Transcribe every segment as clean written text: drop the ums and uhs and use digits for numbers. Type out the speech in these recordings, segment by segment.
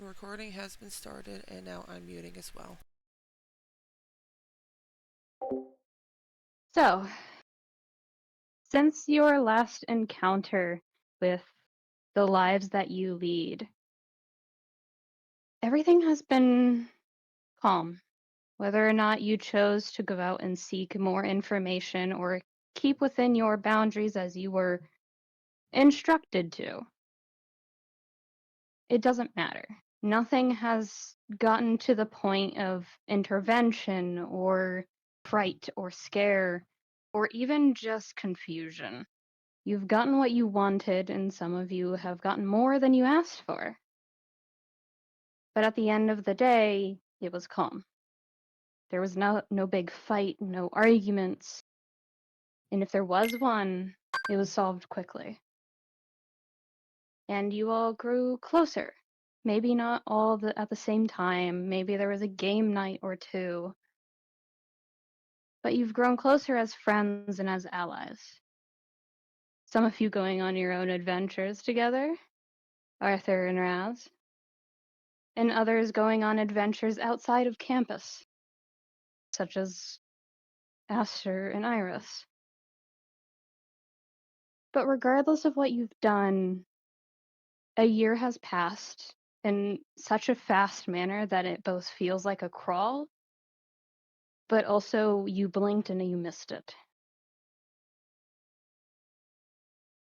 Recording has been started and now I'm muting as well. So, since your last encounter with the lives that you lead, everything has been calm. Whether or not you chose to go out and seek more information or keep within your boundaries as you were instructed to, it doesn't matter. Nothing has gotten to the point of intervention or fright or scare or even just confusion. You've gotten what you wanted, and some of you have gotten more than you asked for. But at the end of the day, it was calm. There was no big fight, no arguments, and if there was one, it was solved quickly. And you all grew closer. Maybe not at the same time, maybe there was a game night or two, but you've grown closer as friends and as allies. Some of you going on your own adventures together, Arthur and Razz, and others going on adventures outside of campus, such as Aster and Iris. But regardless of what you've done, a year has passed in such a fast manner that it both feels like a crawl, but also you blinked and you missed it.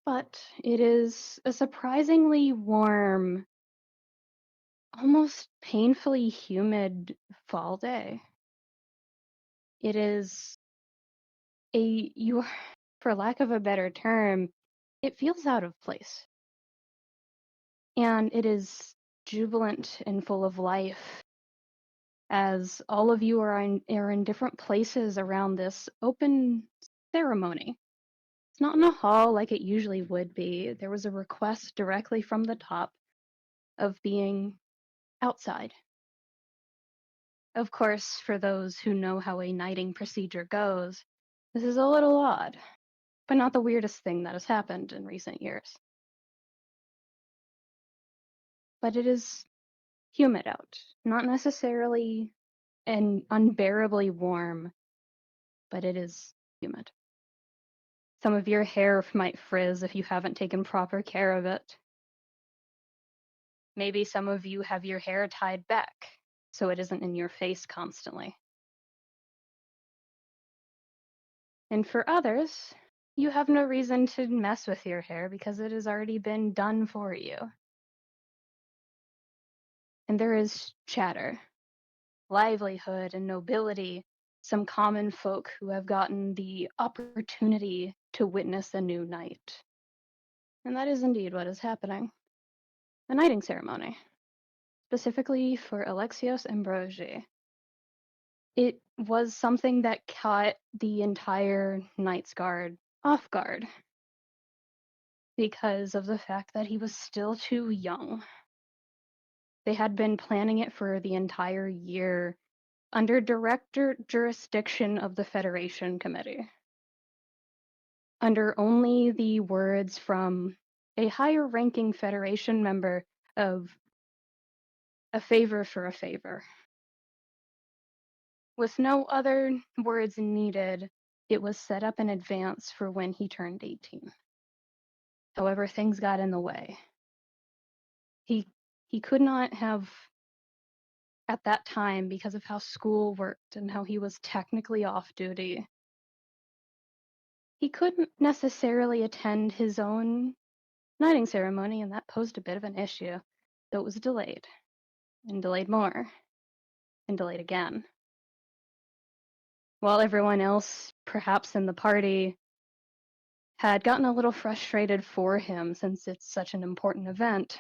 But it is a surprisingly warm, almost painfully humid fall day. It is you, for lack of a better term, it feels out of place. And it is jubilant and full of life as all of you are in different places around this open ceremony. It's not in a hall like it usually would be. There was a request directly from the top of being outside. Of course, for those who know how a knighting procedure goes, this is a little odd, but not the weirdest thing that has happened in recent years. But it is humid out, not necessarily and unbearably warm, but it is humid. Some of your hair might frizz if you haven't taken proper care of it. Maybe some of you have your hair tied back so it isn't in your face constantly. And for others, you have no reason to mess with your hair because it has already been done for you. And there is chatter, livelihood, and nobility, some common folk who have gotten the opportunity to witness a new night. And that is indeed what is happening. A knighting ceremony, specifically for Alexios Ambrosi. It was something that caught the entire Knights Guard off guard because of the fact that he was still too young. They had been planning it for the entire year under direct jurisdiction of the Federation Committee, under only the words from a higher ranking Federation member of a favor for a favor. With no other words needed, it was set up in advance for when he turned 18. However, things got in the way. He he could not have at that time because of how school worked and how he was technically off duty. He couldn't necessarily attend his own knighting ceremony, and that posed a bit of an issue. So it was delayed, and delayed more, and delayed again. While everyone else, perhaps in the party, had gotten a little frustrated for him since it's such an important event,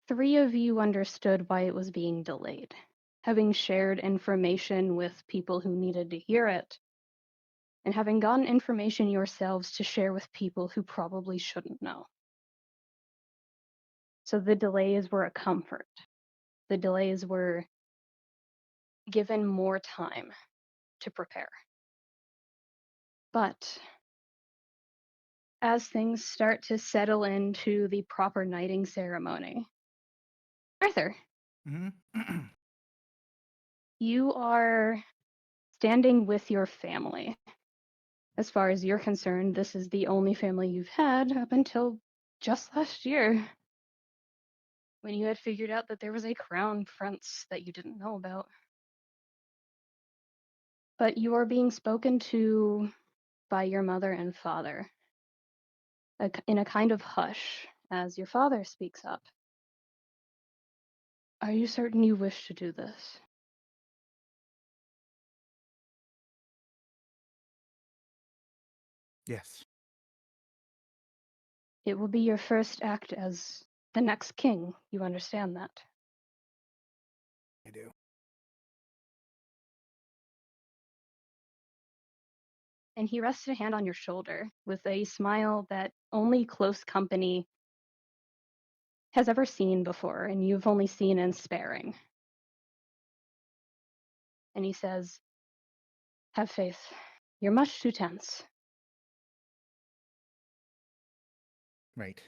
three of you understood why it was being delayed, having shared information with people who needed to hear it, and having gotten information yourselves to share with people who probably shouldn't know. So the delays were a comfort. The delays were given more time to prepare. But as things start to settle into the proper knighting ceremony, Arthur, Mm-hmm. you are standing with your family. As far as you're concerned, this is the only family you've had up until just last year, when you had figured out that there was a crown prince that you didn't know about. But you are being spoken to by your mother and father in a kind of hush as your father speaks up. Are you certain you wish to do this? Yes, It will be your first act as the next king, you understand that? I do. And he rests a hand on your shoulder with a smile that only close company has ever seen before, and you've only seen in sparing. And he says, have faith. You're much too tense. Right.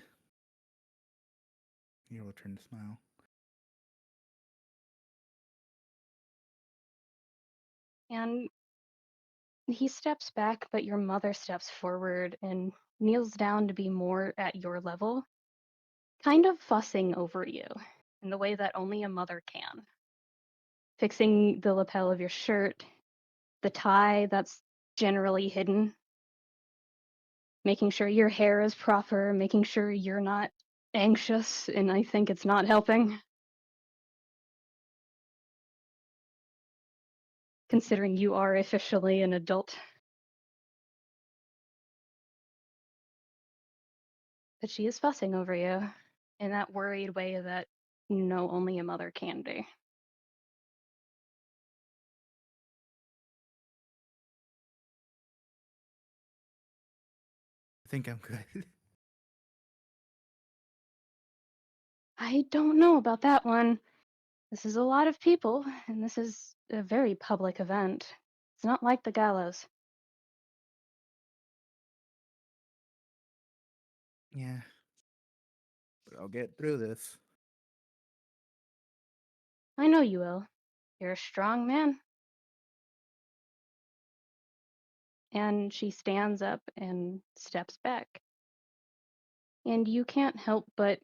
He'll return to smile. And he steps back, but your mother steps forward and kneels down to be more at your level, kind of fussing over you in the way that only a mother can. Fixing the lapel of your shirt, the tie that's generally hidden, making sure your hair is proper, making sure you're not anxious, and I think it's not helping. Considering you are officially an adult. But she is fussing over you in that worried way that only a mother can be. I think I'm good. I don't know about that one. This is a lot of people, and this is a very public event. It's not like the gallows. Yeah. But I'll get through this. I know you will. You're a strong man. And she stands up and steps back. And you can't help but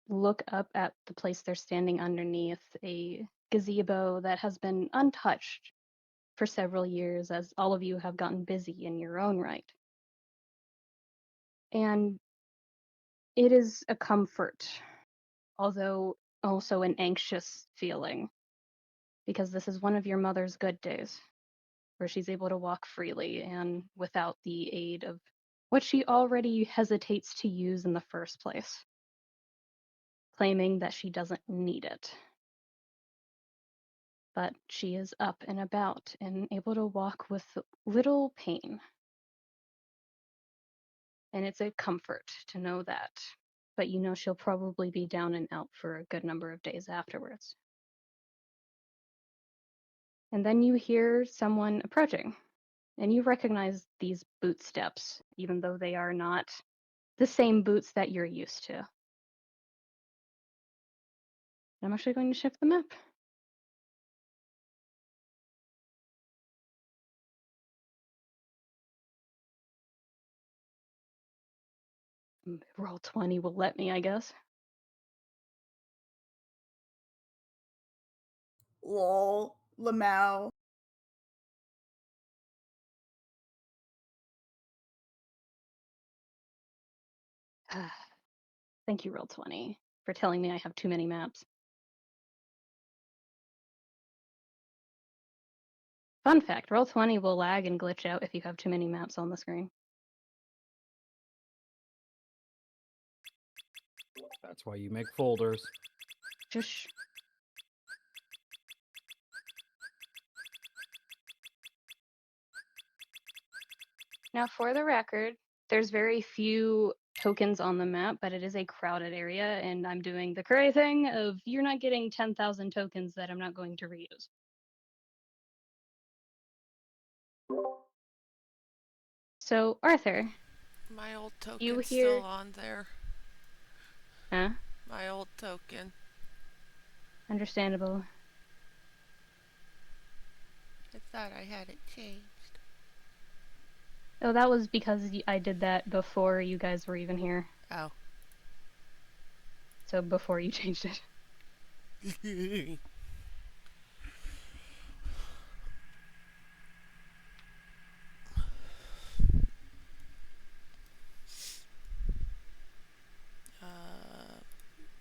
look up at the place they're standing underneath, a gazebo that has been untouched for several years as all of you have gotten busy in your own right. And it is a comfort, although also an anxious feeling, because this is one of your mother's good days, where she's able to walk freely and without the aid of what she already hesitates to use in the first place, claiming that she doesn't need it. But she is up and about and able to walk with little pain. And it's a comfort to know that. But you know she'll probably be down and out for a good number of days afterwards. And then you hear someone approaching, and you recognize these boot steps, even though they are not the same boots that you're used to. I'm actually going to shift the map. Roll 20 will let me, I guess. Lol. Lamau. Thank you, Roll 20, for telling me I have too many maps. Fun fact, Roll 20 will lag and glitch out if you have too many maps on the screen. That's why you make folders. Just now, for the record, there's very few tokens on the map, but it is a crowded area, and I'm doing the Kuri thing of you're not getting 10,000 tokens that I'm not going to reuse. So, Arthur, My old you token's hear... still on there. Huh? My old token. Understandable. I thought I had it changed. Oh, that was because I did that before you guys were even here. Oh. So before you changed it.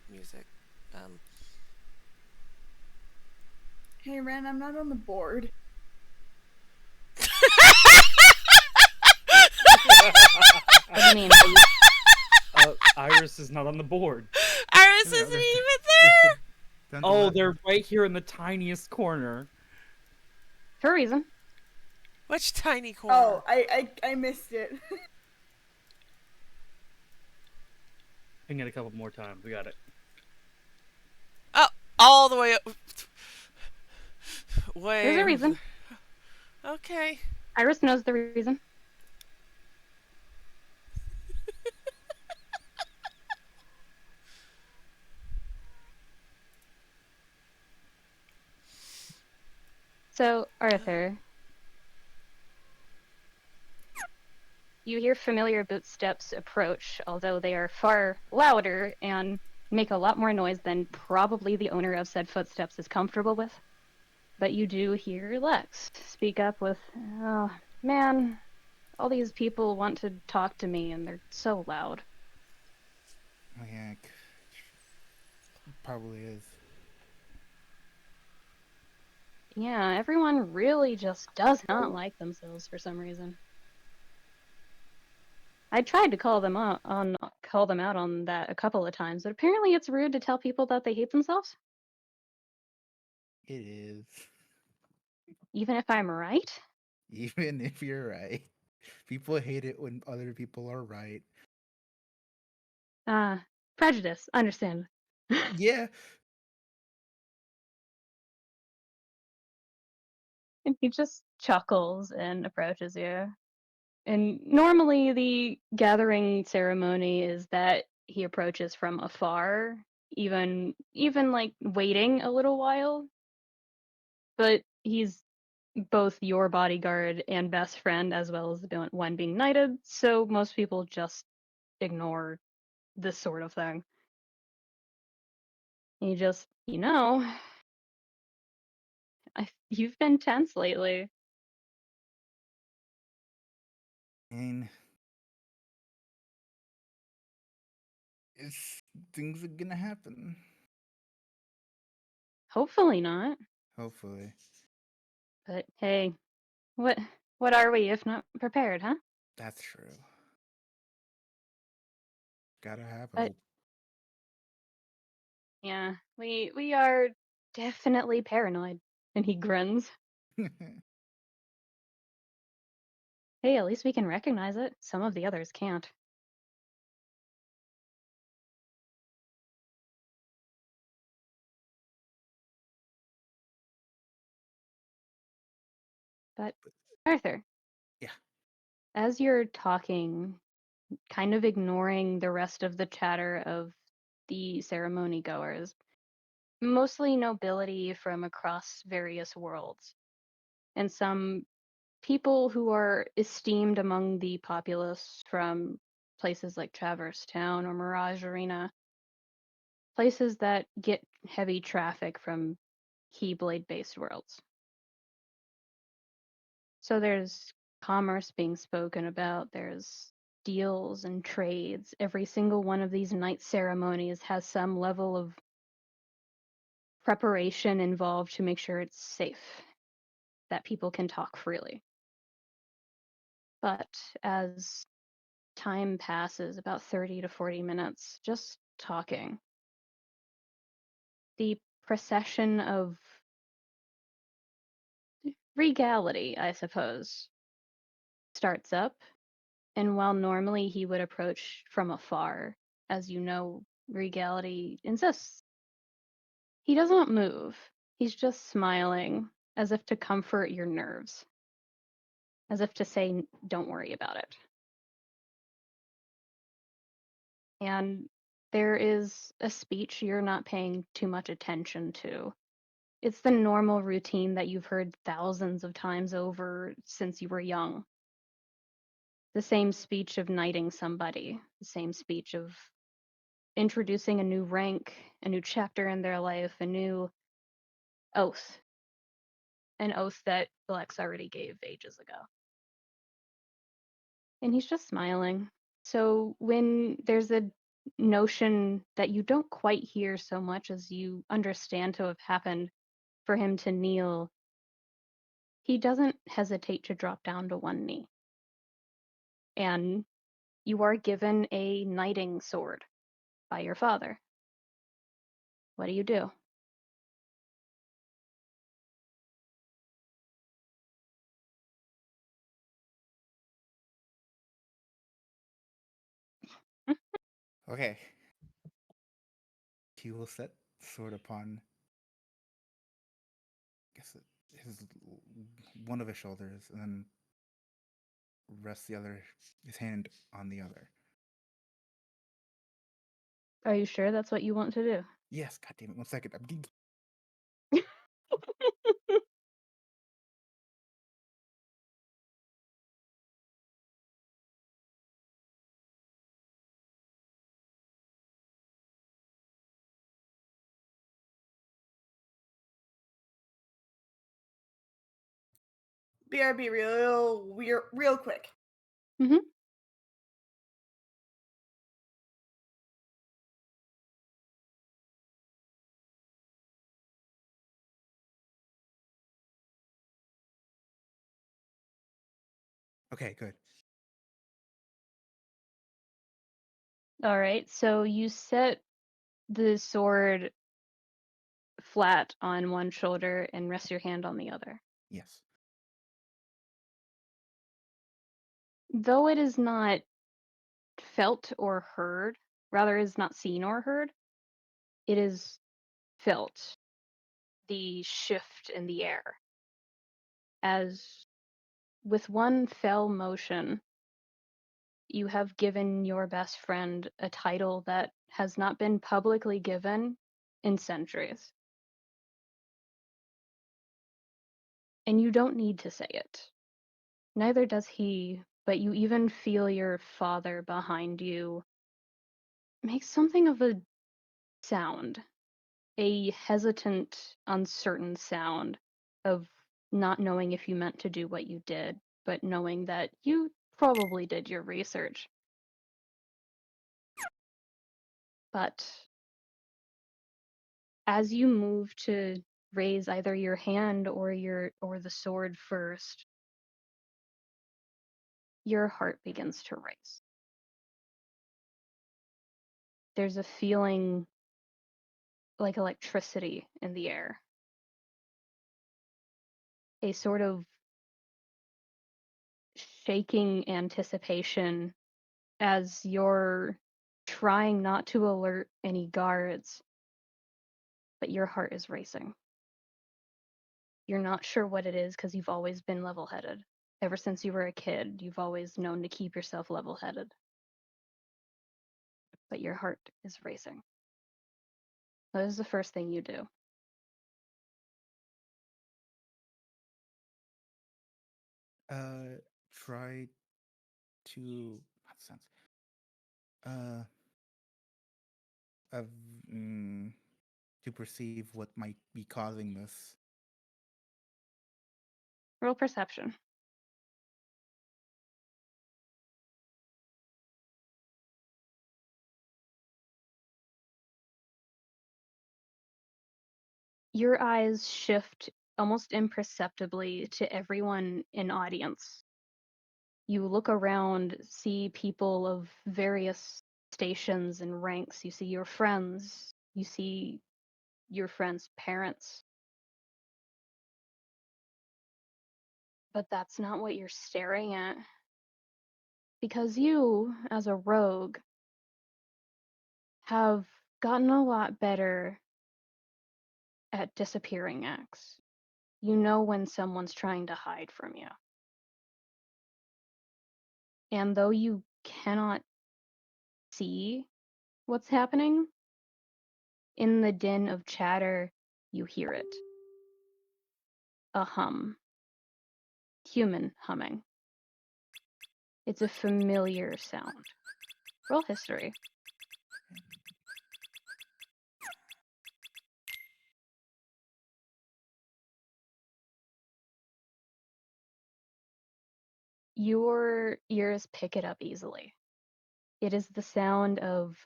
Music. Hey, Ren, I'm not on the board. What do you mean? Iris is not on the board. Iris Yeah, isn't they're- even there! Down the Oh, left. they're right here in the tiniest corner. For a reason. Which tiny corner? Oh, I missed it. Ping it a couple more times. We got it. Oh, all the way up. Way. There's a reason. Okay. Iris knows the reason. So, Arthur, you hear familiar footsteps approach, although they are far louder and make a lot more noise than probably the owner of said footsteps is comfortable with. But you do hear Lex speak up with, "Oh, man, all these people want to talk to me and they're so loud." Oh, yeah. Probably is. Yeah, everyone really just does not like themselves for some reason. I tried to call them out on that a couple of times, but apparently it's rude to tell people that they hate themselves, It is. even if I'm right. Even if you're right. People hate it when other people are right. Prejudice, understand. Yeah. And he just chuckles and approaches you. And normally the gathering ceremony is that he approaches from afar, even like waiting a little while. But he's both your bodyguard and best friend, as well as the one being knighted, so most people just ignore this sort of thing. You just, you've been tense lately. And it's things are gonna happen. Hopefully not. Hopefully. But hey, what are we if not prepared, huh? That's true. Gotta have But hope. yeah, we are definitely paranoid. And he grins. Hey, at least we can recognize it. Some of the others can't. But Arthur, Yeah. as you're talking, kind of ignoring the rest of the chatter of the ceremony goers, mostly nobility from across various worlds, and some people who are esteemed among the populace from places like Traverse Town or Mirage Arena, places that get heavy traffic from Keyblade based worlds. So there's commerce being spoken about, there's deals and trades. Every single one of these night ceremonies has some level of preparation involved to make sure it's safe, that people can talk freely. But as time passes, about 30 to 40 minutes, just talking, the procession of regality, I suppose, starts up. And while normally he would approach from afar, as you know, regality insists, he doesn't move. He's just smiling, as if to comfort your nerves, as if to say, don't worry about it. And there is a speech you're not paying too much attention to. It's the normal routine that you've heard thousands of times over since you were young. The same speech of knighting somebody, the same speech of introducing a new rank, a new chapter in their life, a new oath. An oath that Blex already gave ages ago. And he's just smiling. So when there's a notion that you don't quite hear so much as you understand to have happened for him to kneel, he doesn't hesitate to drop down to one knee. And you are given a knighting sword by your father. What do you do? Okay. He will set sword upon, his one of his shoulders, and then rest his hand on the other. Are you sure that's what you want to do? Yes. God damn it! 1 second. BRB real quick. Mm-hmm. Okay. Good. All right. So you set the sword flat on one shoulder and rest your hand on the other. Yes. Though it is not felt or heard, rather is not seen or heard, it is felt, the shift in the air. As with one fell motion, you have given your best friend a title that has not been publicly given in centuries. And you don't need to say it. Neither does he, but you even feel your father behind you make something of a sound, a hesitant, uncertain sound of not knowing if you meant to do what you did, but knowing that you probably did your research. But as you move to raise either your hand or the sword first, your heart begins to race. There's a feeling like electricity in the air. A sort of shaking anticipation as you're trying not to alert any guards, but your heart is racing. You're not sure what it is because you've always been level-headed. Ever since you were a kid, you've always known to keep yourself level-headed. But your heart is racing. That is the first thing you do. Try to sense. Uh, of to perceive what might be causing this. Roll perception. Your eyes shift almost imperceptibly to everyone in audience. You look around, see people of various stations and ranks. You see your friends. You see your friends' parents. But that's not what you're staring at. Because you, as a rogue, have gotten a lot better at disappearing acts. You know when someone's trying to hide from you. And though you cannot see What's happening? In the din of chatter, you hear it. A hum. Human humming. It's a familiar sound. Roll history. Your ears pick it up easily. It is the sound of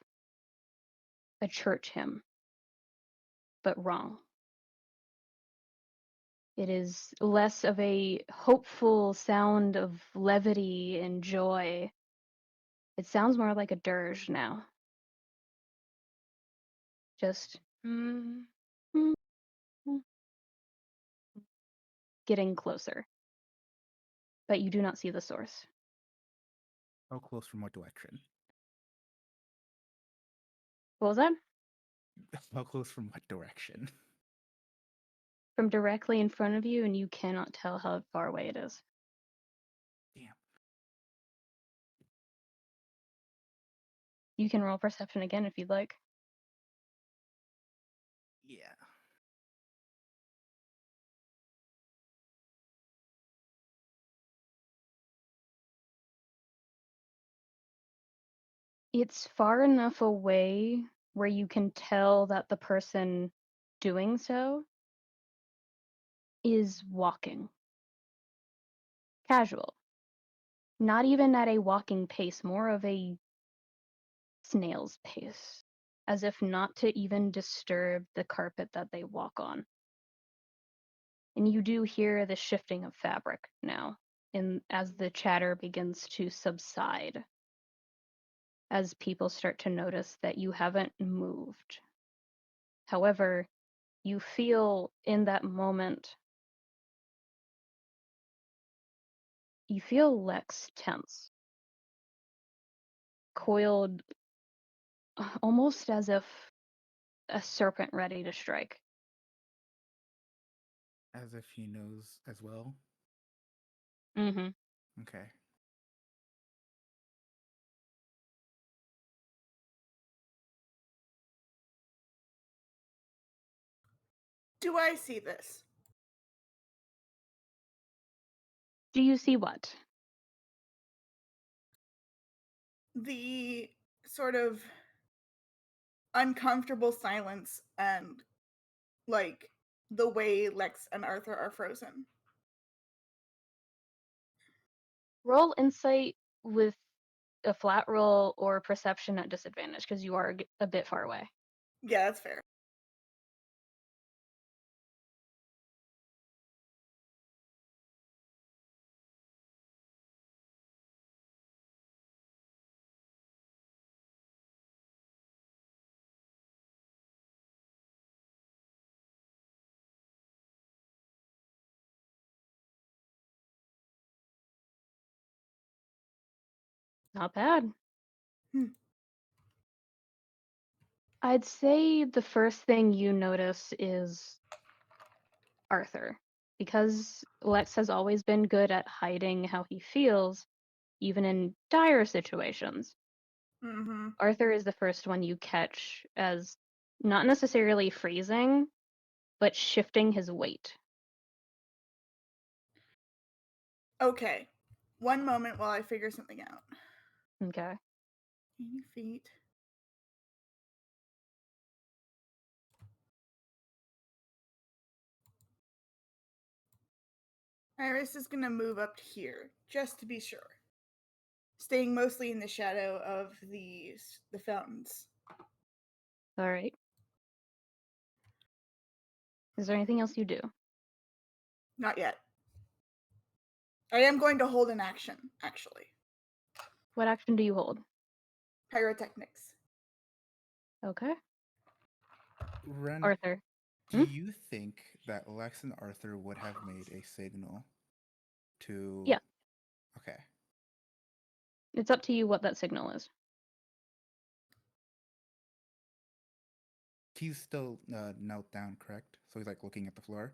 a church hymn, but wrong. It is less of a hopeful sound of levity and joy. It sounds more like a dirge now. Just getting closer. But you do not see the source. How close from what direction? What was that? How close from what direction? From directly in front of you, and you cannot tell how far away it is. Damn. You can roll perception again if you'd like. Yeah. It's far enough away where you can tell that the person doing so is walking. Casual. Not even at a walking pace, more of a snail's pace, as if not to even disturb the carpet that they walk on. And you do hear the shifting of fabric now, as the chatter begins to subside, as people start to notice that you haven't moved. However, you feel in that moment, you feel Lex tense, coiled, almost as if a serpent ready to strike. As if he knows as well. Mm-hmm. Okay. Do I see this? Do you see what? The sort of uncomfortable silence and like the way Lex and Arthur are frozen. Roll insight with a flat roll or perception at disadvantage because you are a bit far away. Yeah, that's fair. Not bad. Hmm. I'd say the first thing you notice is Arthur. Because Lex has always been good at hiding how he feels, even in dire situations. Mm-hmm. Arthur is the first one you catch as not necessarily freezing, but shifting his weight. Okay. One moment while I figure something out. Okay. 80 feet. Iris is gonna move up here, just to be sure. Staying mostly in the shadow of the fountains. All right. Is there anything else you do? Not yet. I am going to hold an action, actually. What action do you hold? Pyrotechnics. Okay. Ren, Arthur. do you think that Lex and Arthur would have made a signal to... Yeah. Okay. It's up to you what that signal is. He's still knelt down, correct? So he's like looking at the floor.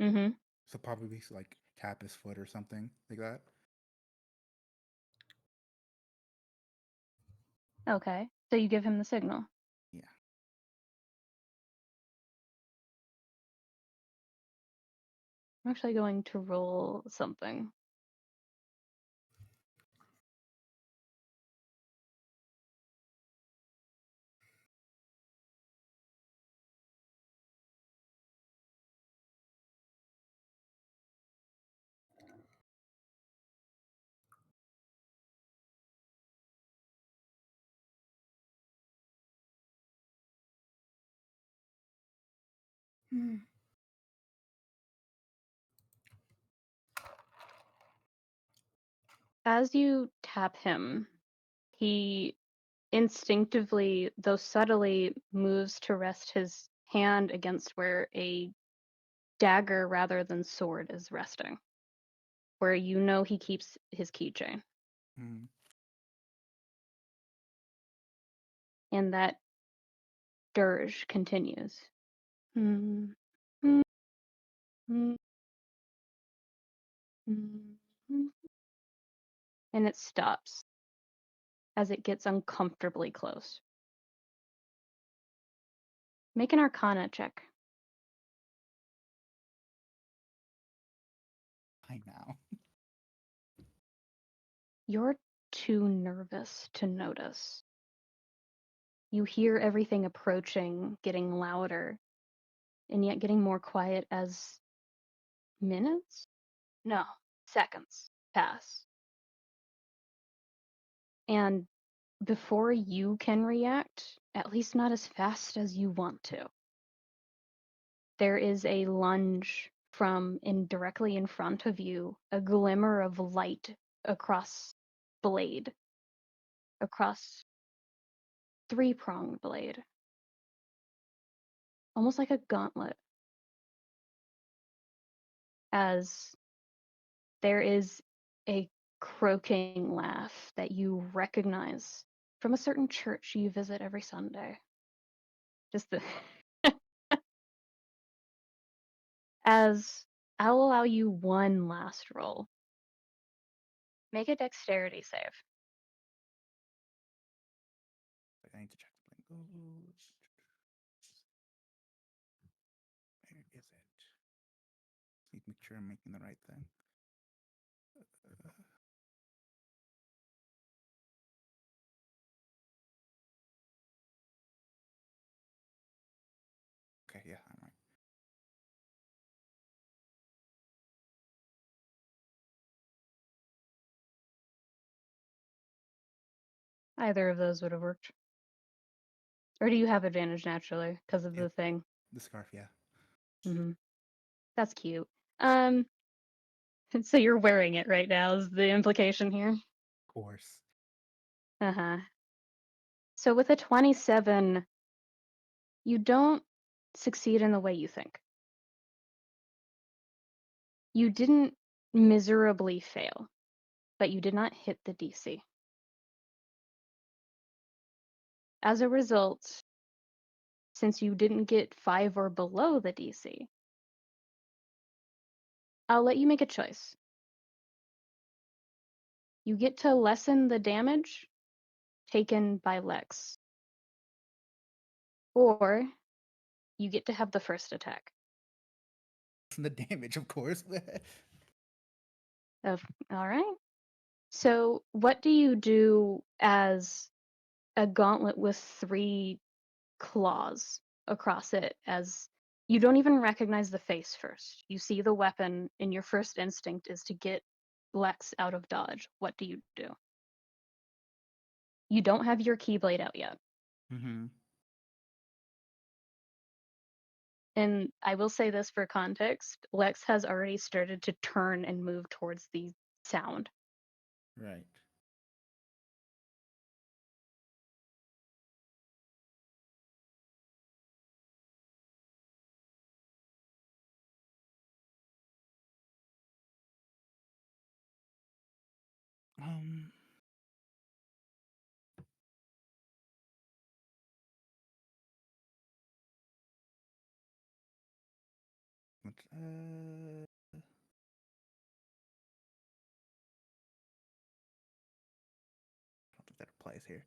Mm-hmm. So probably like tap his foot or something like that. Okay. So you give him the signal. Yeah. I'm actually going to roll something. Hmm. As you tap him, he instinctively, though subtly, moves to rest his hand against where a dagger rather than sword is resting, where you know he keeps his keychain. Mm. And that dirge continues. Mm, mm, mm, mm, mm. And it stops as it gets uncomfortably close. Make an Arcana check. I now. You're too nervous to notice. You hear everything approaching, getting louder, and yet getting more quiet as minutes? No, seconds pass. And before you can react, at least not as fast as you want to, there is a lunge from directly in front of you, a glimmer of light across blade, across three-pronged blade, almost like a gauntlet, as there is a croaking laugh that you recognize from a certain church you visit every Sunday. Just the as I'll allow you one last roll. Make a dexterity save. I need to check the language. Where is it? Need to make sure I'm making the right thing. Okay, yeah, I'm right. Either of those would have worked. Or do you have advantage naturally because of Yeah. the thing? The scarf, yeah. Mm-hmm. That's cute. So you're wearing it right now is the implication here? Of course. Uh-huh. So with a 27, you don't succeed in the way you think. You didn't miserably fail, but you did not hit the DC. As a result, since you didn't get 5 or below the DC, I'll let you make a choice. You get to lessen the damage taken by Lex, or you get to have the first attack. The damage, of course. All right. So what do you do as a gauntlet with 3 claws across it, as you don't even recognize the face first? You see the weapon, and your first instinct is to get Lex out of dodge. What do you do? You don't have your keyblade out yet. Mm-hmm. And I will say this for context, Lex has already started to turn and move towards the sound. Right. Um. I don't think that applies here.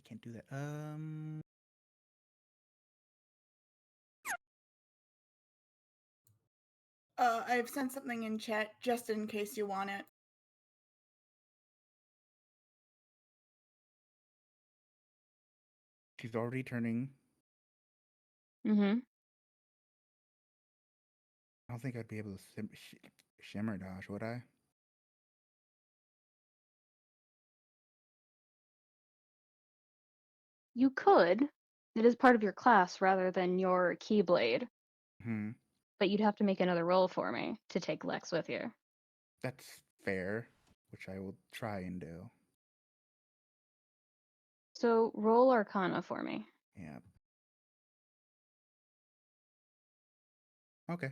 can't do that. I've sent something in chat just in case you want it. She's already turning. Mm-hmm. I don't think I'd be able to shimmer dodge, would I? You could. It is part of your class rather than your Keyblade, Hmm. but you'd have to make another roll for me to take Lex with you. That's fair, which I will try and do. So roll Arcana for me. Yeah. Okay.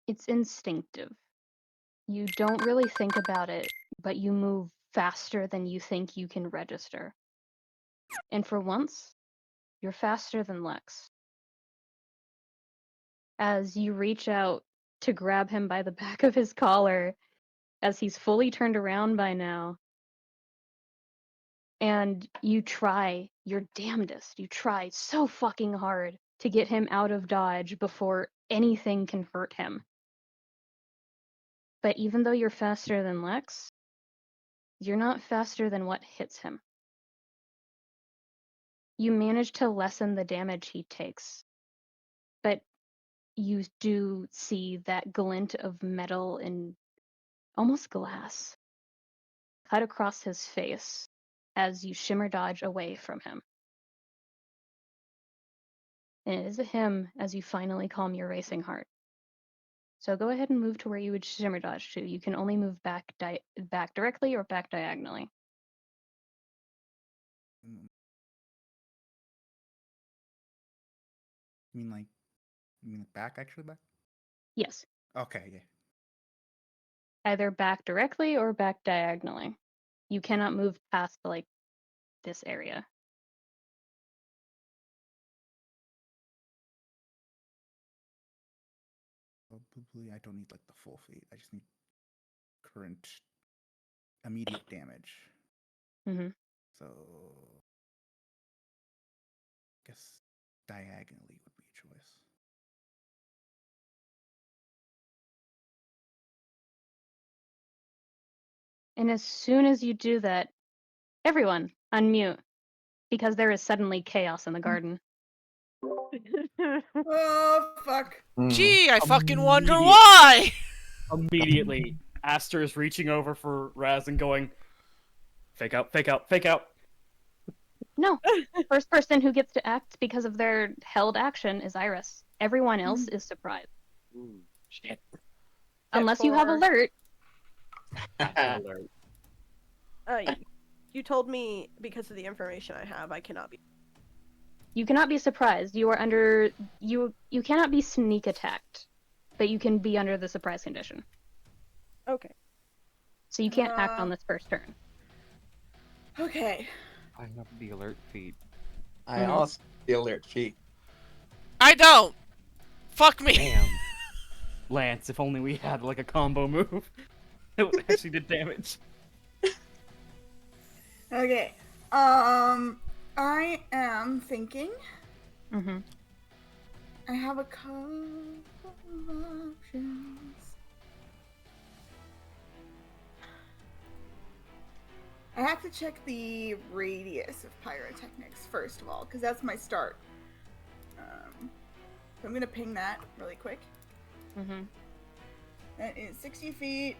It's instinctive. You don't really think about it, but you move faster than you think you can register. And for once, you're faster than Lex. As you reach out to grab him by the back of his collar, as he's fully turned around by now, and you try your damnedest. You try so fucking hard to get him out of dodge before anything can hurt him. But even though you're faster than Lex, you're not faster than what hits him. You manage to lessen the damage he takes, but you do see that glint of metal and almost glass cut across his face as you shimmer dodge away from him. And it is a him as you finally calm your racing heart. So go ahead and move to where you would shimmer dodge to. You can only move back directly or back diagonally. Mm. You mean like back, actually back? Yes, Okay, yeah. either back directly or back diagonally. You cannot move past like this area. Probably I don't need like the full feat. I just need current immediate damage. Hmm. So I guess diagonally would be a choice. And as soon as you do that, everyone unmute because there is suddenly chaos in the garden. Oh, fuck. Gee, I fucking wonder Immediate- why. Immediately, Aster is reaching over for Razz and going, fake out, fake out, fake out. No, first person who gets to act because of their held action is Iris. Everyone else is surprised. Ooh, shit. Unless you have for- alert. Alert. You told me because of the information I have, I cannot be. You cannot be surprised. You are under you cannot be sneak attacked, but you can be under the surprise condition. Okay. So you can't act on this first turn. Okay. I have the alert feat. I Mhm. also have the alert feat. I don't. Fuck me. Damn. Lance, if only we had like a combo move. It actually did damage. Okay. I am thinking Mm-hmm. I have a couple of options. I have to check the radius of pyrotechnics first of all, because that's my start. So I'm gonna ping that really quick. Mm-hmm. That is 60 feet.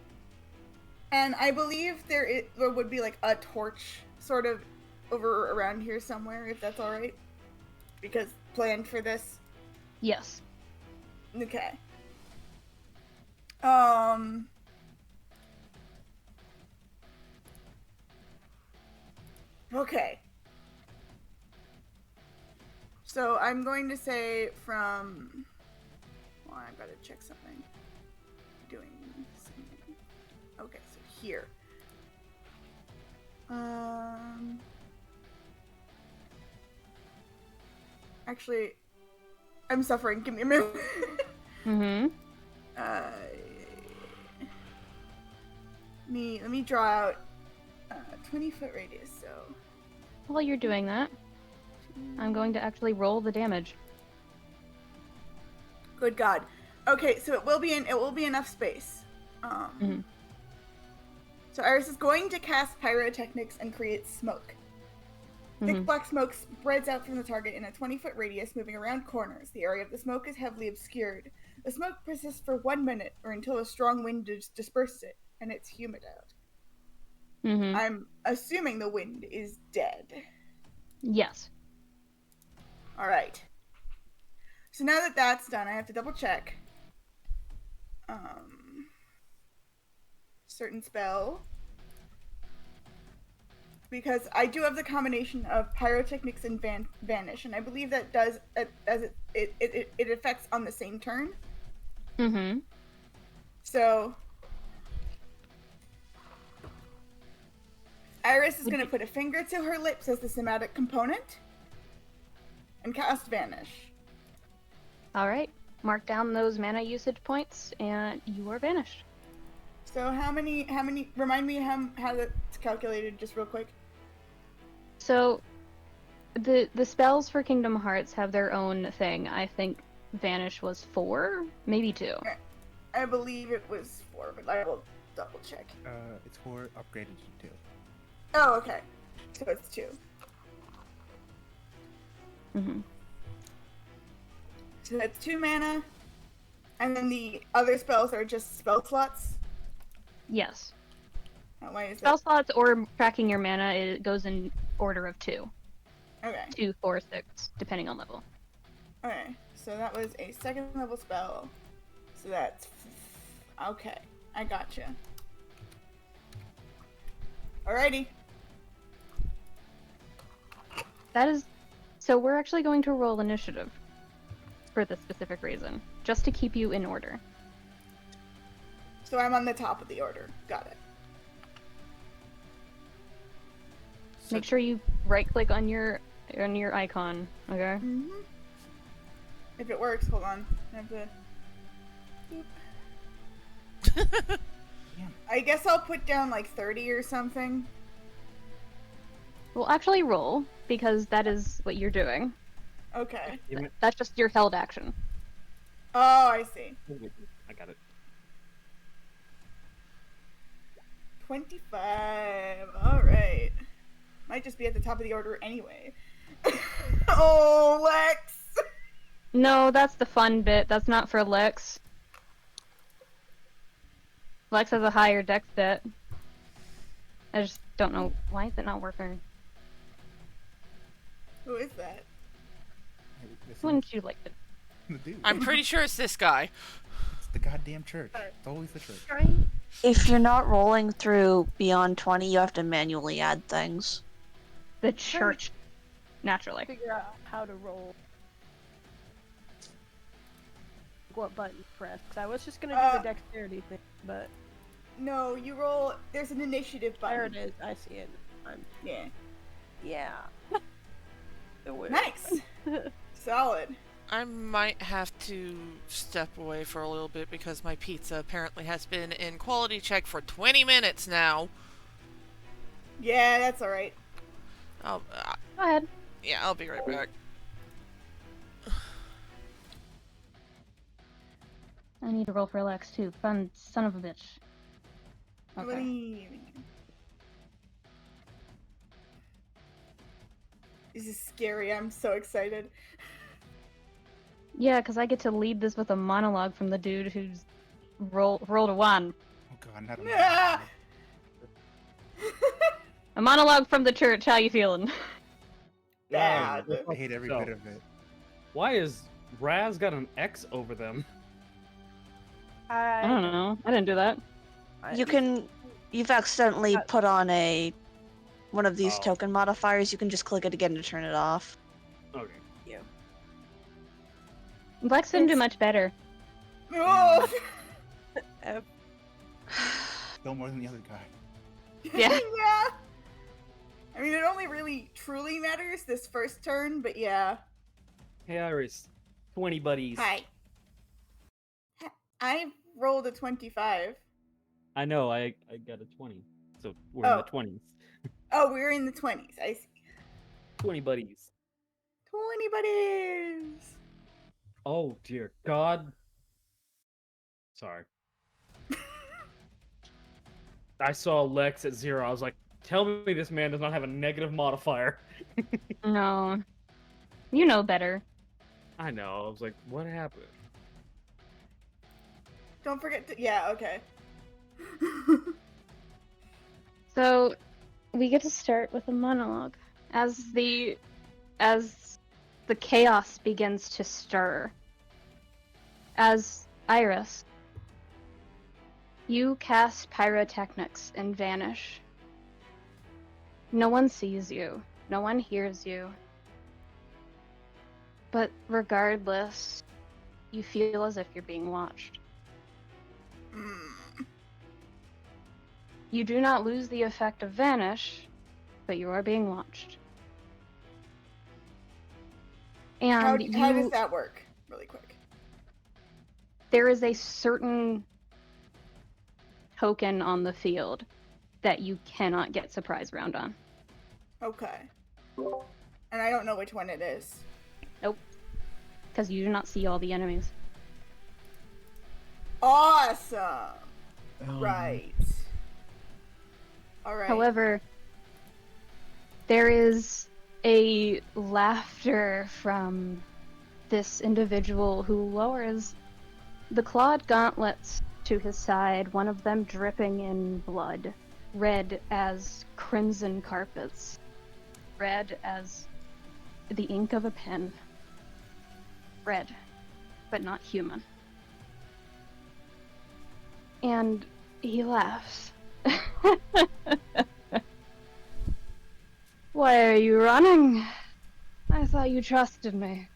And I believe there would be like a torch sort of over around here somewhere, if that's alright. Because planned for this. Yes. Okay. Okay. So I'm going to say from... Well, I've got to check something. Doing something. Okay, so here. Actually, I'm suffering. Give me a minute. Mm-hmm. Let me draw out 20-foot radius, so... While you're doing that, I'm going to actually roll the damage. Good God. Okay, so it will be enough space. Mhm. So Iris is going to cast pyrotechnics and create smoke. Thick Mhm. black smoke spreads out from the target in a 20-foot radius, moving around corners. The area of the smoke is heavily obscured. The smoke persists for 1 minute, or until a strong wind disperses it, and it's humid out. Mhm. I'm assuming the wind is dead. Yes. Alright. So now that that's done, I have to double check. Certain spell. Because I do have the combination of pyrotechnics and vanish, and I believe that does it affects on the same turn. Mhm. So Iris is going to put a finger to her lips as the somatic component and cast vanish. All right. Mark down those mana usage points, and you are vanished. So how many? Remind me how that's calculated, just real quick. So, the spells for Kingdom Hearts have their own thing. I think Vanish was 4, maybe 2. I believe it was 4, but I will double check. It's 4 upgraded to 2. Oh, okay. So it's 2. Mhm. So that's 2 mana, and then the other spells are just spell slots. Yes. Why is Spell that? slots or tracking your mana, it goes in order of 2. Okay. 2, 4, 6, depending on level. Okay. So that was a 2nd level spell. So that's okay. I gotcha. Alrighty. That is... So we're actually going to roll initiative for this specific reason, just to keep you in order. So I'm on the top of the order. Got it. Make sure you right-click on your icon, okay? Mm-hmm. If it works, hold on. I have to... Boop. I guess I'll put down like 30 or something. We'll actually roll, because that is what you're doing. Okay. That's just your held action. Oh, I see. I got it. 25. Alright. Might just be at the top of the order anyway. Oh, Lex! No, that's the fun bit. That's not for Lex. Lex has a higher dex stat. I just don't know. Why is it not working? Who is that? Wouldn't you like it? The dude. I'm pretty sure it's this guy. It's the goddamn church. It's always the church. If you're not rolling through beyond 20, you have to manually add things. The church. Naturally. Figure out how to roll. What button to press? Because I was just gonna do the dexterity thing, but No, you roll. There's an initiative button. there it is. I see it. Yeah. Yeah. It works. Nice. Solid. I might have to step away for a little bit because my pizza apparently has been in quality check for 20 minutes now. Yeah, that's alright. I'll, Go ahead. yeah, I'll be right back. I need to roll for Lex too. Fun son of a bitch. Okay. This is scary. I'm so excited. Yeah, because I get to lead this with a monologue from the dude who's rolled a 1. Oh god, not Ah! A monologue from the church. How you feeling? Bad. I hate every bit of it. Why is Razz got an X over them? I don't know. I didn't do that. You've accidentally put on one of these Oh. token modifiers. You can just click it again to turn it off. Okay. Lex didn't do much better. Oh! Still more than the other guy. Yeah. Yeah. I mean, it only really truly matters this first turn, but yeah. Hey Iris, 20 buddies. Hi. I rolled a 25. I know, I got a 20. So we're in the Oh. 20s. Oh, we're in the 20s. I see. 20 buddies. 20 buddies. Oh dear God. Sorry. I saw Lex at 0. I was like, tell me this man does not have a negative modifier. No. You know better. I know. I was like, what happened? Don't forget to. Yeah, okay. So, we get to start with a monologue. As the chaos begins to stir. As Iris, you cast pyrotechnics and vanish. No one sees you. No one hears you. But regardless, you feel as if you're being watched. You do not lose the effect of vanish, but you are being watched. And How does that work? Really quick. There is a certain token on the field that you cannot get surprise round on. Okay. And I don't know which one it is. Nope. Because you do not see all the enemies. Awesome! Right. Alright. However, there is a laughter from this individual who lowers the clawed gauntlets to his side, one of them dripping in blood, red as crimson carpets, red as the ink of a pen. Red, but not human. And he laughs. Why are you running? I thought you trusted me.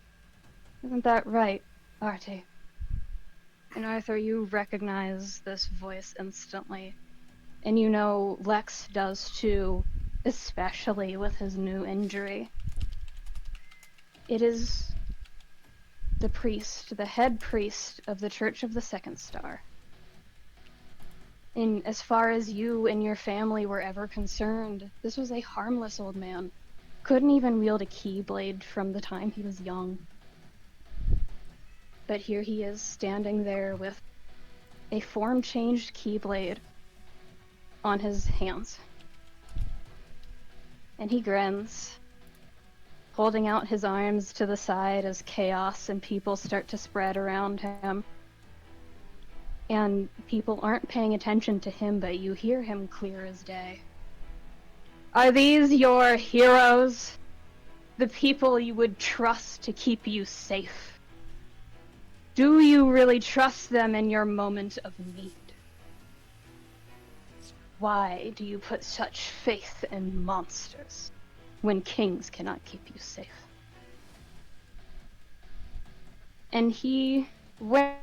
Isn't that right, Artie? And Arthur, you recognize this voice instantly. And you know Lex does too, especially with his new injury. It is the priest, the head priest of the Church of the Second Star. And as far as you and your family were ever concerned, this was a harmless old man. Couldn't even wield a keyblade from the time he was young. But here he is, standing there with a form-changed keyblade on his hands. And he grins, holding out his arms to the side as chaos and people start to spread around him. And people aren't paying attention to him, but you hear him clear as day. Are these your heroes? The people you would trust to keep you safe? Do you really trust them in your moment of need? Why do you put such faith in monsters when kings cannot keep you safe? And he went.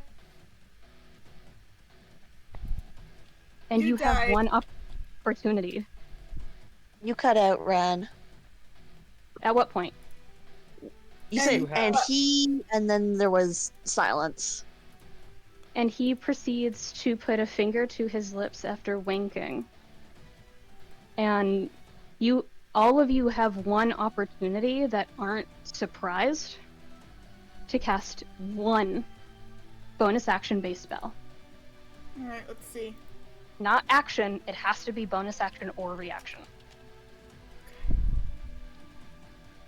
And you have one opportunity. You cut out, Ren. At what point? You said, and he, and then there was silence. And he proceeds to put a finger to his lips after winking. And all of you have one opportunity that aren't surprised to cast one bonus action-based spell. Alright, let's see. Not action, it has to be bonus action or reaction.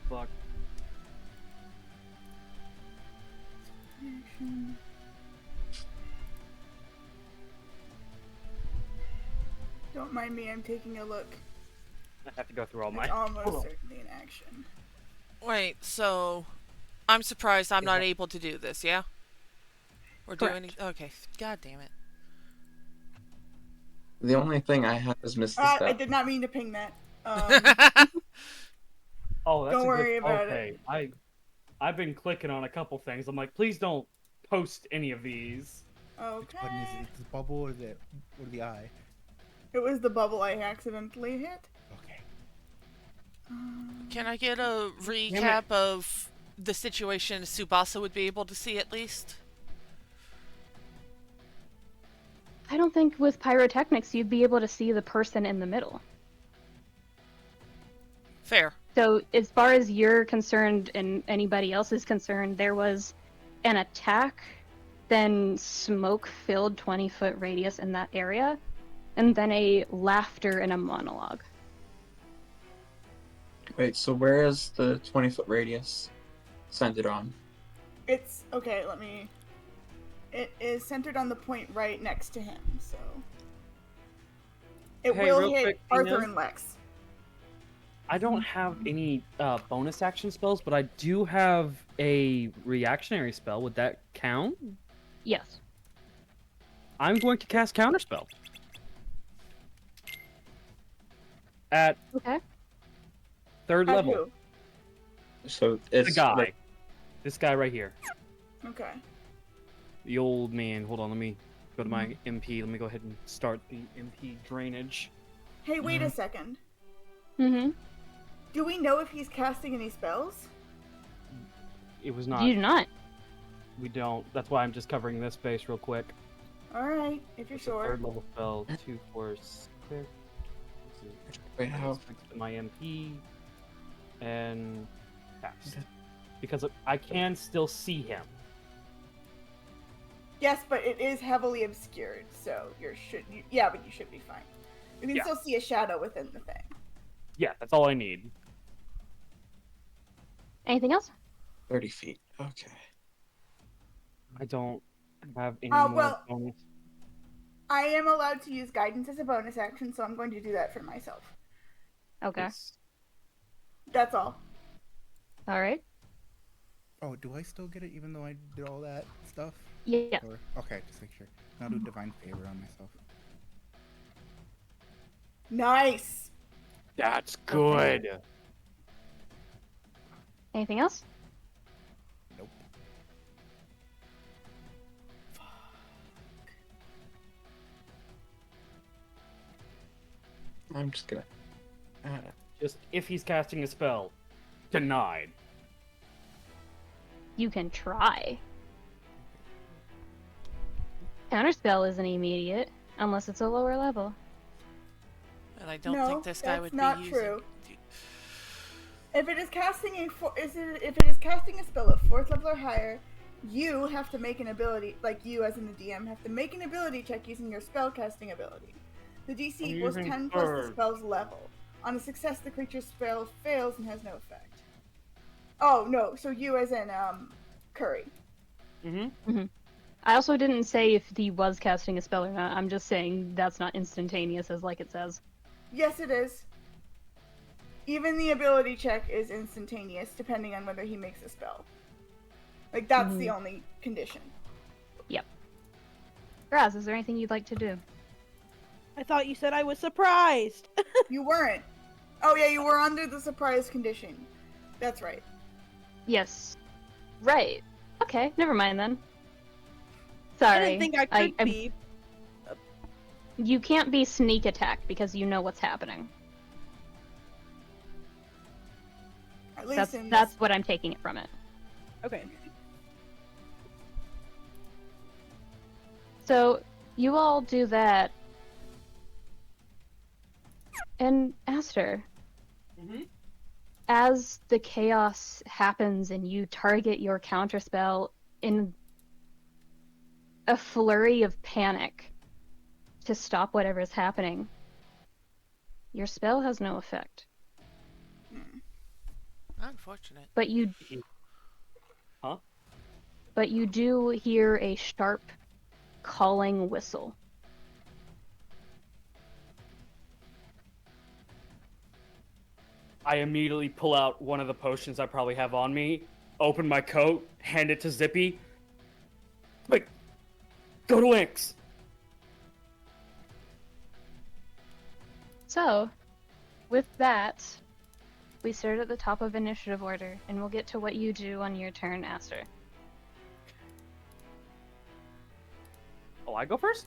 Fuck. Action. Don't mind me, I'm taking a look. I have to go through all It's my. almost certainly an action. Wait, so I'm surprised I'm not able to do this, yeah? Or do Correct. any... Okay, god damn it. The only thing I have is Misty I Step. did not mean to ping that. Oh, that's Don't a worry good... about okay. I've been clicking on a couple things. I'm like, please don't post any of these. Which button is Okay. it? The bubble or the eye? It was the bubble I accidentally hit. Okay. Can I get a recap of the situation Tsubasa would be able to see at least? I don't think with pyrotechnics you'd be able to see the person in the middle. Fair. So, as far as you're concerned and anybody else is concerned, there was an attack, then smoke-filled 20-foot radius in that area, and then a laughter and a monologue. Wait, so where is the 20-foot radius centered on? It's okay. It is centered on the point right next to him, so it Hey, will real hit quick, Arthur Tina. and Lex. I don't have any bonus action spells, but I do have a reactionary spell. Would that count? Yes. I'm going to cast Counterspell. At Okay. 3rd At level. who? So The it's guy. like, This guy right here. Okay. The old man. Hold on, let me go to my MP. Let me go ahead and start the MP drainage. Hey, wait a second. Mm-hmm. Do we know if he's casting any spells? It was not. You do not. We don't. That's why I'm just covering this space real quick. All right, if you're It's a sure. 3rd level spell. 2, 4, 6. wait, how? My MP and cast. Because I can still see him. Yes, but it is heavily obscured, so but you should be fine. You can Yeah. still see a shadow within the thing. Yeah, that's all I need. Anything else? 30 feet. Okay. I don't have any more well- bonus. I am allowed to use guidance as a bonus action, so I'm going to do that for myself. Okay. Yes. That's all. All right. Oh, do I still get it even though I did all that stuff? Yeah. Or, okay, just make sure. I'll do divine favor on myself. Nice. That's good. Anything else? Nope. I'm just gonna. Just if he's casting a spell, denied. You can try. Counterspell isn't immediate, unless it's a lower level. And I don't No, think this guy that's would not be using. true. If it is casting a spell of 4th level or higher, you have to make an ability, like you as in the DM, have to make an ability check using your spellcasting ability. The DC I'm equals using 10 plus the third. spell's level. On a success, the creature's spell fails and has no effect. Oh, no, so you as in, Kuri. Mm-hmm. I also didn't say if he was casting a spell or not. I'm just saying that's not instantaneous, as like it says. Yes, it is. Even the ability check is instantaneous, depending on whether he makes a spell. Like, that's the only condition. Yep. Razz, is there anything you'd like to do? I thought you said I was surprised. You weren't. Oh, yeah, you were under the surprise condition. That's right. Yes. Right. Okay, never mind then. I Sorry. didn't think I could be. You can't be sneak attack because you know what's happening. At least That's what I'm taking it from it. Okay. So, you all do that. And Aster, as the chaos happens and you target your counterspell in a flurry of panic to stop whatever's happening, your spell has no effect. Unfortunate. But you Huh? But you do hear a sharp calling whistle. I immediately pull out one of the potions I probably have on me, open my coat, hand it to Zippy. Like, go to Lynx. So, with that, we start at the top of initiative order, and we'll get to what you do on your turn, Aster. Oh, I go first?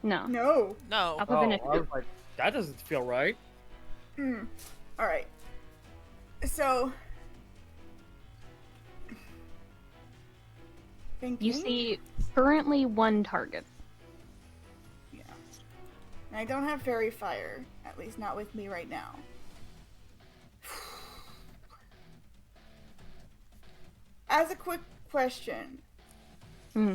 No. No. No. Top Oh, of I initiative. was like, that doesn't feel right. Alright. So... Thinking? You see currently one target. Yeah. And I don't have fairy fire, at least not with me right now. As a quick question, Hmm.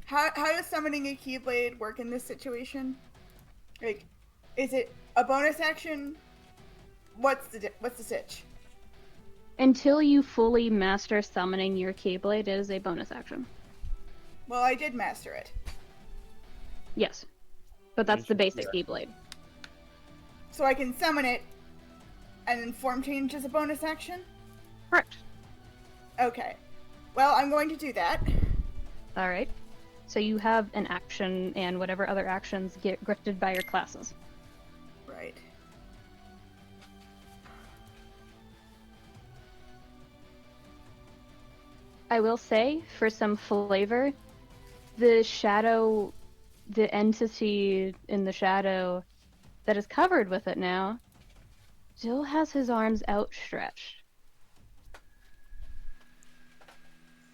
how does summoning a Keyblade work in this situation? Like, is it a bonus action? What's the sitch? Until you fully master summoning your Keyblade, it is a bonus action. Well, I did master it. Yes. But that's the basic Keyblade. So I can summon it, and then form change is a bonus action? Correct. Okay. Well, I'm going to do that. Alright. So you have an action, and whatever other actions get gifted by your classes. Right. I will say, for some flavor, the shadow, the entity in the shadow that is covered with it now, still has his arms outstretched.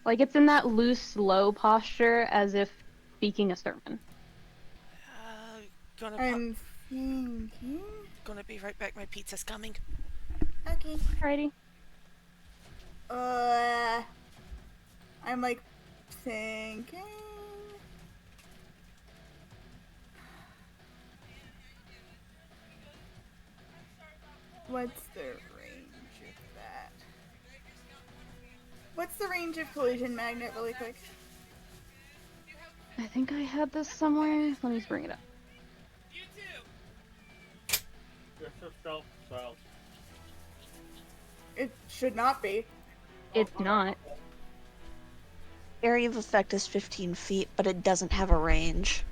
Like it's in that loose, low posture as if speaking a sermon. I'm thinking... Gonna be right back. My pizza's coming. Okay. Alrighty. I'm like thinking... What's the range of that? What's the range of collision magnet really quick? I think I had this somewhere. Let me bring it up. It should not be. It's not. Area of effect is 15 feet, but it doesn't have a range.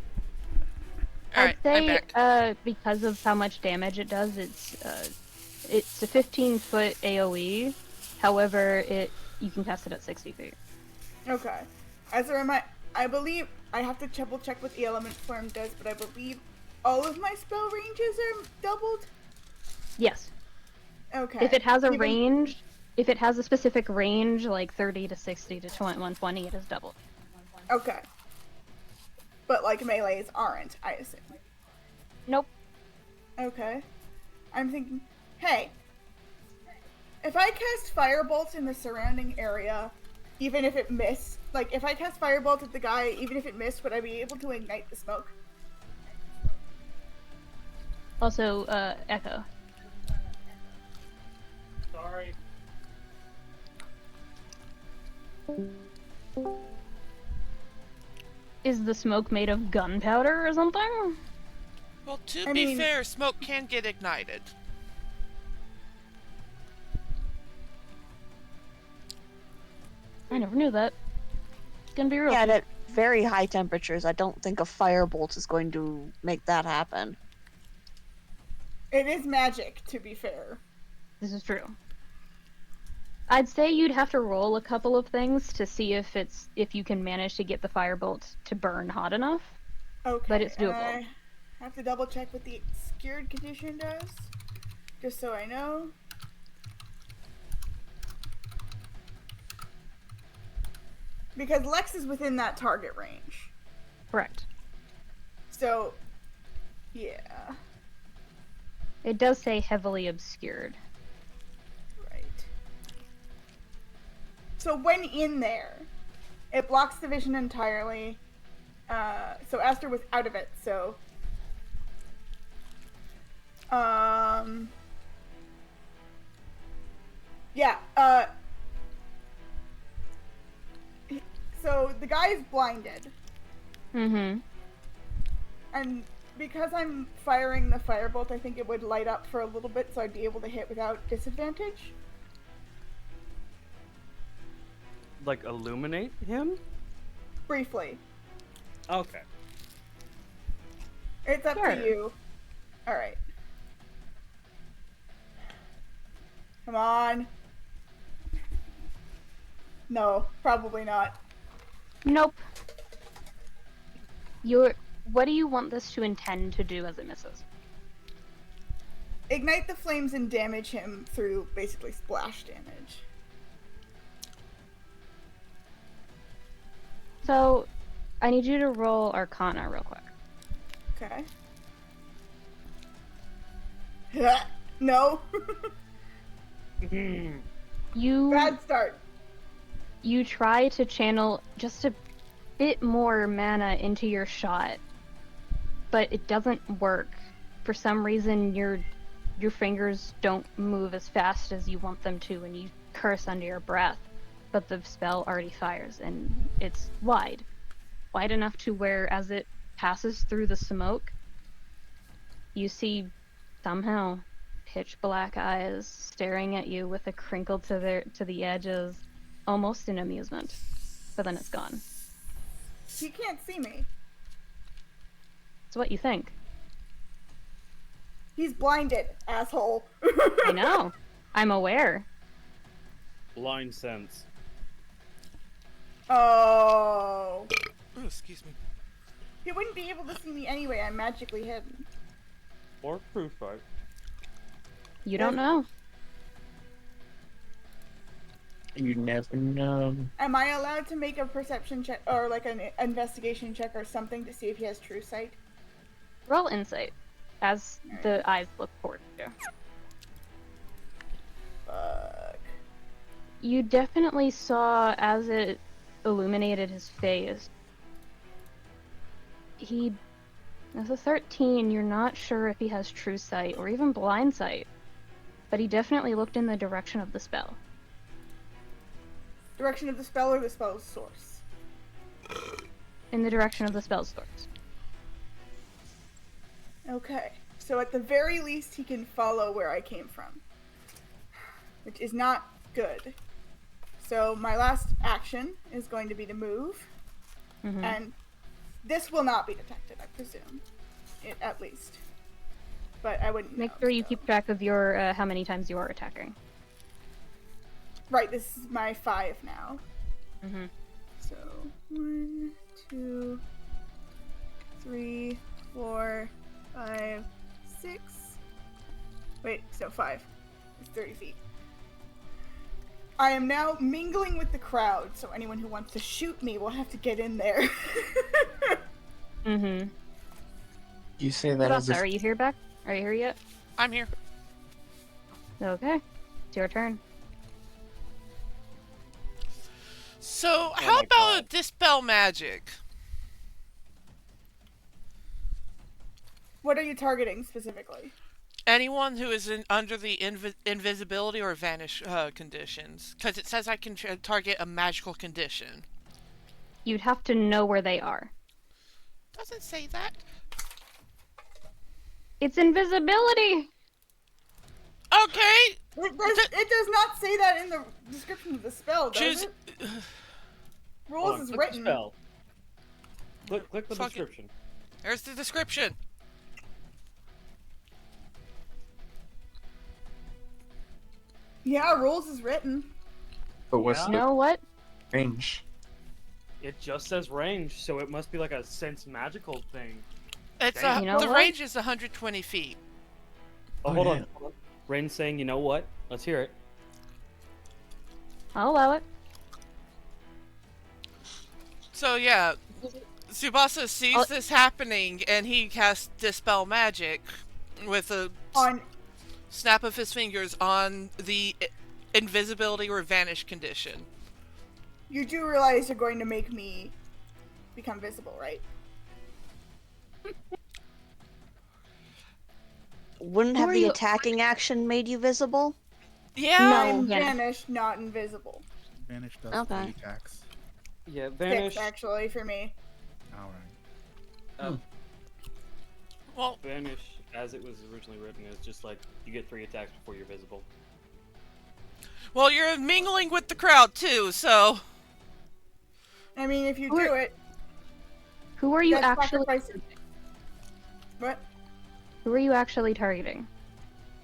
Alright, I'm I'd back. say, because of how much damage it does, it's a 15-foot AoE. However, you can cast it at 60 feet. Okay. As a reminder, I believe I have to double check what the element form does, but I believe all of my spell ranges are doubled. Yes. Okay. If it has a Even- range, if it has a specific range, like 30 to 60 to 120, it is doubled. Okay. But like melees aren't, I assume. Nope. Okay. I'm thinking, hey, if I cast Firebolt in the surrounding area, even if it missed, like if I cast Firebolt at the guy, even if it missed, would I be able to ignite the smoke? Also, Echo. Sorry. Is the smoke made of gunpowder or something? Well, to I be mean- fair, smoke can get ignited. I never knew that. It's gonna be real. Yeah, and at very high temperatures, I don't think a firebolt is going to make that happen. It is magic, to be fair. This is true. I'd say you'd have to roll a couple of things to see if you can manage to get the firebolt to burn hot enough. Okay. But it's and doable. I have to double check what the obscured condition does, just so I know. Because Lex is within that target range. Correct. So, yeah. It does say heavily obscured. Right. So when in there, it blocks the vision entirely. So Aster was out of it, so... Yeah, so the guy is blinded. Mm-hmm. And because I'm firing the firebolt, I think it would light up for a little bit, so I'd be able to hit without disadvantage. Like illuminate him? Briefly. Okay. It's up Sure. to you. Alright. Come on. No, probably not. Nope. What do you want this to intend to do as it misses? Ignite the flames and damage him through basically splash damage. So, I need you to roll Arcana real quick. Okay. No. You Bad start. You try to channel just a bit more mana into your shot, but it doesn't work. For some reason, your fingers don't move as fast as you want them to, and you curse under your breath. But the spell already fires, and it's wide enough to where, as it passes through the smoke, you see somehow pitch black eyes staring at you with a crinkle to the edges, almost in amusement. But then it's gone. He can't see me. It's what you think. He's blinded, asshole. I know. I'm aware. Blind sense. Oh. Oh, excuse me. He wouldn't be able to see me anyway. I'm magically hidden. Or proof fight. You don't know. You never know. Am I allowed to make a perception check or like an investigation check or something to see if he has true sight? Roll insight as the eyes look toward you. Fuck. You definitely saw, as it illuminated his face, as a 13, you're not sure if he has true sight or even blind sight, but he definitely looked in the direction of the spell. Direction of the spell or the spell's source? In the direction of the spell's source. Okay, so at the very least he can follow where I came from, which is not good. So my last action is going to be to move, and this will not be detected, I presume, at least. But I wouldn't Make know, sure you so. keep track of your how many times you are attacking. Right, this is my 5 now. Mm-hmm. So 1, 2, 3, 4, 5, 6. Wait, so 5. It's 30 feet. I am now mingling with the crowd, so anyone who wants to shoot me will have to get in there. Mm-hmm. You say that as Tsubasa, if are you here back? Are you here yet? I'm here. Okay. It's your turn. So, how my about God. a dispel magic? What are you targeting specifically? Anyone who is under the invisibility or vanish conditions. Because it says I can target a magical condition. You'd have to know where they are. Doesn't say that. It's invisibility! Okay! It does not say that in the description of the spell, does Choose. it? Hold Rules on, is click the written. spell. Click the Fuck it. description. There's the description. Yeah, rules is written. but what's Yeah. You the know what? range? It just says range, so it must be like a sense magical thing. It's Dang. You know the what? range is 120 feet. Oh, Oh, hold yeah. on. Rain's saying, you know what? Let's hear it. I'll allow it. So yeah, Tsubasa sees this happening and he casts Dispel Magic with a On snap of his fingers on the invisibility or vanish condition. you do realize you're going to make me become visible, right? Wouldn't Who have are the you- attacking action made you visible? Yeah. No. I'm yeah. vanished, not invisible. Vanish does Okay. 3 attacks. Yeah, 6 vanish. actually for me. Alright. Well, Vanish, as it was originally written, is just like you get 3 attacks before you're visible. well, you're mingling with the crowd too, so I mean, if you Who are- do it, Who are you that's actually sacrificing. What? Who are you actually targeting?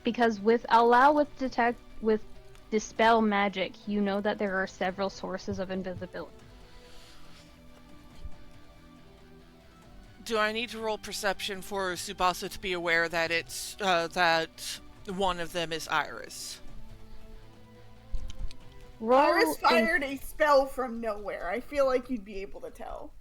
Because with dispel magic, you know that there are several sources of invisibility. do I need to roll perception for Tsubasa to be aware that it's that one of them is Iris? Roll Iris in- fired a spell from nowhere. I feel like you'd be able to tell.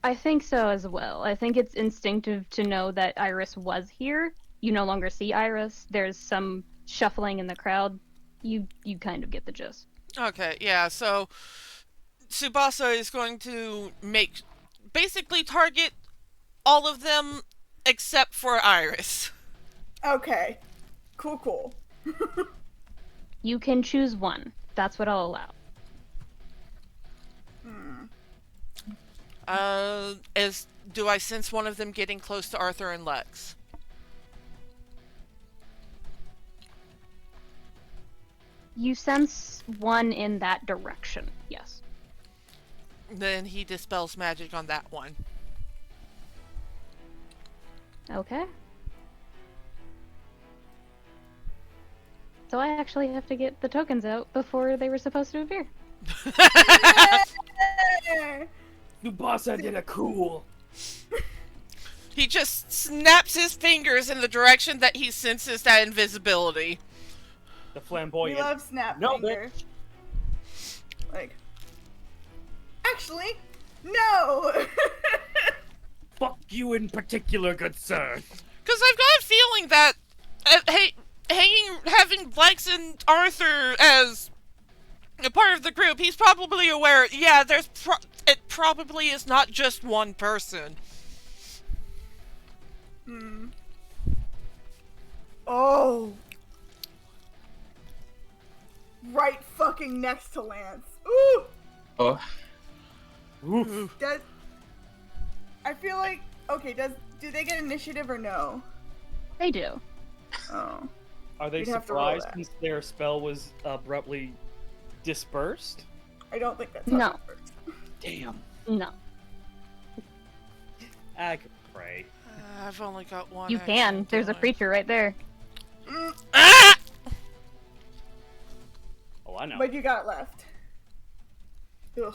I think so as well. I think it's instinctive to know that Iris was here. You no longer see Iris. There's some shuffling in the crowd. You kind of get the gist. Okay, yeah, so Tsubasa is going to basically target all of them except for Iris. Okay. Cool. You can choose one. That's what I'll allow. Do I sense one of them getting close to Arthur and Lex? You sense one in that direction, yes. Then he dispels magic on that one. Okay. So I actually have to get the tokens out before they were supposed to appear. Tsubasa did a cool. He just snaps his fingers in the direction that he senses that invisibility. The We flamboyant. love snap No, finger. Like, actually, no. Fuck you in particular, good sir. Because I've got a feeling that having Lex and Arthur as a part of the group, he's probably aware. Yeah, it probably is not just one person. Oh. Right fucking next to Lance. Ooh. Oh, Oof. I feel like, okay, do they get initiative or no? They do. Oh. Are they We'd have to roll surprised that. since their spell was abruptly dispersed? I don't think that's how No. that works. Damn. No. I could pray. I've only got one. You can. There's a creature right there. Ah! Oh, I know. What you got left? Ugh.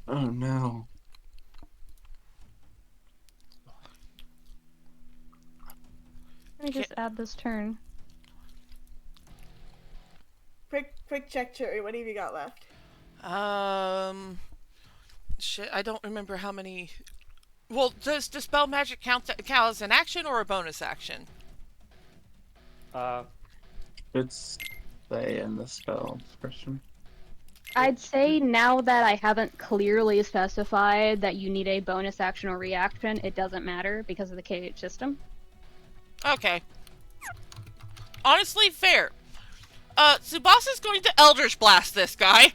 oh no. Let me just add this turn. Quick check, Cherry. What have you got left? Shit, I don't remember how many. Well, does Dispel Magic count as an action or a bonus action? Should stay in the spell portion. I'd say now that I haven't clearly specified that you need a bonus action or reaction, it doesn't matter because of the KH system. Okay. Honestly, fair. Tsubasa's going to Eldritch Blast this guy.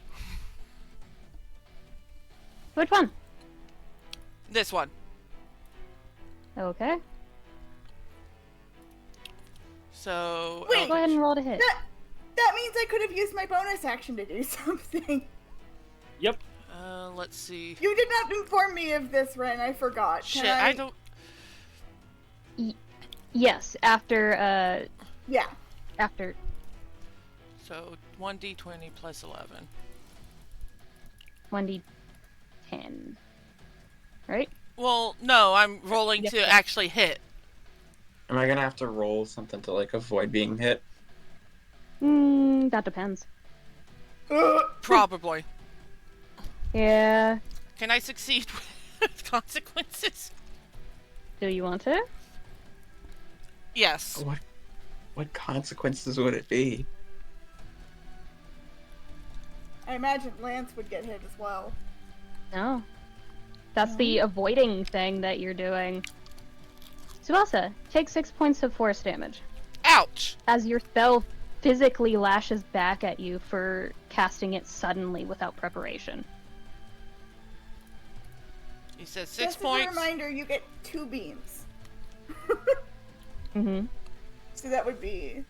Which one? This one. Okay. So. Wait. Go ahead and roll to hit. That means I could have used my bonus action to do something. Yep. Let's see. You did not inform me of this, Ren. I forgot. Shit, Can I don't. Yes, after, Yeah. after. So, 1d20 plus 11. 1d10. Right? Well, no, I'm rolling Yep. to actually hit. Am I gonna have to roll something to like avoid being hit? That depends. Probably. Yeah. Can I succeed with consequences? Do you want to? Yes. What consequences would it be? I imagine Lance would get hit as well. No. That's the avoiding thing that you're doing. Tsubasa, take 6 points of force damage. Ouch! As your spell physically lashes back at you for casting it suddenly without preparation. He says 6 Just points. as a reminder, you get 2 beams. Mm-hmm. So that would be...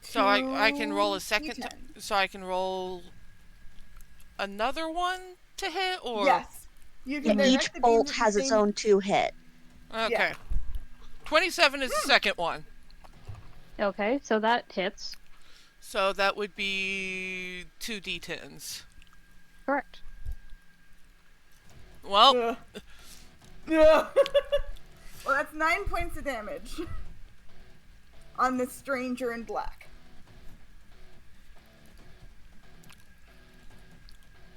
So I can roll a second. 2d10. So I can roll another one to hit, or Yes. You can And each direct the bolt beams at has the its same- own 2 hit. Okay. Yeah. 27 is the second one. Okay, so that hits. So that would be 2 d10s. Correct. Well, Ugh. Ugh. Well, that's 9 points of damage. On the stranger in black.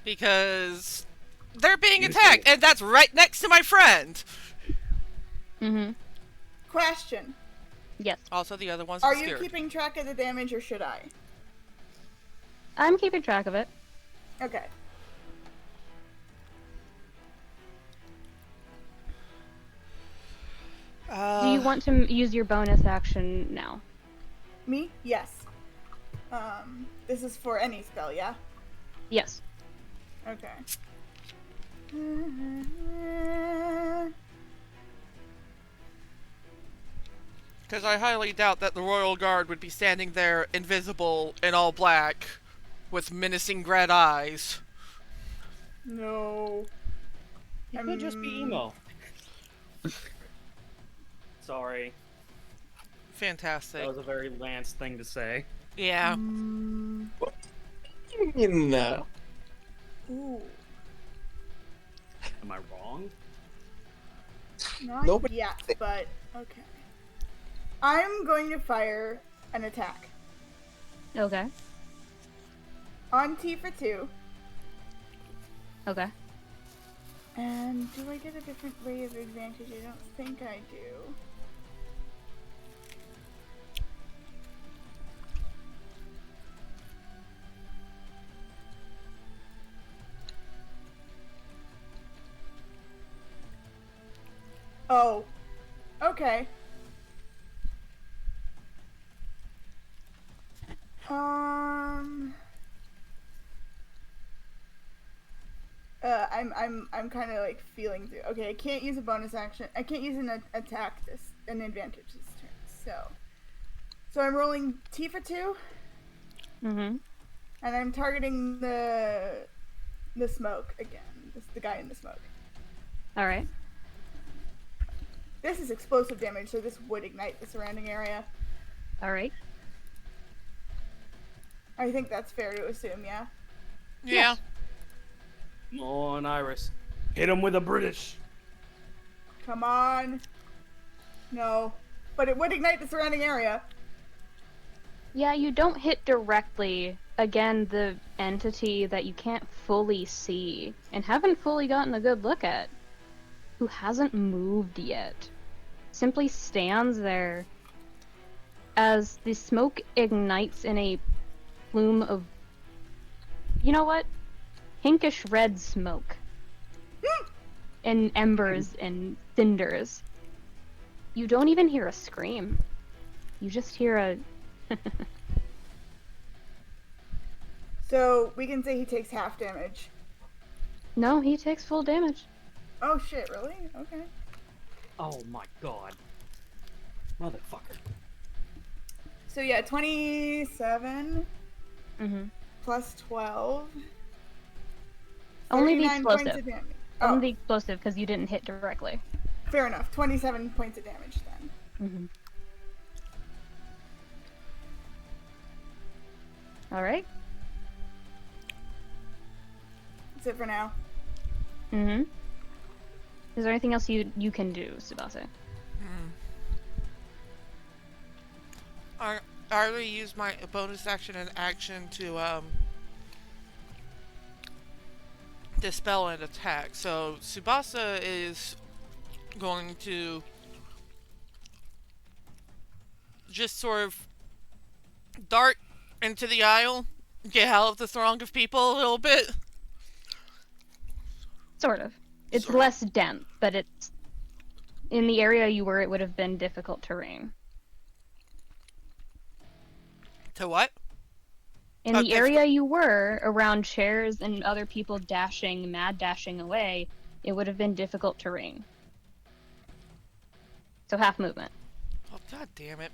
because they're being You attacked, say- and that's right next to my friend. Mm-hmm. Question. Yes. Also, the other one's Are you obscured. keeping track of the damage, or should I? I'm keeping track of it. Okay. Do you want to use your bonus action now? Me? Yes. This is for any spell, yeah? Yes. Okay. Because I highly doubt that the Royal Guard would be standing there invisible in all black with menacing red eyes. No. You could just be emo. Sorry. Fantastic. That was a very Lance thing to say. Yeah. No. Ooh. Am I wrong? Not Nobody- yet, but okay. I'm going to fire an attack. Okay. On T for 2. Okay. And do I get a different ray of advantage? I don't think I do. Oh. Okay. I'm kind of like feeling through. Okay, I can't use a bonus action. I can't use an attack an advantage this turn. So I'm rolling T for 2. Mm-hmm. And I'm targeting the smoke again. The guy in the smoke. All right. This is explosive damage, so this would ignite the surrounding area. All right. I think that's fair to assume, yeah? Yeah. Come on, Iris. Hit him with a British. Come on. No. But it would ignite the surrounding area. Yeah, you don't hit directly. Again, the entity that you can't fully see and haven't fully gotten a good look at, who hasn't moved yet, simply stands there as the smoke ignites in a plume of, you know what? Pinkish red smoke. And embers and cinders. You don't even hear a scream. You just hear a... So we can say he takes half damage. No, he takes full damage. Oh shit, really? Okay. Oh my god. Motherfucker. So yeah, 27 Mm-hmm. plus 12. Only the 39 points explosive. of damage. Only Oh, the explosive, because you didn't hit directly. fair enough. 27 points of damage then. Mm-hmm. Alright. That's it for now. Mm-hmm. Is there anything else you can do, Tsubasa? I already used my bonus action and action to dispel an attack. So Tsubasa is going to just sort of dart into the aisle, get out of the throng of people a little bit. Sort of. It's Sort of. less dense, but it's... In the area you were, it would have been difficult terrain. To what? In Oh, the area you were, around chairs and other people mad dashing away, it would have been difficult terrain. So half movement. Oh, god damn it.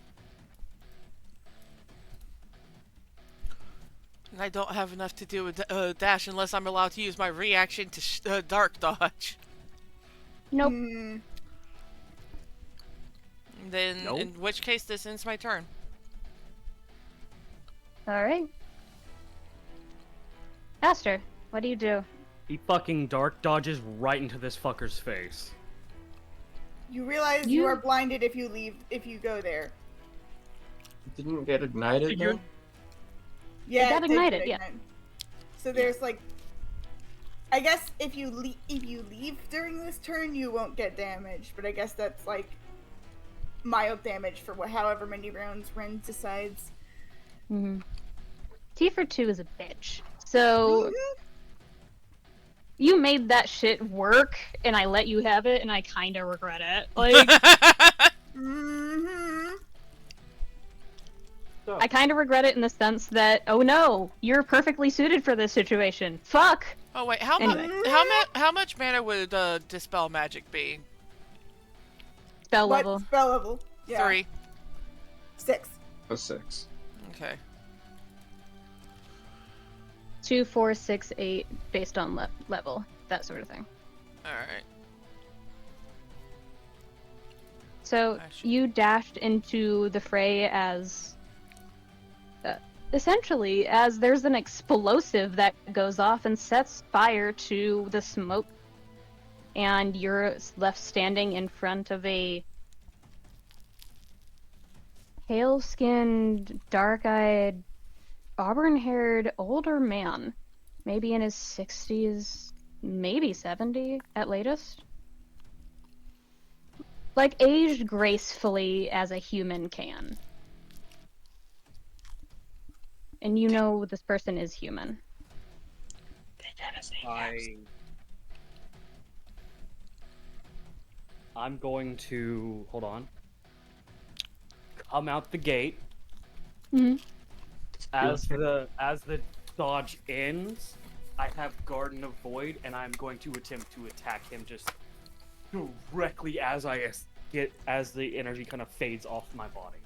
And I don't have enough to do with dash unless I'm allowed to use my reaction to dark dodge. Nope. Then, Nope. in which case, this ends my turn. Alright. Aster, what do you do? He fucking dark dodges right into this fucker's face. You realize you are blinded if you go there. Didn't get ignited Figured. though? Yeah, got it did ignited, get yeah. ignited. So there's like, I guess if you leave during this turn, you won't get damaged. But I guess that's like mild damage for however many rounds Ren decides. T for 2 is a bitch. So you made that shit work, and I let you have it, and I kind of regret it. Like, I kind of regret it in the sense that, oh no, you're perfectly suited for this situation. Fuck. Oh wait, how Anyway. how much mana would dispel magic be? Spell What level. spell level? Yeah. 3. 6. A 6. Okay. 2, 4, 6, 8, based on level, that sort of thing. All right. So you dashed into the fray as essentially as there's an explosive that goes off and sets fire to the smoke, and you're left standing in front of a pale-skinned, dark-eyed, auburn-haired older man, maybe in his 60s, maybe 70 at latest. Like, aged gracefully as a human can. And you know this person is human. I'm going to hold on. Come out the gate. As the dodge ends, I have Garden of Void, and I'm going to attempt to attack him just directly as the energy kind of fades off my body.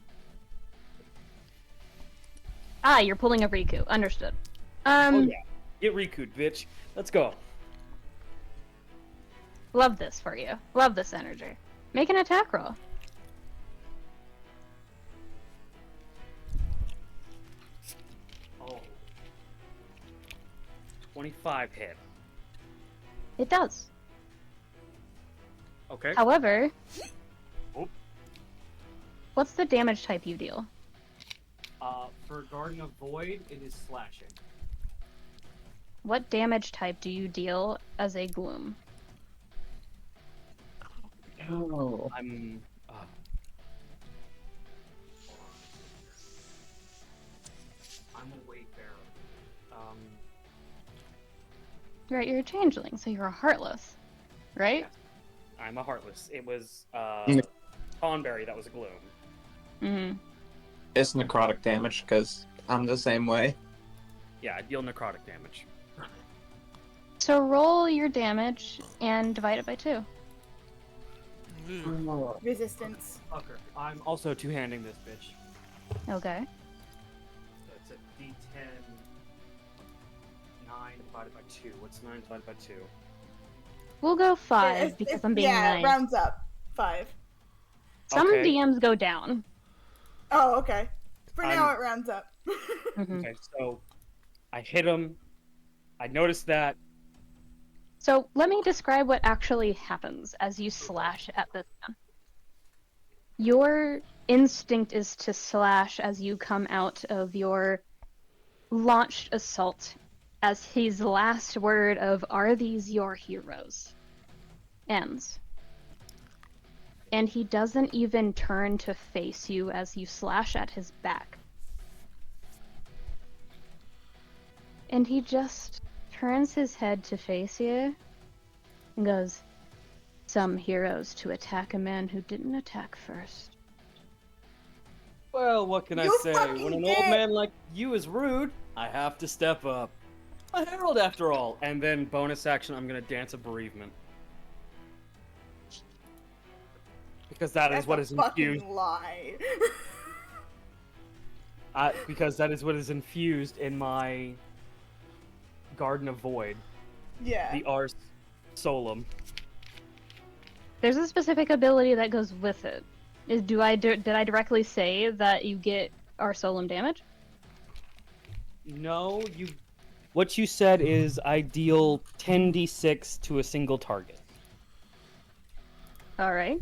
Ah, you're pulling a Riku. Understood. Oh yeah, get Riku'd, bitch. Let's go. Love this for you. Love this energy. Make an attack roll. Oh. 25 hit. It does. Okay. However, Oh. what's the damage type you deal? For Garden of Void, it is slashing. What damage type do you deal as a Gloom? Oh. I'm a Wayfarer. Right, you're a changeling, so you're a Heartless, right? I'm a Heartless. It was Tonberry that was a Gloom. Mm-hmm. It's necrotic damage, because I'm the same way. Yeah, I deal necrotic damage. So roll your damage and divide it by 2. Resistance. Fucker. I'm also two-handing this bitch. Okay. So it's a D10 9 divided by 2. What's 9 divided by 2? We'll go 5 It's- because it's- I'm being yeah, nice. it rounds up. 5. Some Okay. DMs go down. Oh, okay. For now, it rounds up. Okay, so I hit him. I noticed that. So let me describe what actually happens as you slash at this man. Your instinct is to slash as you come out of your launched assault, as his last word of "Are these your heroes?" ends. And he doesn't even turn to face you as you slash at his back. And he just turns his head to face you and goes, "Some heroes to attack a man who didn't attack first." Well, what can I You say? fucking When an did! old man like you is rude, I have to step up. A herald, after all. And then bonus action, I'm gonna dance a bereavement. Because that is what is infused. Fucking lie. Because that is what is infused in my Garden of Void. Yeah. The Ars Solum. There's a specific ability that goes with it. Did I directly say that you get our solemn damage? No, what you said is I deal 10d6 to a single target. Alright.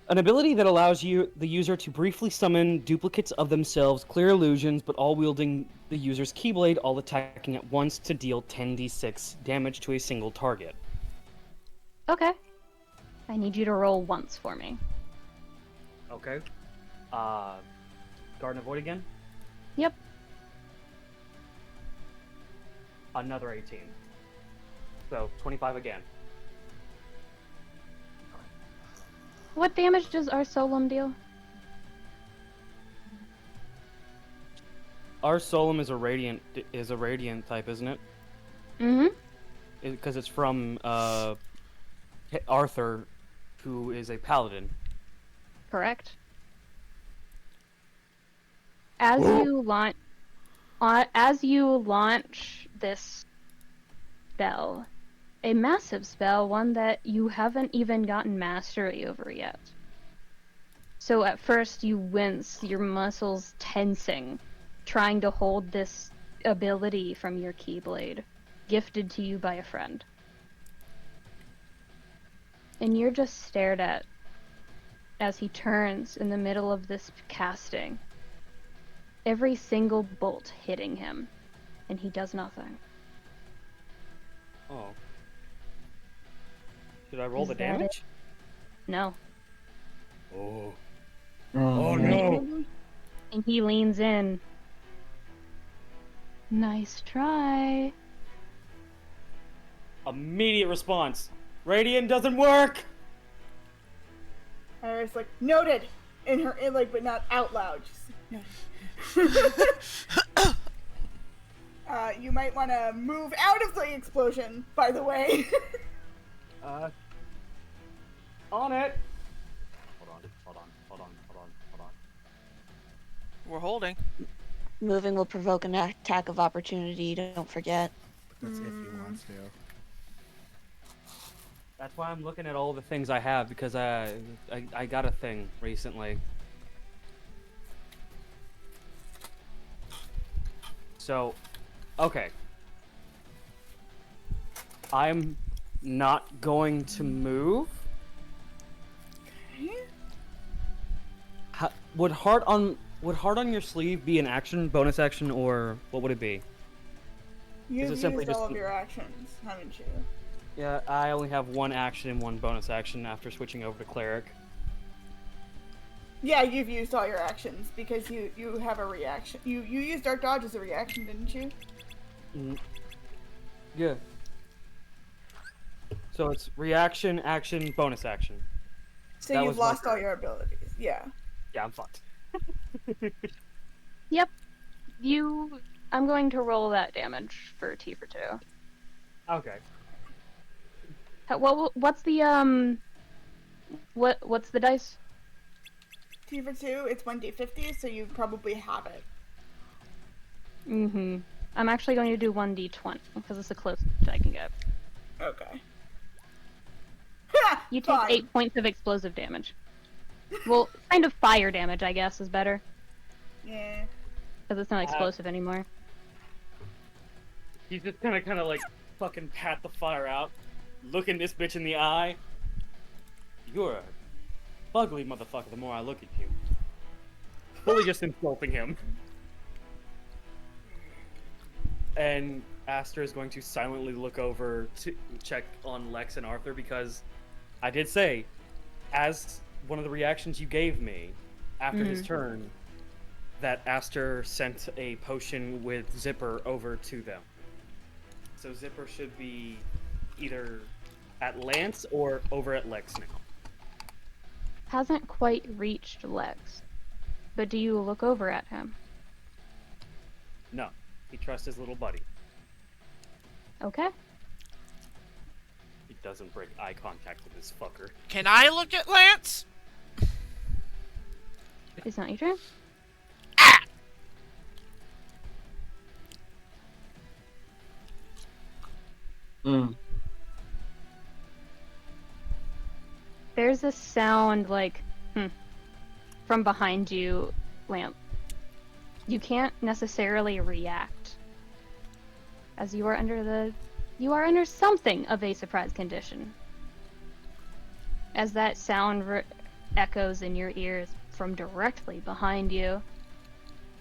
An ability that allows the user to briefly summon duplicates of themselves, clear illusions, but all wielding the user's Keyblade, all attacking at once to deal 10d6 damage to a single target. Okay. I need you to roll once for me. Okay. Garden of Void again? Yep. Another 18. So 25 again. What damage does our Solemn deal? Our Solum is a radiant type, isn't it? Mm-hmm. Because it's from Arthur, who is a paladin. Correct. As you launch this spell, a massive spell, one that you haven't even gotten mastery over yet. So at first you wince, your muscles tensing, trying to hold this ability from your Keyblade, gifted to you by a friend. And you're just stared at as he turns in the middle of this casting. Every single bolt hitting him, and he does nothing. Oh. Should I roll Is the that damage? No. Oh. Oh, no! And he leans in. Nice try. Immediate response. Radiant doesn't work! Iris like noted in her but not out loud. Just noted. You might want to move out of the explosion, by the way. On it. Hold on. We're holding. Moving will provoke an attack of opportunity, don't forget. But that's if he wants to. That's why I'm looking at all the things I have, because I got a thing recently. So, okay. I'm not going to move. Would heart on your sleeve be an action, bonus action, or what would it be? You've Is it simply used all just- of your actions, haven't you? Yeah, I only have one action and one bonus action after switching over to cleric. Yeah, you've used all your actions because you have a reaction. You used Dark Dodge as a reaction, didn't you? Yeah. So it's reaction, action, bonus action. So That you've was my lost all turn. your abilities. Yeah. Yeah, I'm fucked. Yep. I'm going to roll that damage for T for 2. Okay. What's the what's the dice? T for 2, it's 1d50, so you probably have it. Mm-hmm. I'm actually going to do 1d20 because it's the closest I can get. Okay. You take Fine. 8 points of explosive damage. Well, kind of fire damage, I guess, is better. Yeah. Because it's not explosive anymore. He's just kind of like fucking pat the fire out, looking this bitch in the eye. You're a ugly motherfucker the more I look at you. Fully just insulting him. And Aster is going to silently look over to check on Lex and Arthur, because I did say, as one of the reactions you gave me after his turn, that Aster sent a potion with Zipper over to them. So Zipper should be either at Lance or over at Lex now. Hasn't quite reached Lex. But do you look over at him? No, he trusts his little buddy. Okay. He doesn't break eye contact with this fucker. Can I look at Lance? It's not your turn? Ah! There's a sound like, from behind you, Lamp. You can't necessarily react, as you are under something of a surprise condition. As that sound echoes in your ears from directly behind you,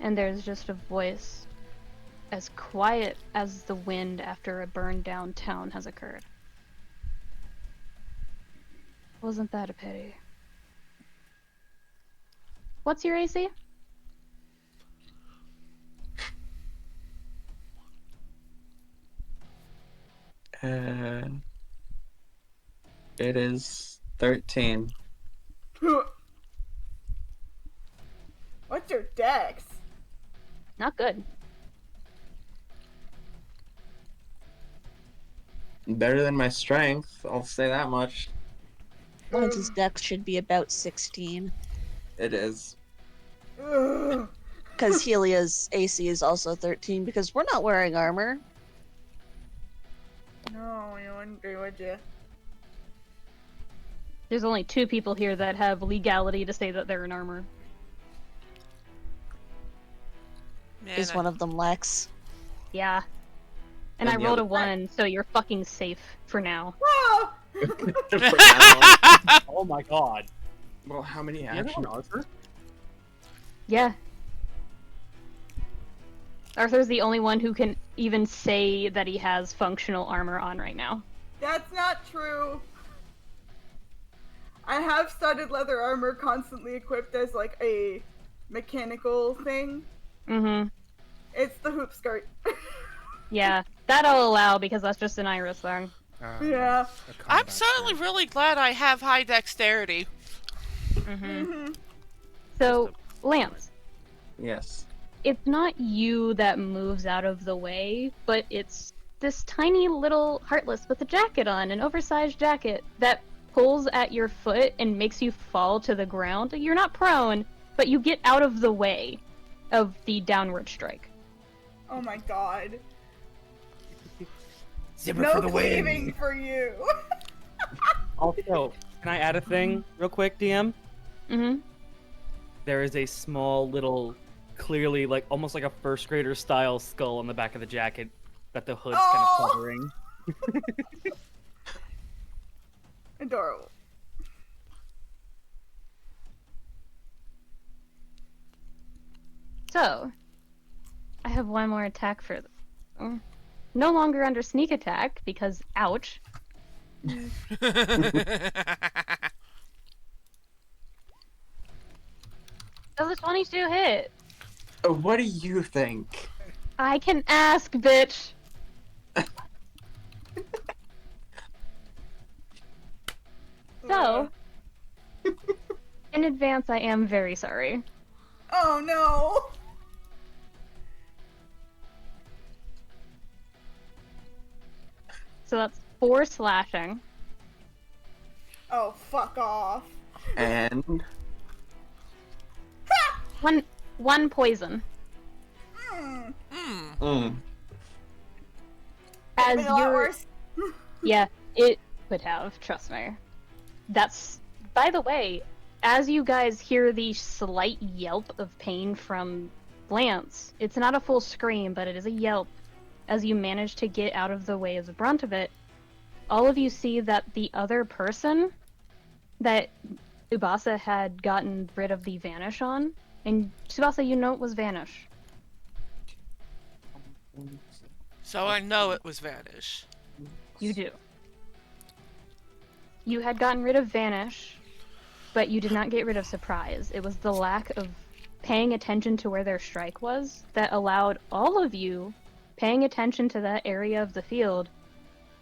and there's just a voice as quiet as the wind after a burned down town has occurred. Wasn't that a pity? What's your AC? It is 13. What's your dex? Not good. Better than my strength, I'll say that much. Lance's dex should be about 16. It is. Ugh. Because Helia's AC is also 13, because we're not wearing armor. No, you wouldn't be, would you? There's only 2 people here that have legality to say that they're in armor. Man, Is one of them Lex? Yeah. And And I the rolled a other- 1, so you're fucking safe for now. Whoa! For now. Oh my god. Well, how many The other actions? one, Arthur? Yeah. Arthur's the only one who can even say that he has functional armor on right now. That's not true. I have studded leather armor constantly equipped as like a mechanical thing. Mm-hmm. It's the hoop skirt. Yeah. That I'll allow because that's just an Iris thing. Yeah. A I'm combat certainly skirt. really glad I have high dexterity. Mm-hmm. Mhm. So, Lance, Yes. it's not you that moves out of the way, but it's this tiny little Heartless with a jacket on, an oversized jacket, that pulls at your foot and makes you fall to the ground. You're not prone, but you get out of the way of the downward strike. Oh my god. Zipper No for the cleaving win. for you. Also, can I add a thing real quick, DM? Mm-hmm. There is a small little, clearly like almost like a first grader style skull on the back of the jacket that the hood's kind Oh! of covering. Adorable. So, I have one more attack for them. No longer under sneak attack, because ouch. Does a 22 hit? What do you think? I can ask, bitch. So, in advance, I am very sorry. Oh no. So that's 4 slashing, Oh, fuck off. And 1 poison. Hmm. mm, Could've As been a lot you're, worse. yeah, it could have. Trust me. That's. By the way, as you guys hear the slight yelp of pain from Lance, it's not a full scream, but it is a yelp. As you manage to get out of the way of the brunt of it, all of you see that the other person that Tsubasa had gotten rid of the Vanish on, and Tsubasa, you know it was Vanish. So I know it was Vanish. You do. You had gotten rid of Vanish, but you did not get rid of Surprise. It was the lack of paying attention to where their strike was that allowed all of you paying attention to that area of the field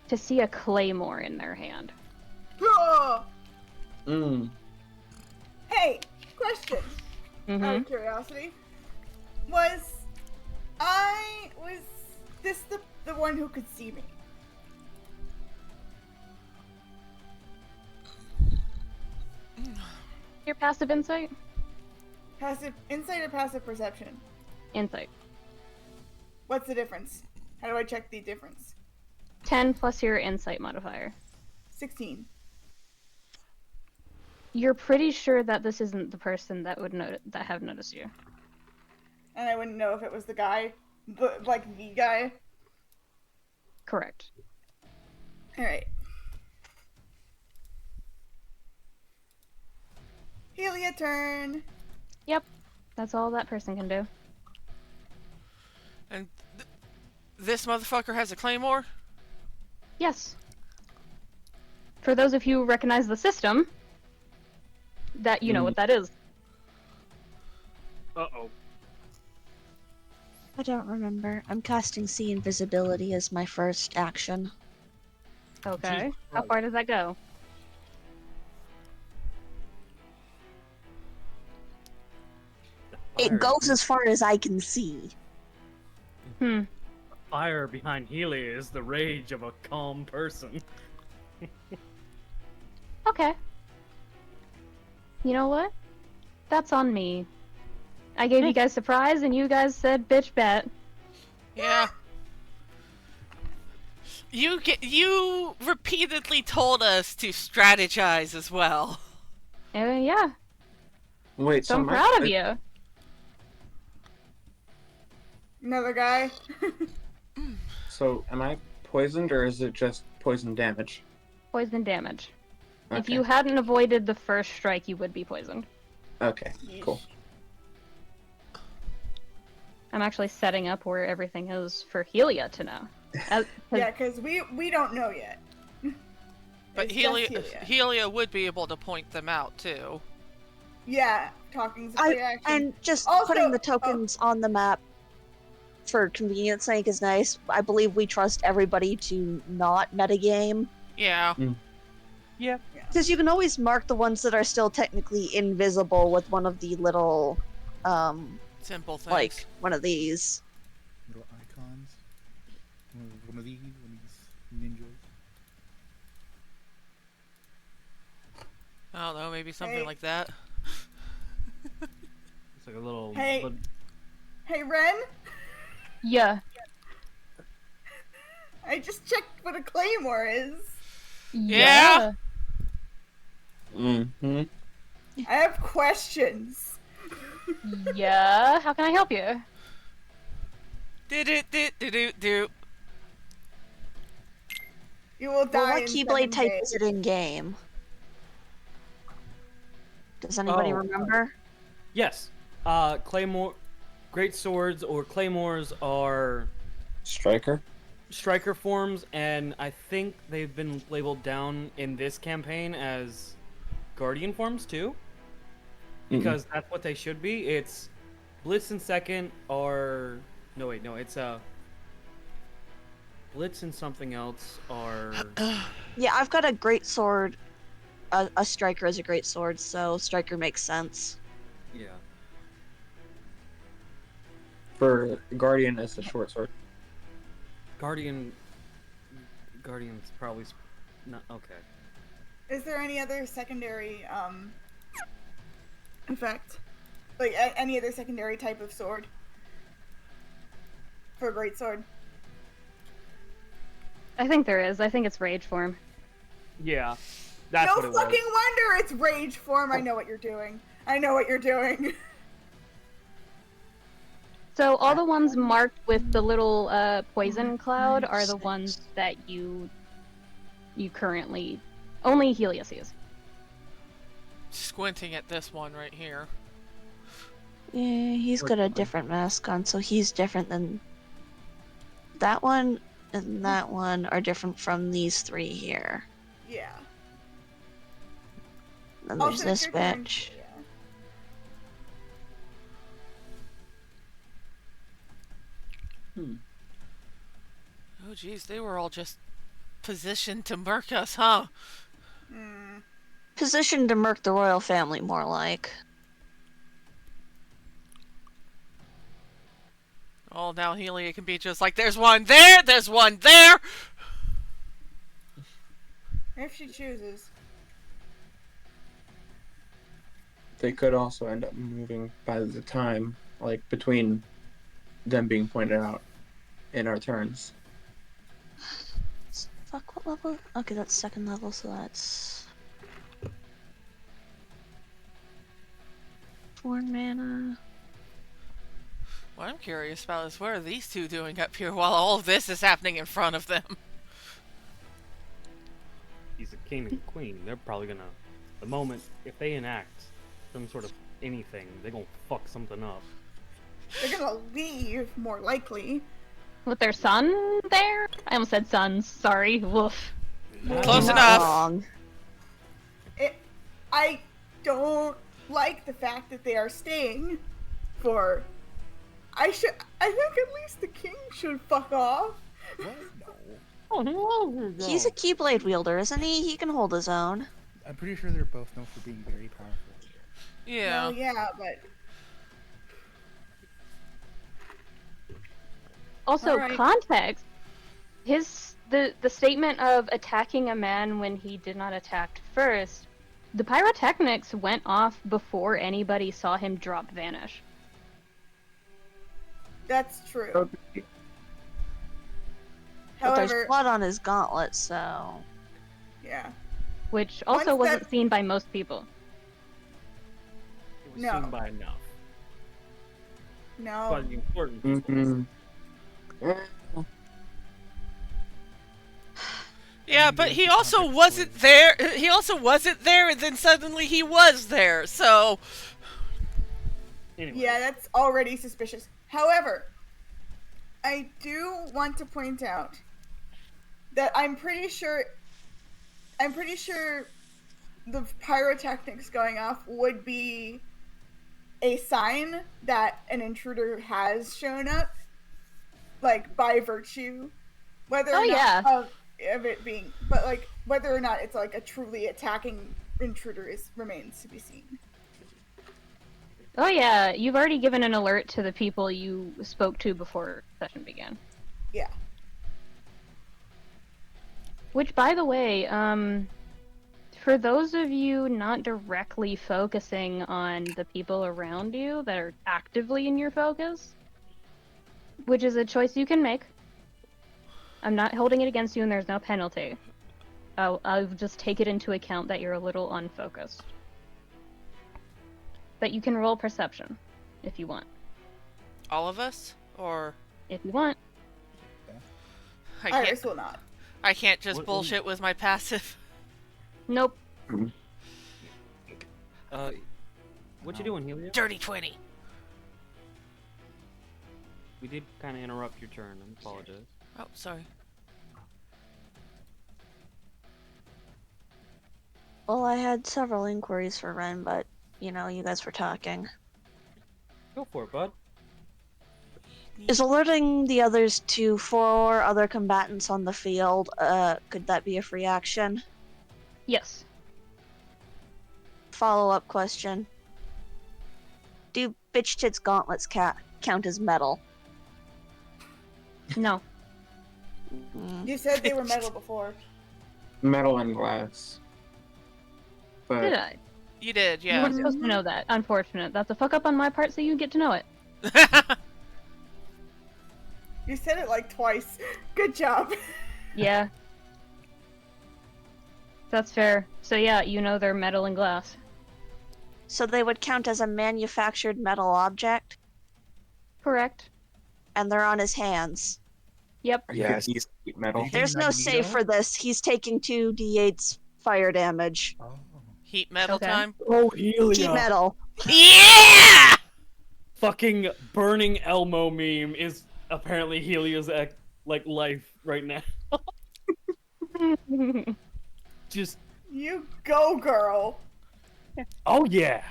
to see a claymore in their hand. Oh. mm. Hey, question. Out Mm-hmm. of curiosity. Was this the one who could see me? Your passive insight? Passive insight or passive perception? Insight. What's the difference? How do I check the difference? 10 plus your insight modifier. 16. You're pretty sure that this isn't the person that would that have noticed you. And I wouldn't know if it was the guy, the guy. Correct. Alright. Helia turn. Yep. That's all that person can do. And this motherfucker has a claymore? Yes. For those of you who recognize the system, that you know what that is. Uh-oh. I don't remember. I'm casting See Invisibility as my first action. Okay. Jesus How Christ. far does that go? It Fire- goes as far as I can see. Hmm. Fire behind Helia is the rage of a calm person. Okay. You know what? That's on me. I gave you guys surprise, and you guys said bitch bet. Yeah. You repeatedly told us to strategize as well. Yeah. Wait, So so I'm am I proud of poi- you. Another guy. So am I poisoned or is it just poison damage? Poison damage. If Okay. you hadn't avoided the first strike, you would be poisoned. Okay, cool. I'm actually setting up where everything is for Helia to know. 'Cause- Yeah, because we don't know yet. But It's just Helia would be able to point them out too. Yeah, talking's a free action. And just Also- putting the oh. tokens on the map for convenience sake is nice. I believe we trust everybody to not metagame. Yeah. Yeah. Because you can always mark the ones that are still technically invisible with one of the little, Simple things. like, one of these. Little icons. One of these ninjas. I don't know, maybe something Hey. like that. It's like a little... Hey. Hey, Ren. yeah. I just checked what a claymore is. Yeah. Mm-hmm. I have questions. Yeah. How can I help you? Do. You will die Well, what in Keyblade 7 type days. is it in game? Does anybody Oh, remember? Yes. Claymore... Great swords or claymores are Striker? striker forms, and I think they've been labeled down in this campaign as guardian forms too. Because that's what they should be. It's Blitz and second are... No, wait, no, it's Blitz and something else are... Yeah, I've got a great sword. A striker is a great sword, so striker makes sense. Yeah. For Guardian, it's a short sword. Guardian's probably... Not... Okay. Is there any other secondary, effect? Like, any other secondary type of sword? For a great sword? I think there is. I think it's rage form. Yeah. That's No what it was. fucking wonder it's rage form! I know what you're doing. I know what you're doing. So all the ones marked with the little poison cloud are the ones that you currently only Helia sees. Squinting at this one right here. Yeah, he's got a different mask on, so he's different than that one, and that one are different from these three here. Yeah. Then Oh, there's so it's this your turn. bitch. Yeah. Oh geez, they were all just positioned to murk us, huh? Hmm. Positioned to murk the royal family, more like. Oh, now Helia can be just like, there's one there, there's one there! If she chooses. They could also end up moving by the time, like, between them being pointed out in our turns. Fuck, what level? Okay, that's second level, so that's 4 mana. What I'm curious about is what are these two doing up here while all of this is happening in front of them? He's a king and a queen. They're probably gonna... The moment, if they enact some sort of anything, they're gonna fuck something up. They're gonna leave, more likely. With their son there? I almost said sons. Sorry. Woof. Close Not enough. wrong. I don't like the fact that they are staying. for. I think at least the king should fuck off. What? No. He's a Keyblade wielder, isn't he? He can hold his own. I'm pretty sure they're both known for being very powerful. Yeah. Well, yeah, but Also, All right. context. The statement of attacking a man when he did not attack first. The pyrotechnics went off before anybody saw him drop vanish. that's true. Okay. But there's However, blood on his gauntlet, so... yeah. Which also Once wasn't that- seen by most people. It was No. seen by enough. No. By the important people. Mm-hmm. Yeah, but he also wasn't there. He also wasn't there, and then suddenly he was there. So, Anyway. Yeah, that's already suspicious. However, I do want to point out that I'm pretty sure the pyrotechnics going off would be a sign that an intruder has shown up, like by virtue, whether or Oh, not yeah. of it being, but like whether or not it's like a truly attacking intruder remains to be seen. Oh yeah, you've already given an alert to the people you spoke to before session began. Yeah. Which, by the way, for those of you not directly focusing on the people around you that are actively in your focus, which is a choice you can make. I'm not holding it against you and there's no penalty. I'll just take it into account that you're a little unfocused. But you can roll perception, if you want. all of us, or If you want. Iris will not. I can't just What- bullshit with my passive. Nope. What you doing, Helia? Dirty 20. We did kind of interrupt your turn. I apologize. Oh, sorry. Well, I had several inquiries for Ren, but, you know, you guys were talking. Go for it, bud. Is alerting the others to 4 other combatants on the field, could that be a free action? Yes. Follow-up question. Do bitch tits gauntlets count as metal? No. You said they were metal before. Metal and glass. But Did I? You did, You yeah. weren't supposed to know that. Unfortunate. That's a fuck up on my part, so you get to know it. You said it like twice. Good job. Yeah. That's fair. So yeah, you know they're metal and glass. So they would count as a manufactured metal object, Correct. and they're on his hands. Yep. yeah, he's metal. There's no save for this. He's taking 2d8's fire damage. Oh. Heat metal Okay. time. Oh, Helia! Heat metal. Yeah! Fucking burning Elmo meme is apparently Helia's life right now. Just You go, girl. oh yeah,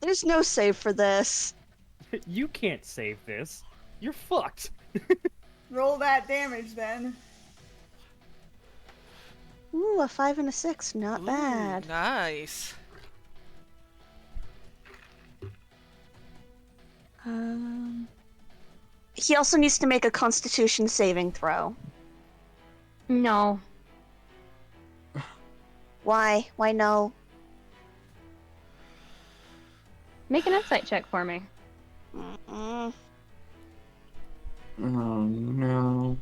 There's no save for this. you can't save this. You're fucked. Roll that damage then. Ooh, a 5 and a 6. Not Ooh, bad. Nice. He also needs to make a Constitution saving throw. No. Why? Why no? Make an insight check for me. Mm-mm. Oh no.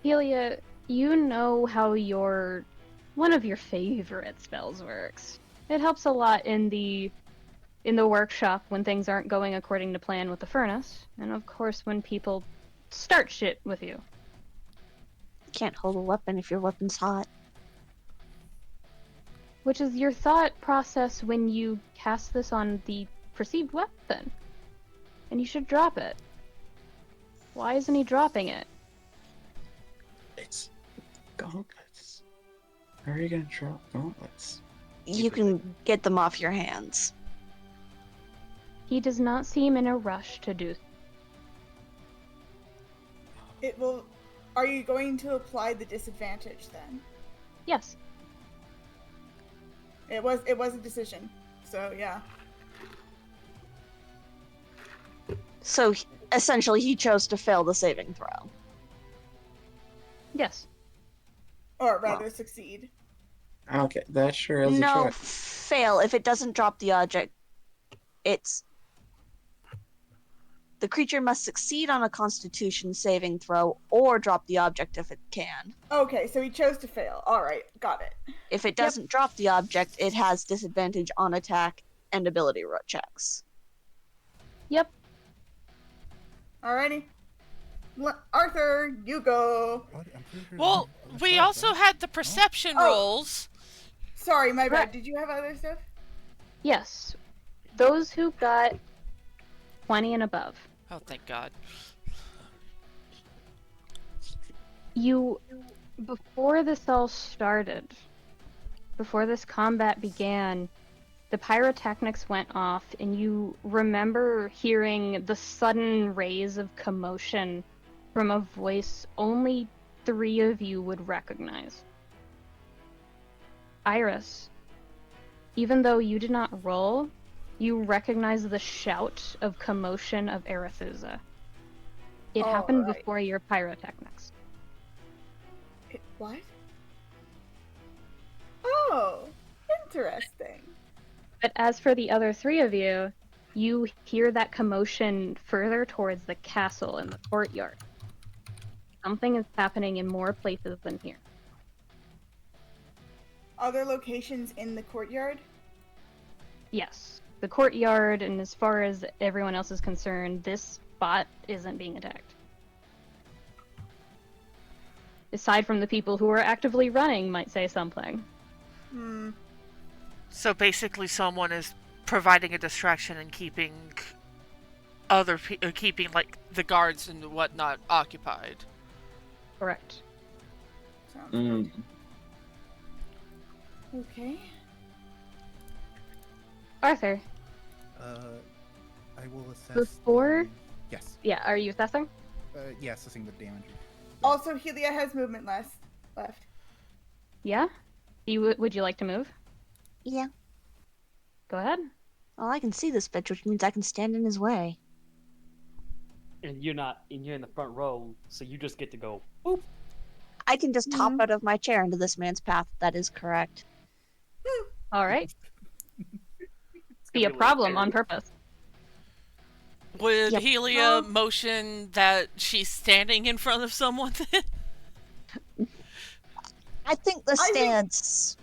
Helia, you know how one of your favorite spells works. It helps a lot in the workshop when things aren't going according to plan with the furnace, and of course when people start shit with you. Can't hold a weapon if your weapon's hot. Which is your thought process when you cast this on the perceived weapon. And you should drop it. Why isn't he dropping it? It's gauntlets. How are you gonna drop gauntlets? You can get them off your hands. He does not seem in a rush to do. It will. Are you going to apply the disadvantage then? Yes. It was a decision. So yeah. So essentially, he chose to fail the saving throw. Yes. Or rather succeed. Okay, that sure is a No, choice. fail. If it doesn't drop the object, it's the creature must succeed on a Constitution saving throw or drop the object if it can. Okay, so he chose to fail. Alright, got it. If it doesn't drop the object, it has disadvantage on attack and ability checks. Yep. Alrighty. Arthur, you go. What? I'm pretty sure Well, that's we right, also right? had the perception Oh. rolls. Sorry, my Right. bad. Did you have other stuff? Yes. Those who got 20 and above. Oh, thank God. Before this all started, before this combat began, the pyrotechnics went off, and you remember hearing the sudden raise of commotion from a voice only 3 of you would recognize. Iris, even though you did not roll, you recognize the shout of commotion of Arethusa. It happened Alright. before your pyrotechnics. What? Oh, interesting. But as for the other 3 of you, you hear that commotion further towards the castle and the courtyard. Something is happening in more places than here. Other locations in the courtyard? Yes, the courtyard, and as far as everyone else is concerned, this spot isn't being attacked. Aside from the people who are actively running might say something. So basically, someone is providing a distraction and keeping keeping like the guards and whatnot occupied. Correct. Sounds Mm. good. Okay. Arthur, I will assess. Before- Yes. yeah, are you assessing? Yeah, assessing the damage. Also, Helia has movement left. Yeah? Would you like to move? Yeah. Go ahead. Well, I can see this bitch, which means I can stand in his way. And you're in the front row, so you just get to go, boop. I can just hop out of my chair into this man's path. That is correct. Alright. It's Be gonna a little problem on scary. purpose. Would Yep. Helia motion that she's standing in front of someone then? I think the think- stance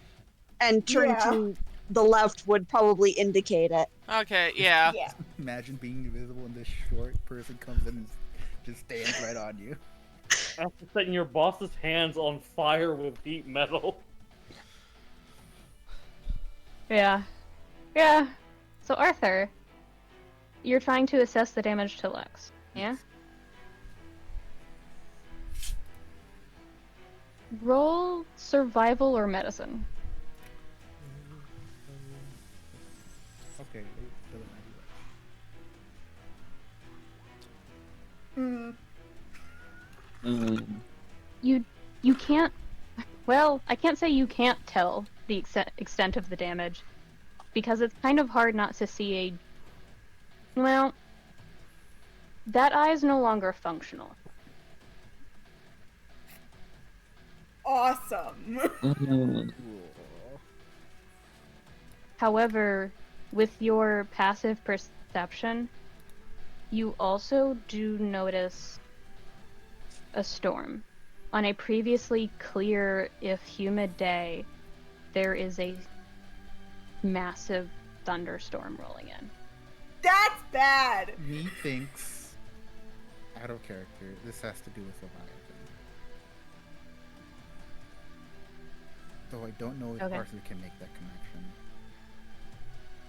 and turn Yeah. to the left would probably indicate it. Okay, yeah. Yeah. Imagine being invisible and this short person comes in and just stands right on you. After setting your boss's hands on fire with heat metal. Yeah. Yeah. So Arthur, you're trying to assess the damage to Lex. Yeah? Roll survival or medicine. Okay, it doesn't matter. You can't. Well, I can't say you can't tell the extent of the damage, because it's kind of hard not to see a. Well, that eye is no longer functional. Awesome. Mm. However, with your passive perception, you also do notice a storm. On a previously clear, if humid day, there is a massive thunderstorm rolling in. That's bad. Methinks, out of character, this has to do with Leviathan. Though I don't know if Okay. Arthur can make that connection.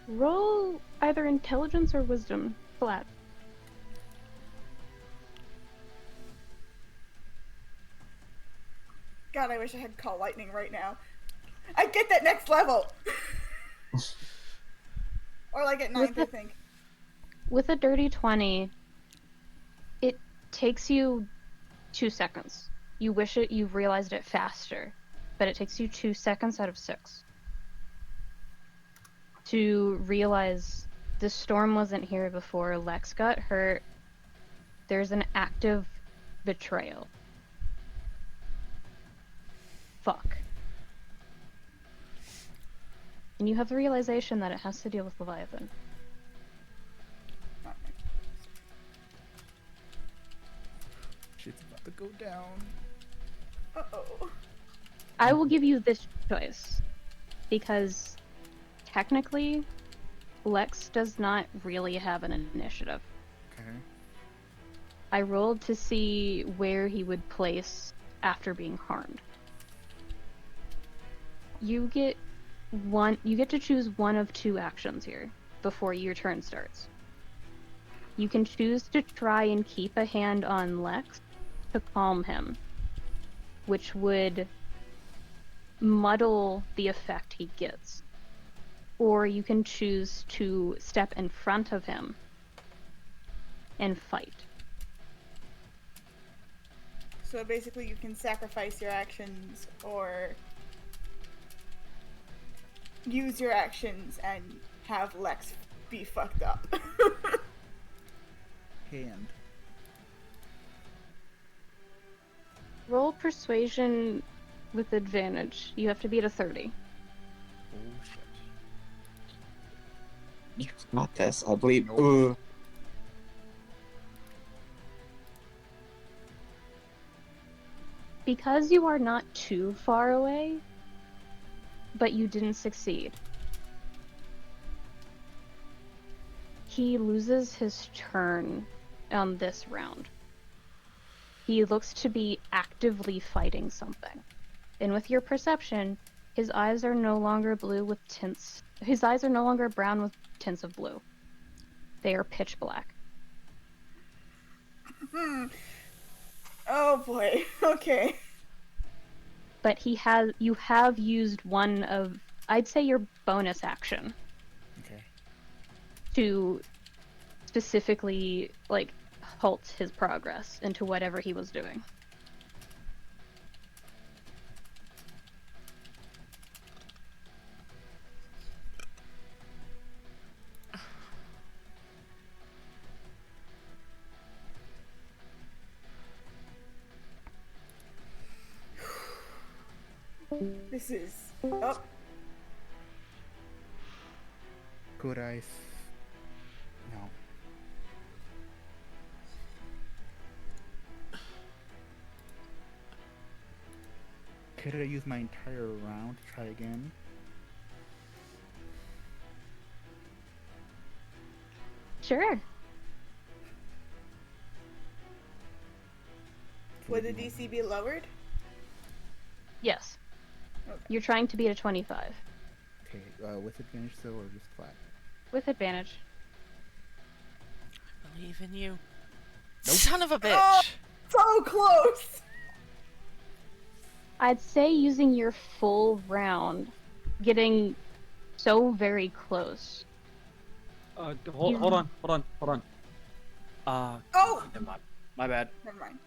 Roll either intelligence or wisdom flat. God, I wish I had call lightning right now. I get that next level. Or like at 9th, I think. With a dirty 20, it takes you 2 seconds. You wish you realized it faster, but it takes you 2 seconds out of 6 to realize the storm wasn't here before Lex got hurt. There's an active betrayal. Fuck. And you have the realization that it has to deal with Leviathan. Shit's about to go down. Uh-oh. I will give you this choice, because technically, Lex does not really have an initiative. Okay. I rolled to see where he would place after being harmed. You get to choose one of 2 actions here before your turn starts. You can choose to try and keep a hand on Lex to calm him, which would muddle the effect he gets. Or you can choose to step in front of him and fight. So basically you can sacrifice your actions or use your actions and have Lex be fucked up. Hand. Roll persuasion with advantage. You have to beat a 30. Oh shit. You got this. I believe. Nope. Ugh. Because you are not too far away, but you didn't succeed, he loses his turn on this round. He looks to be actively fighting something. And with your perception, his eyes are no longer blue with tints. His eyes are no longer brown with tints of blue. They are pitch black. Oh boy. Okay. But you have used one of, I'd say, your bonus action Okay. to specifically, like, halt his progress into whatever he was doing. This is... Oh. Could I? No. Could I use my entire round to try again? Sure. Would the DC be lowered? Yes. Okay. You're trying to beat a 25. Okay, with advantage still or just flat? With advantage. I believe in you. Nope. Son of a bitch! Oh! So close! I'd say using your full round, getting so very close. Hold on. Oh! Never mind. My bad. Never mind.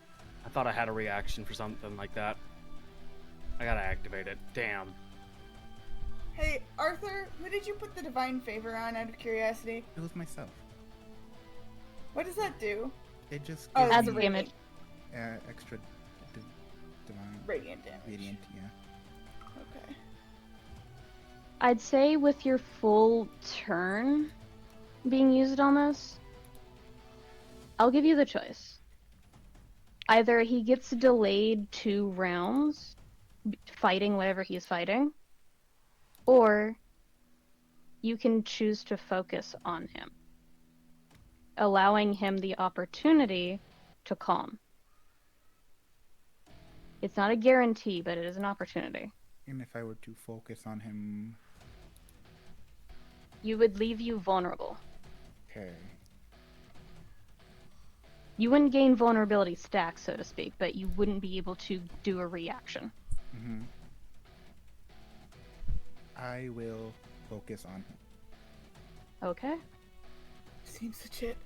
I thought I had a reaction for something like that. I gotta activate it. Damn. Hey, Arthur, who did you put the Divine Favor on, out of curiosity? It was myself. What does that do? It just Oh, gives Adds me, damage. extra divine Radiant damage. radiant. Yeah. Okay. I'd say with your full turn being used on this, I'll give you the choice. Either he gets delayed 2 rounds fighting whatever he's fighting, or you can choose to focus on him, allowing him the opportunity to calm. It's not a guarantee, but it is an opportunity. And if I were to focus on him, You would leave you vulnerable. okay. You wouldn't gain vulnerability stacks, so to speak, but you wouldn't be able to do a reaction. Mm-hmm. I will focus on him. Okay. Seems legit.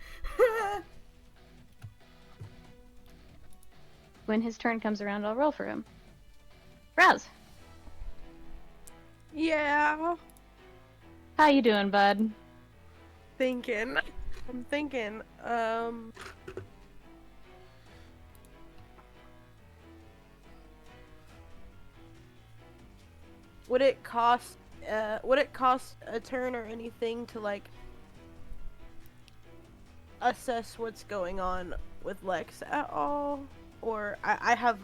When his turn comes around, I'll roll for him. Razz, Yeah. how you doing, bud? Thinking. I'm thinking. Would it cost a turn or anything to like assess what's going on with Lex at all? Or I have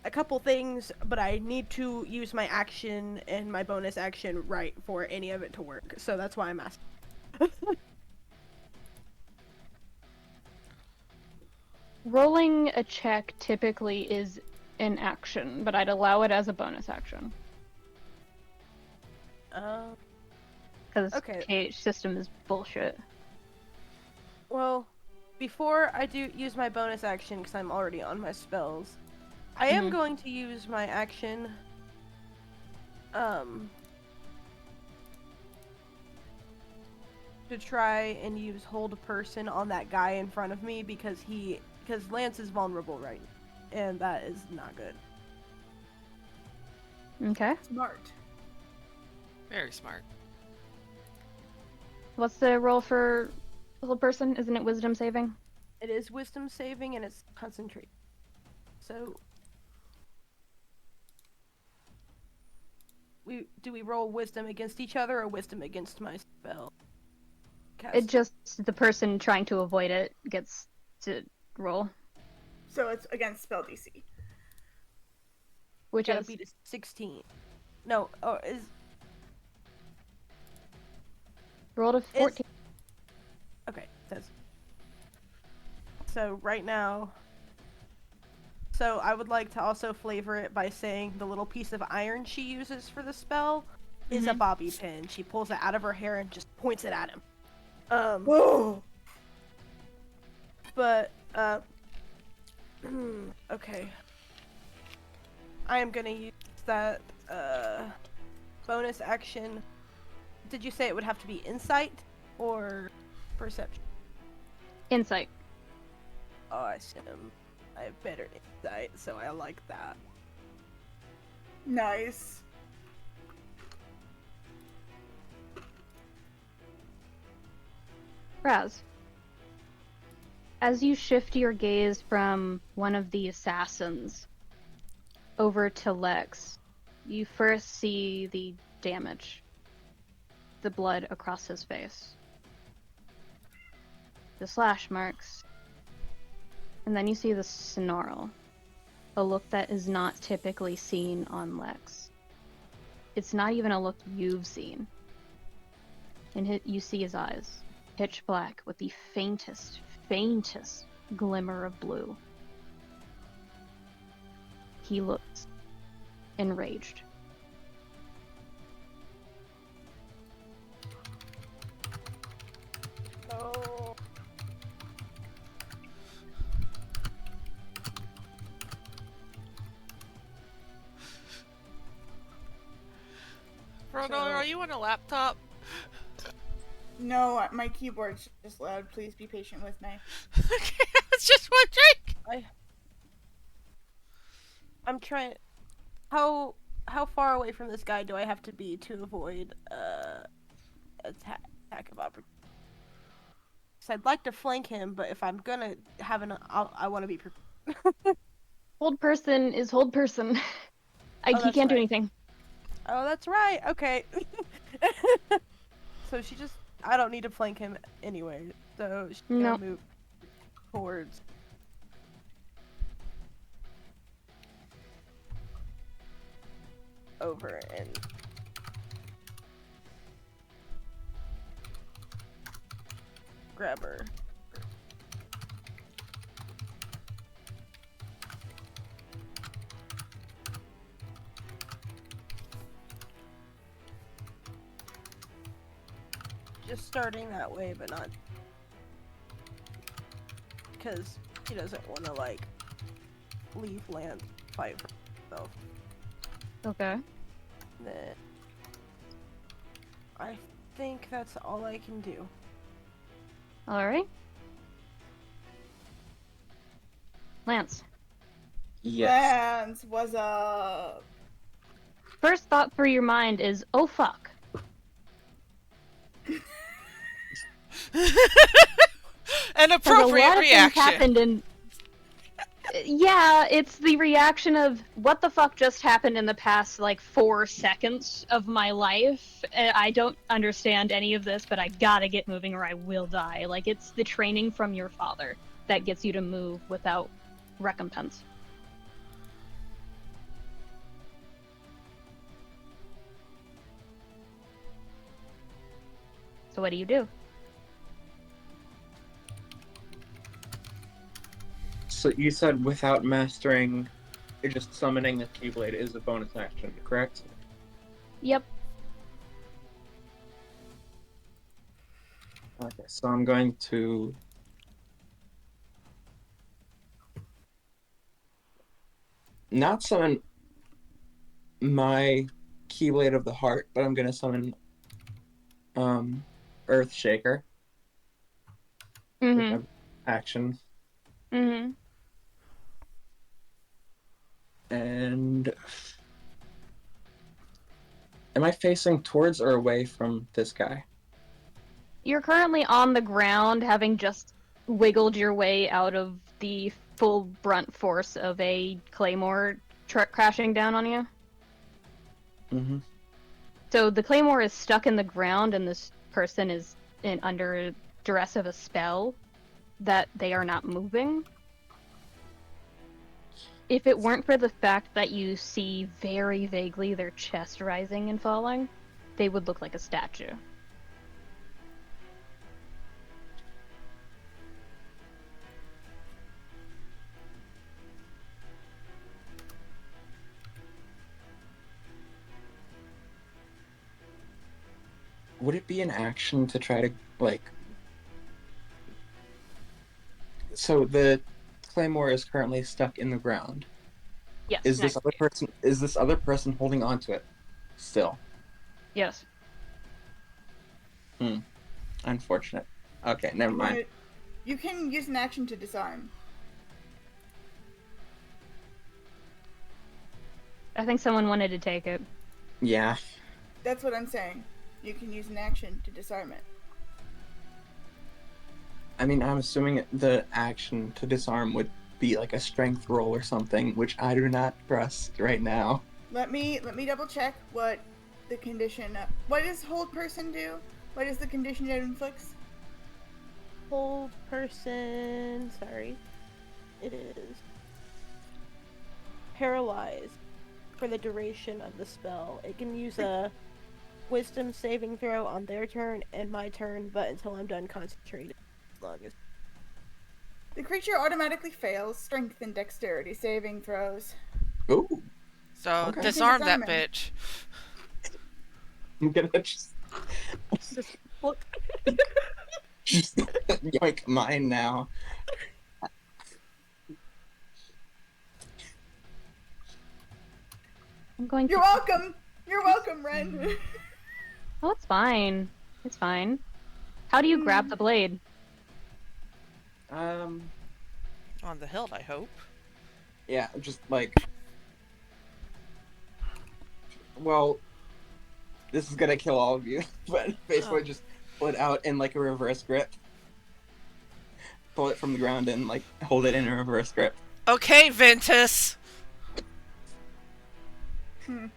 a couple things, but I need to use my action and my bonus action right for any of it to work. So that's why I'm asking. Rolling a check typically is an action, but I'd allow it as a bonus action. Because Okay. KH system is bullshit. Well, before I do use my bonus action, because I'm already on my spells, I am going to use my action. To try and use hold a person on that guy in front of me because Lance is vulnerable right now, and that is not good. Okay. Smart. Very smart. What's the roll for hold person? Isn't it wisdom saving? It is wisdom saving and it's concentrate. So do we roll wisdom against each other or wisdom against my spell? It just the person trying to avoid it gets to roll, So it's against spell DC. which gotta is beat a 16. No, is rolled a 14. okay. So right now. So I would like to also flavor it by saying the little piece of iron she uses for the spell is a bobby pin. She pulls it out of her hair and just points it at him. Whoa! But okay. I am gonna use that bonus action. Did you say it would have to be insight or perception? Insight. Awesome. I have better insight, so I like that. Nice. Razz, as you shift your gaze from one of the assassins over to Lex, you first see the damage. The blood across his face. The slash marks. And then you see the snarl. A look that is not typically seen on Lex. It's not even a look you've seen. And you see his eyes. Pitch black with the faintest glimmer of blue. He looks enraged. Oh. Vernal, are you on a laptop? No, my keyboard's just loud. Please be patient with me. Okay, I was just wondering. I'm trying. How far away from this guy do I have to be to avoid attack of opportunity? So I'd like to flank him, but if I'm gonna have I want to be prepared. Hold person is hold person. He can't do anything. Oh, that's right. Okay. So I don't need to flank him anyway. So she's gonna move towards. Over and grab her. Just starting that way, but not because he doesn't want to leave Lance fight for himself. Okay. Then I think that's all I can do. All right. Lance. Yes. Lance, what's up? First thought for your mind is, oh fuck. An 'Cause a appropriate lot of things reaction. happened in. Yeah, it's the reaction of what the fuck just happened in the past, like, 4 seconds of my life. I don't understand any of this, but I gotta get moving or I will die. Like, it's the training from your father that gets you to move without recompense. So what do you do? So you said without mastering, just summoning the Keyblade is a bonus action, correct? Yep. Okay, so I'm going to... not summon my Keyblade of the Heart, but I'm going to summon Earthshaker. Mm-hmm. Action. Mm-hmm. And... am I facing towards or away from this guy? You're currently on the ground, having just wiggled your way out of the full brunt force of a claymore crashing down on you. Mm-hmm. So the claymore is stuck in the ground, and this person is under duress of a spell that they are not moving. If it weren't for the fact that you see very vaguely their chest rising and falling, they would look like a statue. Would it be an action to try to, like... so the claymore is currently stuck in the ground. Yes. Is this other person holding onto it still? Yes. Unfortunate. Okay, never mind. You can use an action to disarm. I think someone wanted to take it. Yeah. That's what I'm saying. You can use an action to disarm it. I mean, I'm assuming the action to disarm would be like a strength roll or something, which I do not trust right now. Let me double check what the condition. What does hold person do? What is the condition it inflicts? Hold person. Sorry. It is paralyzed for the duration of the spell. It can use a wisdom saving throw on their turn and my turn, but until I'm done concentrating. As long as The creature automatically fails strength and dexterity saving throws. Ooh. So Okay. disarm that Disarm it. bitch. I'm gonna just look. yoink mine now. I'm going to... You're welcome! You're welcome, Ren! Oh, it's fine. It's fine. How do you grab the blade? On the hilt, I hope. Yeah, just like... well, this is gonna kill all of you, but basically just pull it out in like a reverse grip. Pull it from the ground and like hold it in a reverse grip. Okay, Ventus.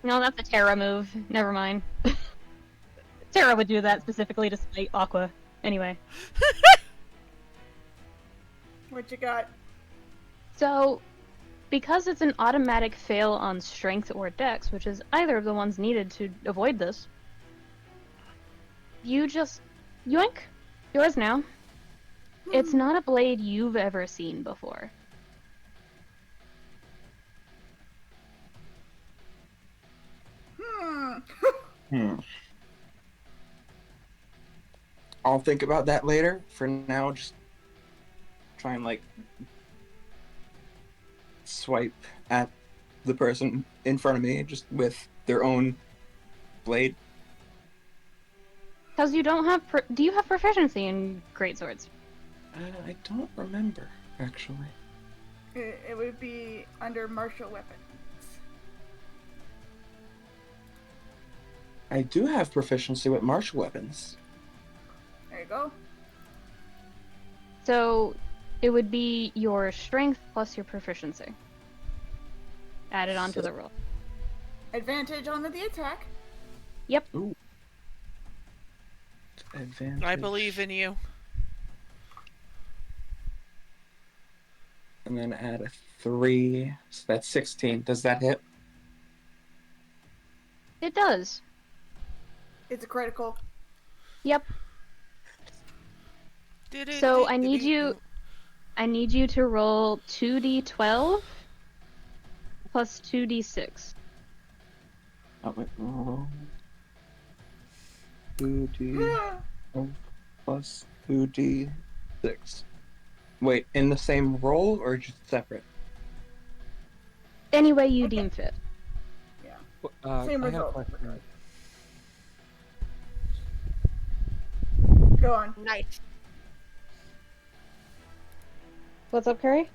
No, that's a Terra move. Never mind. Terra would do that specifically to spite Aqua. Anyway. What you got? So, because it's an automatic fail on strength or dex, which is either of the ones needed to avoid this, you just yoink. Yours now. It's not a blade you've ever seen before. I'll think about that later. For now, just try and like swipe at the person in front of me just with their own blade? Because you don't have. Do you have proficiency in greatswords? I don't remember, actually. It would be under martial weapons. I do have proficiency with martial weapons. There you go. So it would be your strength plus your proficiency added onto the roll. Advantage on the attack. Yep. Ooh. Advantage. I believe in you. And then add a 3, so that's 16. Does that hit? It does. It's a critical. Yep. So I need you to roll 2d12 plus 2d6. Oh, wait. Roll 2d plus 2d6. Wait, in the same roll or just separate? Any way you deem fit. Yeah. Same I have a result. question. Go on. Nice. What's up, Kuri?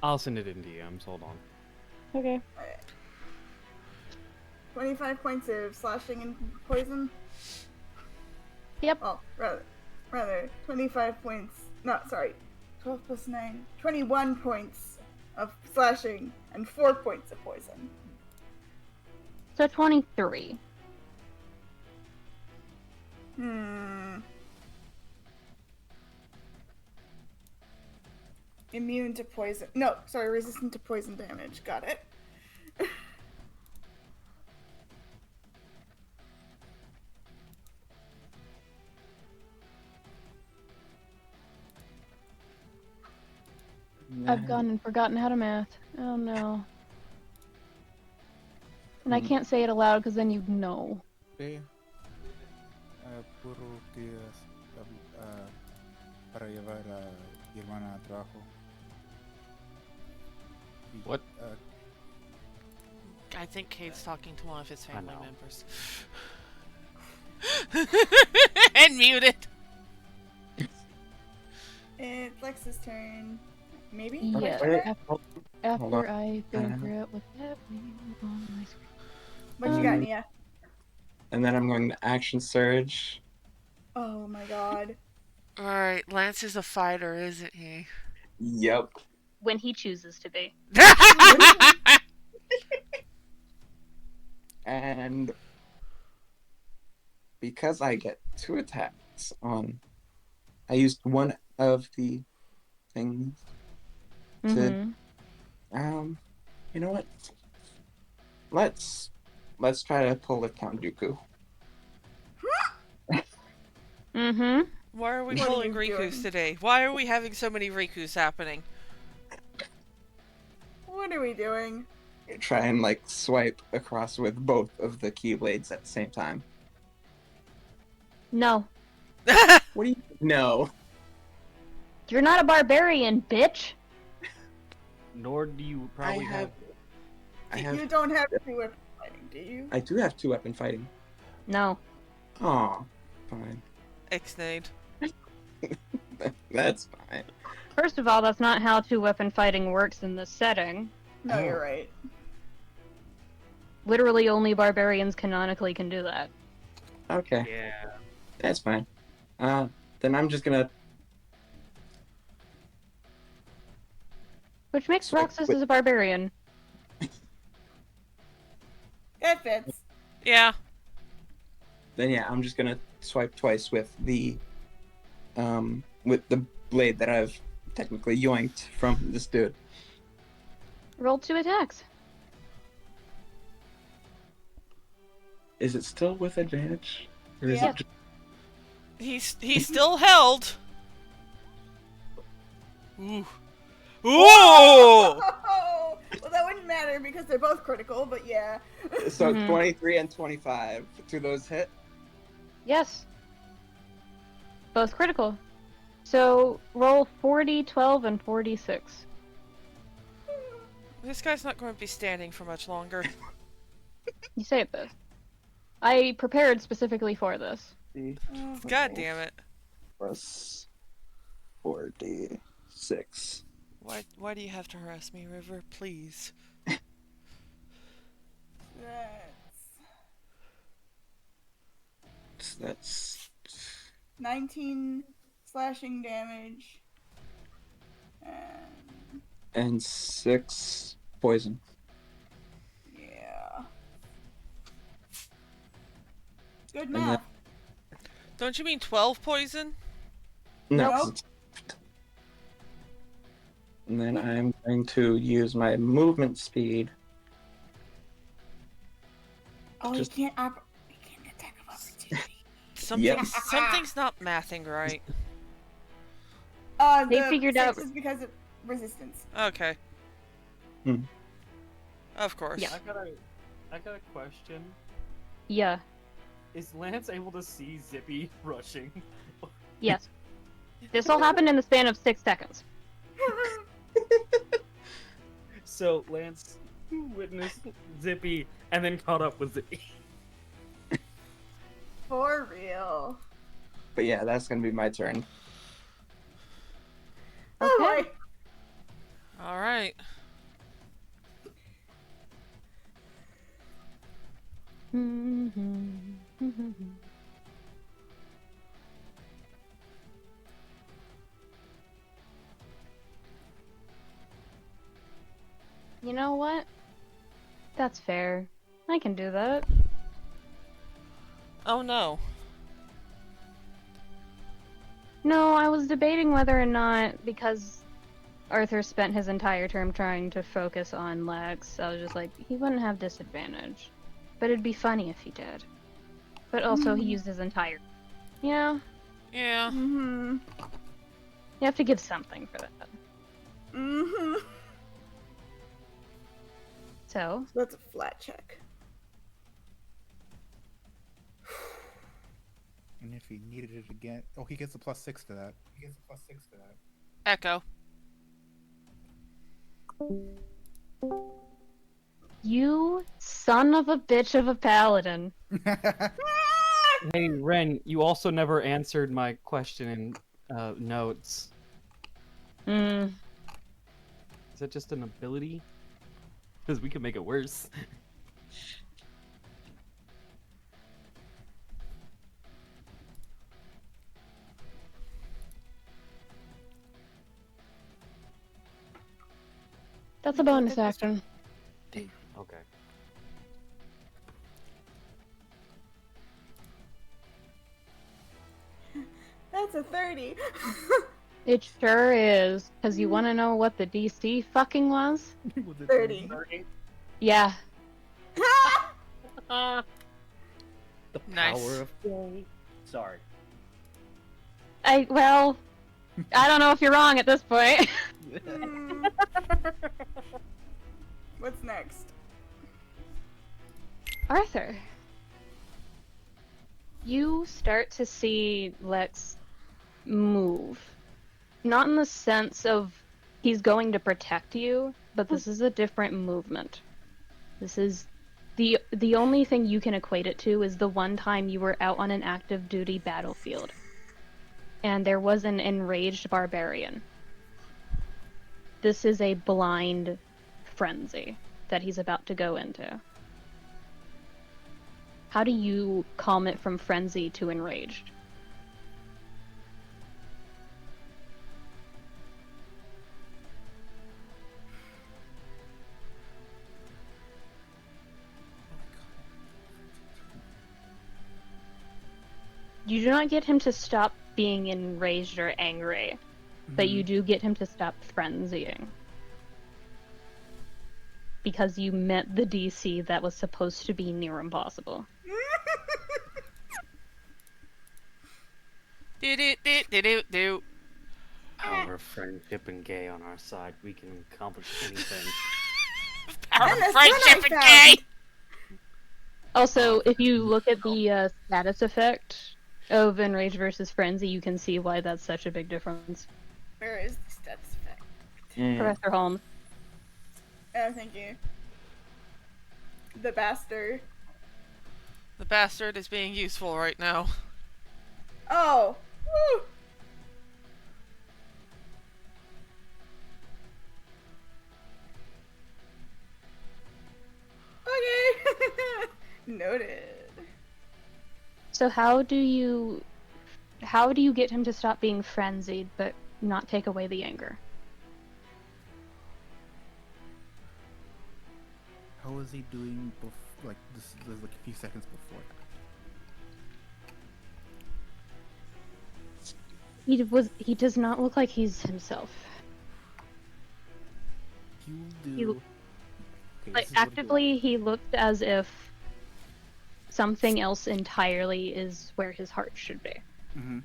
I'll send it in DMs. Hold on. Okay. 25 points of slashing and poison. Yep. Oh, rather 25 points. No, sorry. 12 plus 9. 21 points of slashing and 4 points of poison. So 23. Immune to poison. No, sorry, resistant to poison damage. Got it. I've gone and forgotten how to math. Oh no. And I can't say it aloud because then you'd know. Okay. Puro tiras para llevar a mi hermana a trabajo. What? I think Cayde's talking to one of his family know. members. And muted. It's Lex's turn. Maybe? Yeah. Wait. After I figure out what's happening on my screen. What you got, Nia? And then I'm going to action surge. Oh my god. Alright, Lance is a fighter, isn't he? Yep. When he chooses to be. And because I get 2 attacks on, I used one of the things to, you know what? Let's try to pull a Count Dooku. Why are we What are pulling you Rikus doing? today? Why are we having so many Rikus happening? What are we doing? Try and like swipe across with both of the keyblades at the same time. No. What do you know? You're not a barbarian, bitch. Nor do you probably have. You don't have 2 weapon fighting, do you? I do have 2 weapon fighting. No. Aw, fine. Ixnade. That's fine. First of all, that's not how 2-weapon fighting works in this setting. No, you're right. Literally only barbarians canonically can do that. Okay, Yeah. that's fine. Then I'm just gonna. Which makes Sorry, Roxas wait. as a barbarian. That fits. Yeah. Then yeah, I'm just gonna swipe twice with the blade that I've technically yoinked from this dude. Roll 2 attacks. Is it still with advantage? Or is Yeah. it just... He's still held. Ooh. Ooh! Oh, well, that wouldn't matter because they're both critical, but yeah. So 23 and 25. Do those hit? Yes. Both critical. So roll 40, 12, and 46. This guy's not going to be standing for much longer. You say it both. I prepared specifically for this. God damn it. Plus 4d6. Why do you have to harass me, River? Please. That's 19 slashing damage. and 6 poison. Yeah. Good then- math. Don't you mean 12 poison? No. Nope. 'cause it's- And then I'm going to use my movement speed. Oh, Just- you can't attack of opportunity. Something's not mathing right. They The figured 6 out- is because of resistance. Okay. Hmm. Of course. Yeah. I got a question. Yeah. Is Lance able to see Zippy rushing? Yes. This all happened in the span of 6 seconds. So Lance witnessed Zippy and then caught up with Zippy. For real. But yeah, that's going to be my turn. Oh Okay. boy. Alright. You know what? That's fair. I can do that. Oh no. No, I was debating whether or not, because Arthur spent his entire term trying to focus on Lex, I was just like, he wouldn't have disadvantage. But it'd be funny if he did. But also, he used his entire... Yeah, Yeah. Mm-hmm. you have to give something for that. Mm-hmm. So, That's a flat check. And if he needed it again, oh, he gets a +6 to that. Echo. you son of a bitch of a paladin. Hey, Ren, you also never answered my question in notes. Hmm. Is that just an ability? Because we could make it worse. That's a bonus action. Damn. Okay. That's a 30. It sure is. Because you want to know what the DC fucking was? 30. Yeah. The Nice. power of day. Sorry. Well, I don't know if you're wrong at this point. Hmm. What's next? Arthur. You start to see Lex move. Not in the sense of he's going to protect you, but this is a different movement. This is the only thing you can equate it to is the one time you were out on an active duty battlefield. And there was an enraged barbarian. This is a blind frenzy that he's about to go into. How do you calm it from frenzy to enraged? You do not get him to stop being enraged or angry, but you do get him to stop frenzying. Because you met the DC that was supposed to be near impossible. Do. Our friendship and gay on our side, we can accomplish anything. Power And of that's friendship what and I gay! found. Also, if you look at the status effect of Enrage versus Frenzy, you can see why that's such a big difference. Where is the status effect? Professor Holmes. Oh, thank you. The bastard. The bastard is being useful right now. Oh. Woo. Okay. Noted. So how do you get him to stop being frenzied but not take away the anger? How was he doing like this was like a few seconds before that? He does not look like he's himself. He'll do. Okay, Like this is what he'll do. actively he looked as if something else entirely is where his heart should be. Mm-hmm.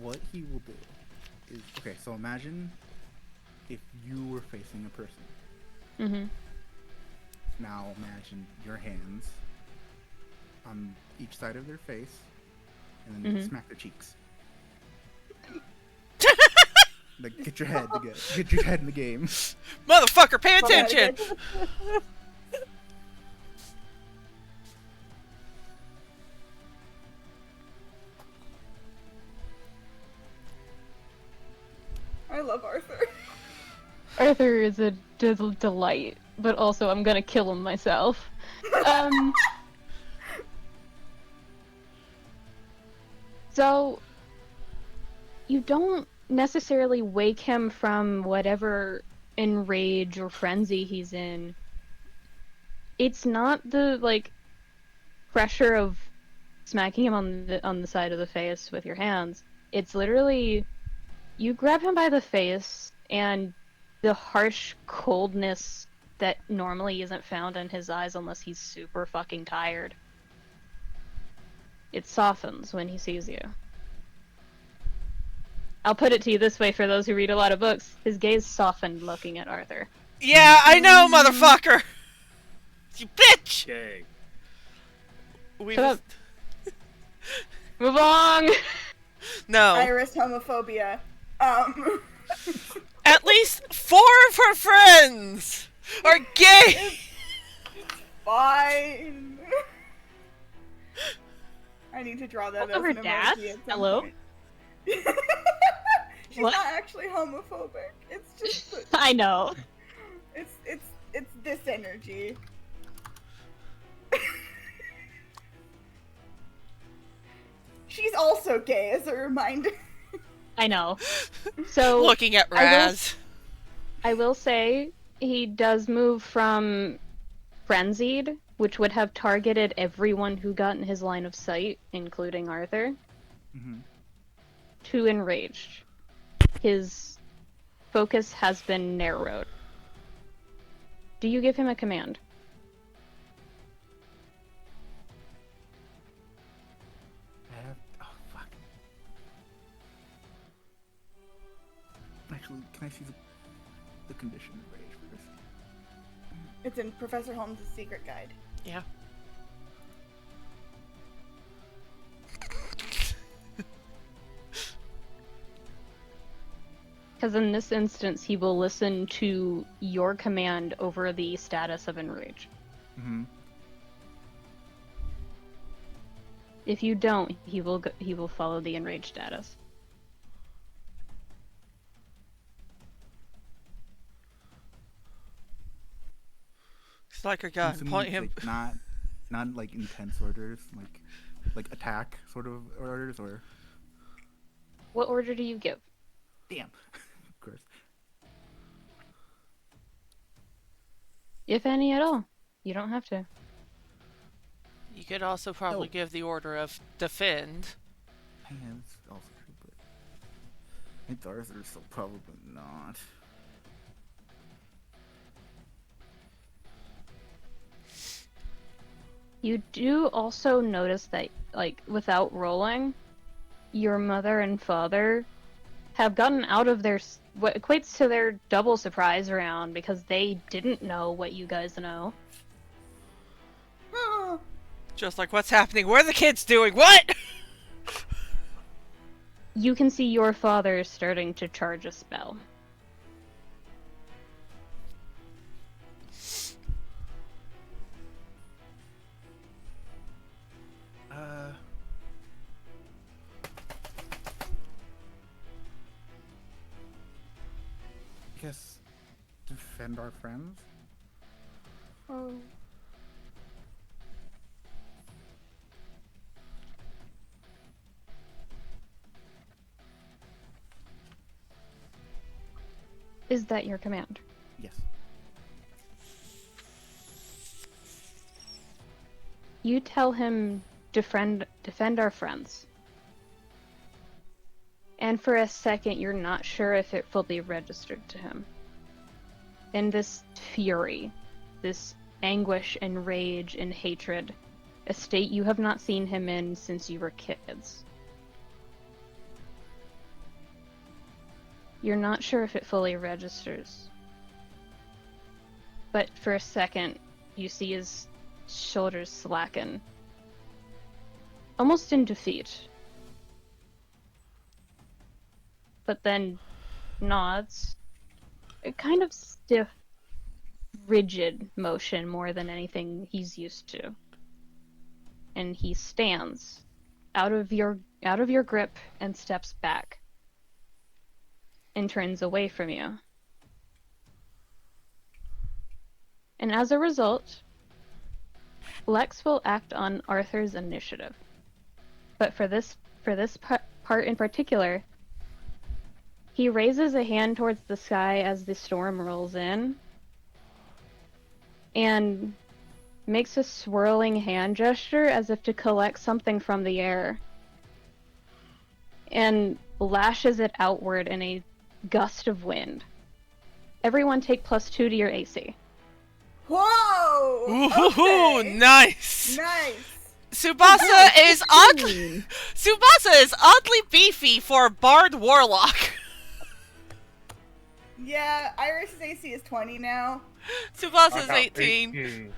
What he will do is, okay, so imagine if you were facing a person. Mm-hmm. Now imagine your hands on each side of their face, and then smack their cheeks. Like, get your head in the game. Motherfucker, pay attention! I love Arthur. Arthur is a delight, but also I'm gonna kill him myself. So, you don't necessarily wake him from whatever enrage or frenzy he's in. It's not the, like, pressure of smacking him on the side of the face with your hands. It's literally, you grab him by the face, and the harsh coldness that normally isn't found in his eyes unless he's super fucking tired. It softens when he sees you. I'll put it to you this way for those who read a lot of books. His gaze softened looking at Arthur. Yeah, I know, motherfucker! You bitch! Okay. We Shut just... Move along! No. Iris homophobia. At least 4 of her friends are gay! Fine. I need to draw that Also as her an dad? emoji at some Hello? point. She's What? not actually homophobic. It's just that I know. it's this energy. She's also gay, as a reminder. I know. So Looking at Razz. I will say he does move from frenzied, which would have targeted everyone who got in his line of sight, including Arthur, to enraged. His focus has been narrowed. Do you give him a command? Oh, fuck. Actually, can I see the condition of rage first? It's in Professor Holmes' secret guide. Yeah. Because in this instance, he will listen to your command over the status of enrage. If you don't, he will follow the enraged status. It's like a gun. Assuming Point it's, him. like, not like intense orders, like attack sort of orders, or What order do you give? damn, of course. If any at all. You don't have to. You could also probably give the order of defend. Yeah, that's also true, but it's Arthur, so probably not. You do also notice that, like, without rolling, your mother and father have gotten out of their what equates to their double surprise round because they didn't know what you guys know. Just like what's happening. What are the kids doing? What? You can see your father starting to charge a spell. guess defend our friends. Oh. Is that your command? Yes. You tell him defend our friends. And for a second, you're not sure if it fully registered to him. In this fury, this anguish and rage and hatred, a state you have not seen him in since you were kids. You're not sure if it fully registers. But for a second, you see his shoulders slacken. Almost in defeat. But then nods. A kind of stiff, rigid motion more than anything he's used to. And he stands out of your grip and steps back. And turns away from you. And as a result, Lex will act on Arthur's initiative. But for this part in particular, he raises a hand towards the sky as the storm rolls in, and makes a swirling hand gesture as if to collect something from the air, and lashes it outward in a gust of wind. Everyone take +2 to your AC. Whoa! Ooh, Okay. nice. Nice. Tsubasa is oddly beefy for Bard Warlock. Yeah, Iris's AC is 20 now. Tsubasa's 18.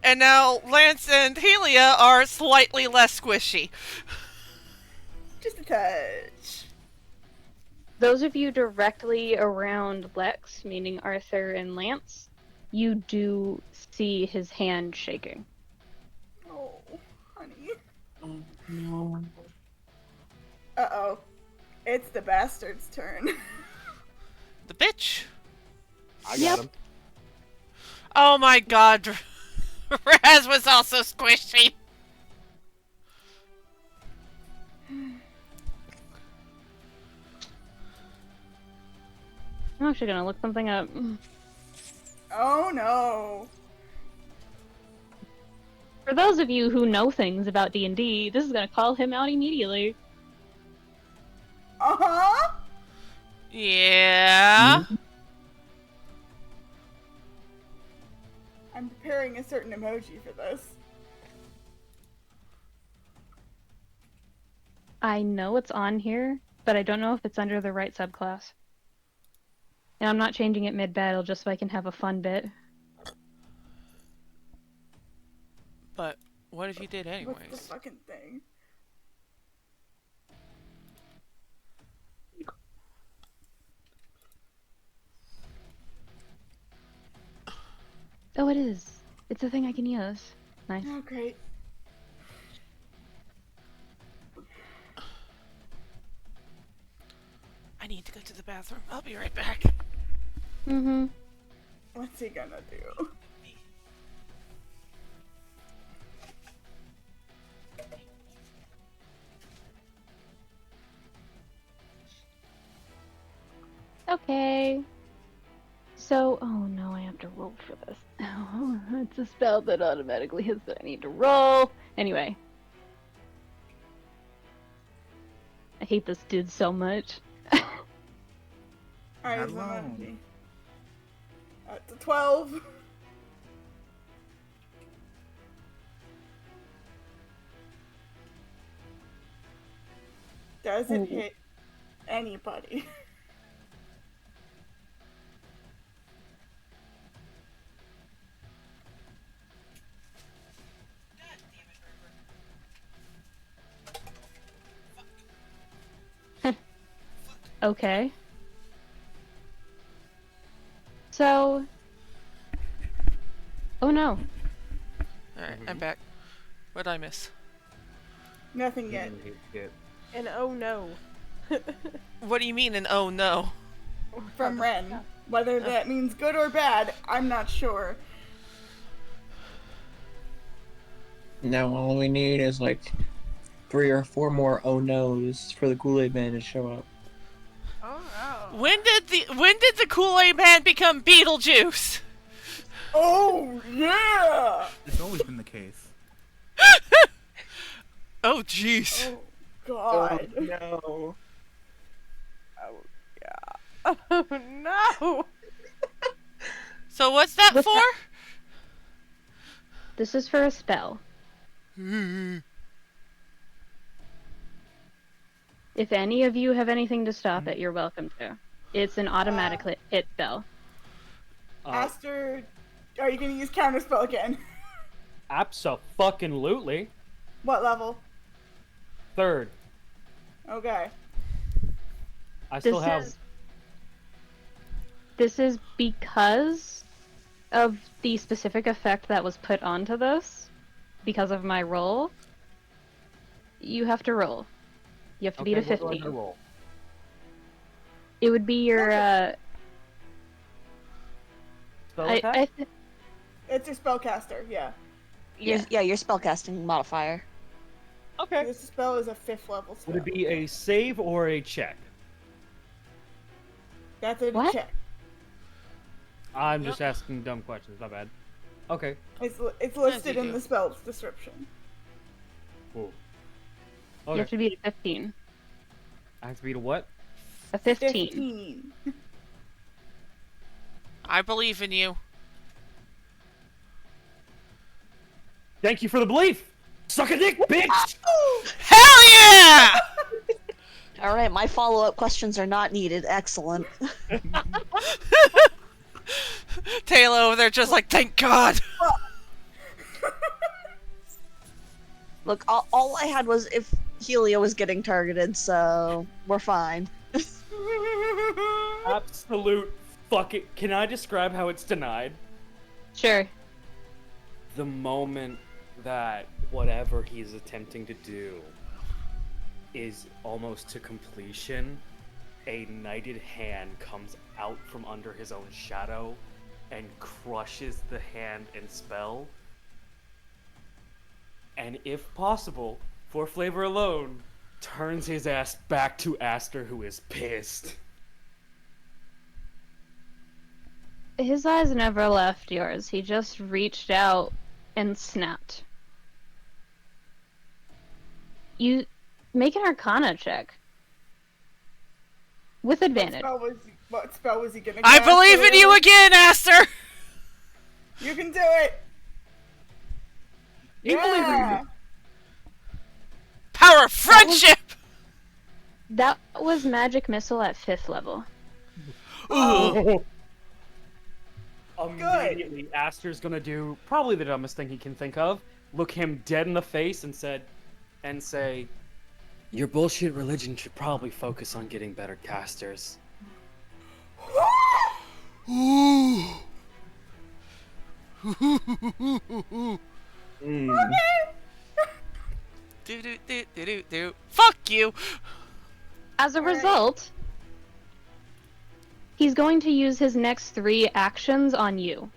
And now Lance and Helia are slightly less squishy. Just a touch. Those of you directly around Lex, meaning Arthur and Lance, you do see his hand shaking. Oh, honey. Oh, no. Uh-oh. It's the bastard's turn. The bitch. I got him. Oh my god. Razz was also squishy. I'm actually gonna look something up. Oh no. For those of you who know things about D&D, this is gonna call him out immediately. Uh-huh. Yeah. I'm preparing a certain emoji for this. I know it's on here, but I don't know if it's under the right subclass. And I'm not changing it mid-battle just so I can have a fun bit. But what if you did What's the anyways? fucking thing? Oh, it is. It's a thing I can use. Nice. Oh, great. I need to go to the bathroom. I'll be right back. Mm-hmm. What's he gonna do? Okay. So, oh no, I have to roll for this. Oh, it's a spell that automatically hits that I need to roll. Anyway. I hate this dude so much. Alright, Not so I'm alone. gonna be at 12. Doesn't hit anybody. Okay. So... Oh no. Alright, I'm back. What did I miss? Nothing yet. And oh no. What do you mean an oh no? From Ren. Whether that means good or bad, I'm not sure. Now all we need is like 3 or 4 more oh no's for the Kool-Aid Man to show up. Oh no. When did the Kool-Aid Man become Beetlejuice? Oh, yeah! It's always been the case. Oh jeez. Oh, God. Oh no. Oh no. So what's that What's for? that? This is for a spell. If any of you have anything to stop it, you're welcome to. It's an automatic hit spell. Aster, are you gonna use counterspell again? Abso-fucking-lutely. What level? 3rd. Okay. I still have. This is because of the specific effect that was put onto this, because of my roll. You have to roll. You have to beat a what do I 15. gotta roll? It would be your Spell attack? It's your spellcaster, yeah. Your spellcasting modifier. Okay. This spell is a 5th level spell. Would it be a save or a check? That's a What? check. I'm just asking dumb questions. My bad. Okay. It's listed you in do. the spell's description. Cool. You Okay. have to beat a 15. I have to beat a what? A 15. 15. I believe in you. Thank you for the belief! Suck a dick, bitch! Hell yeah! All right, my follow-up questions are not needed. Excellent. Tala over there just like, thank God. Look, all I had was if Helia was getting targeted, so we're fine. Absolute fuck it. Can I describe how it's denied? Sure. The moment that whatever he's attempting to do is almost to completion, a knighted hand comes out from under his own shadow and crushes the hand and spell. And if possible, for flavor alone, turns his ass back to Aster, who is pissed. His eyes never left yours. He just reached out and snapped. You make an Arcana check. With advantage. What spell was he gonna I cast? believe in you again, Aster. You can do it! Yeah! Power of friendship. That was Magic Missile at 5th level. Ooh. Immediately, Aster's gonna do probably the dumbest thing he can think of. Look him dead in the face and say, "Your bullshit religion should probably focus on getting better casters." Do do do do do do. Fuck you. As a result, he's going to use his next 3 actions on you.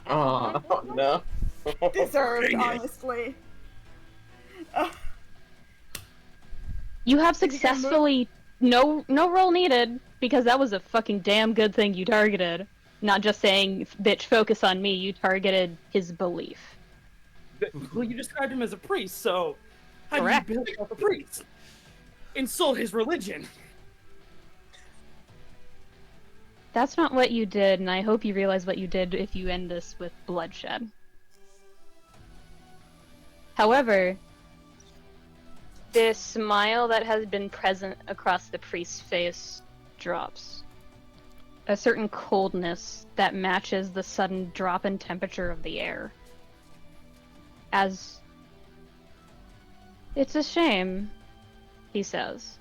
Oh no. Deserved, honestly. You have Did you get a move? successfully no roll needed, because that was a fucking damn good thing you targeted. Not just saying, bitch, focus on me, you targeted his belief. Well, you described him as a priest, so how Correct. do you build up a priest? Insult his religion. That's not what you did, and I hope you realize what you did if you end this with bloodshed. However, this smile that has been present across the priest's face drops. A certain coldness that matches the sudden drop in temperature of the air. As... It's a shame, he says.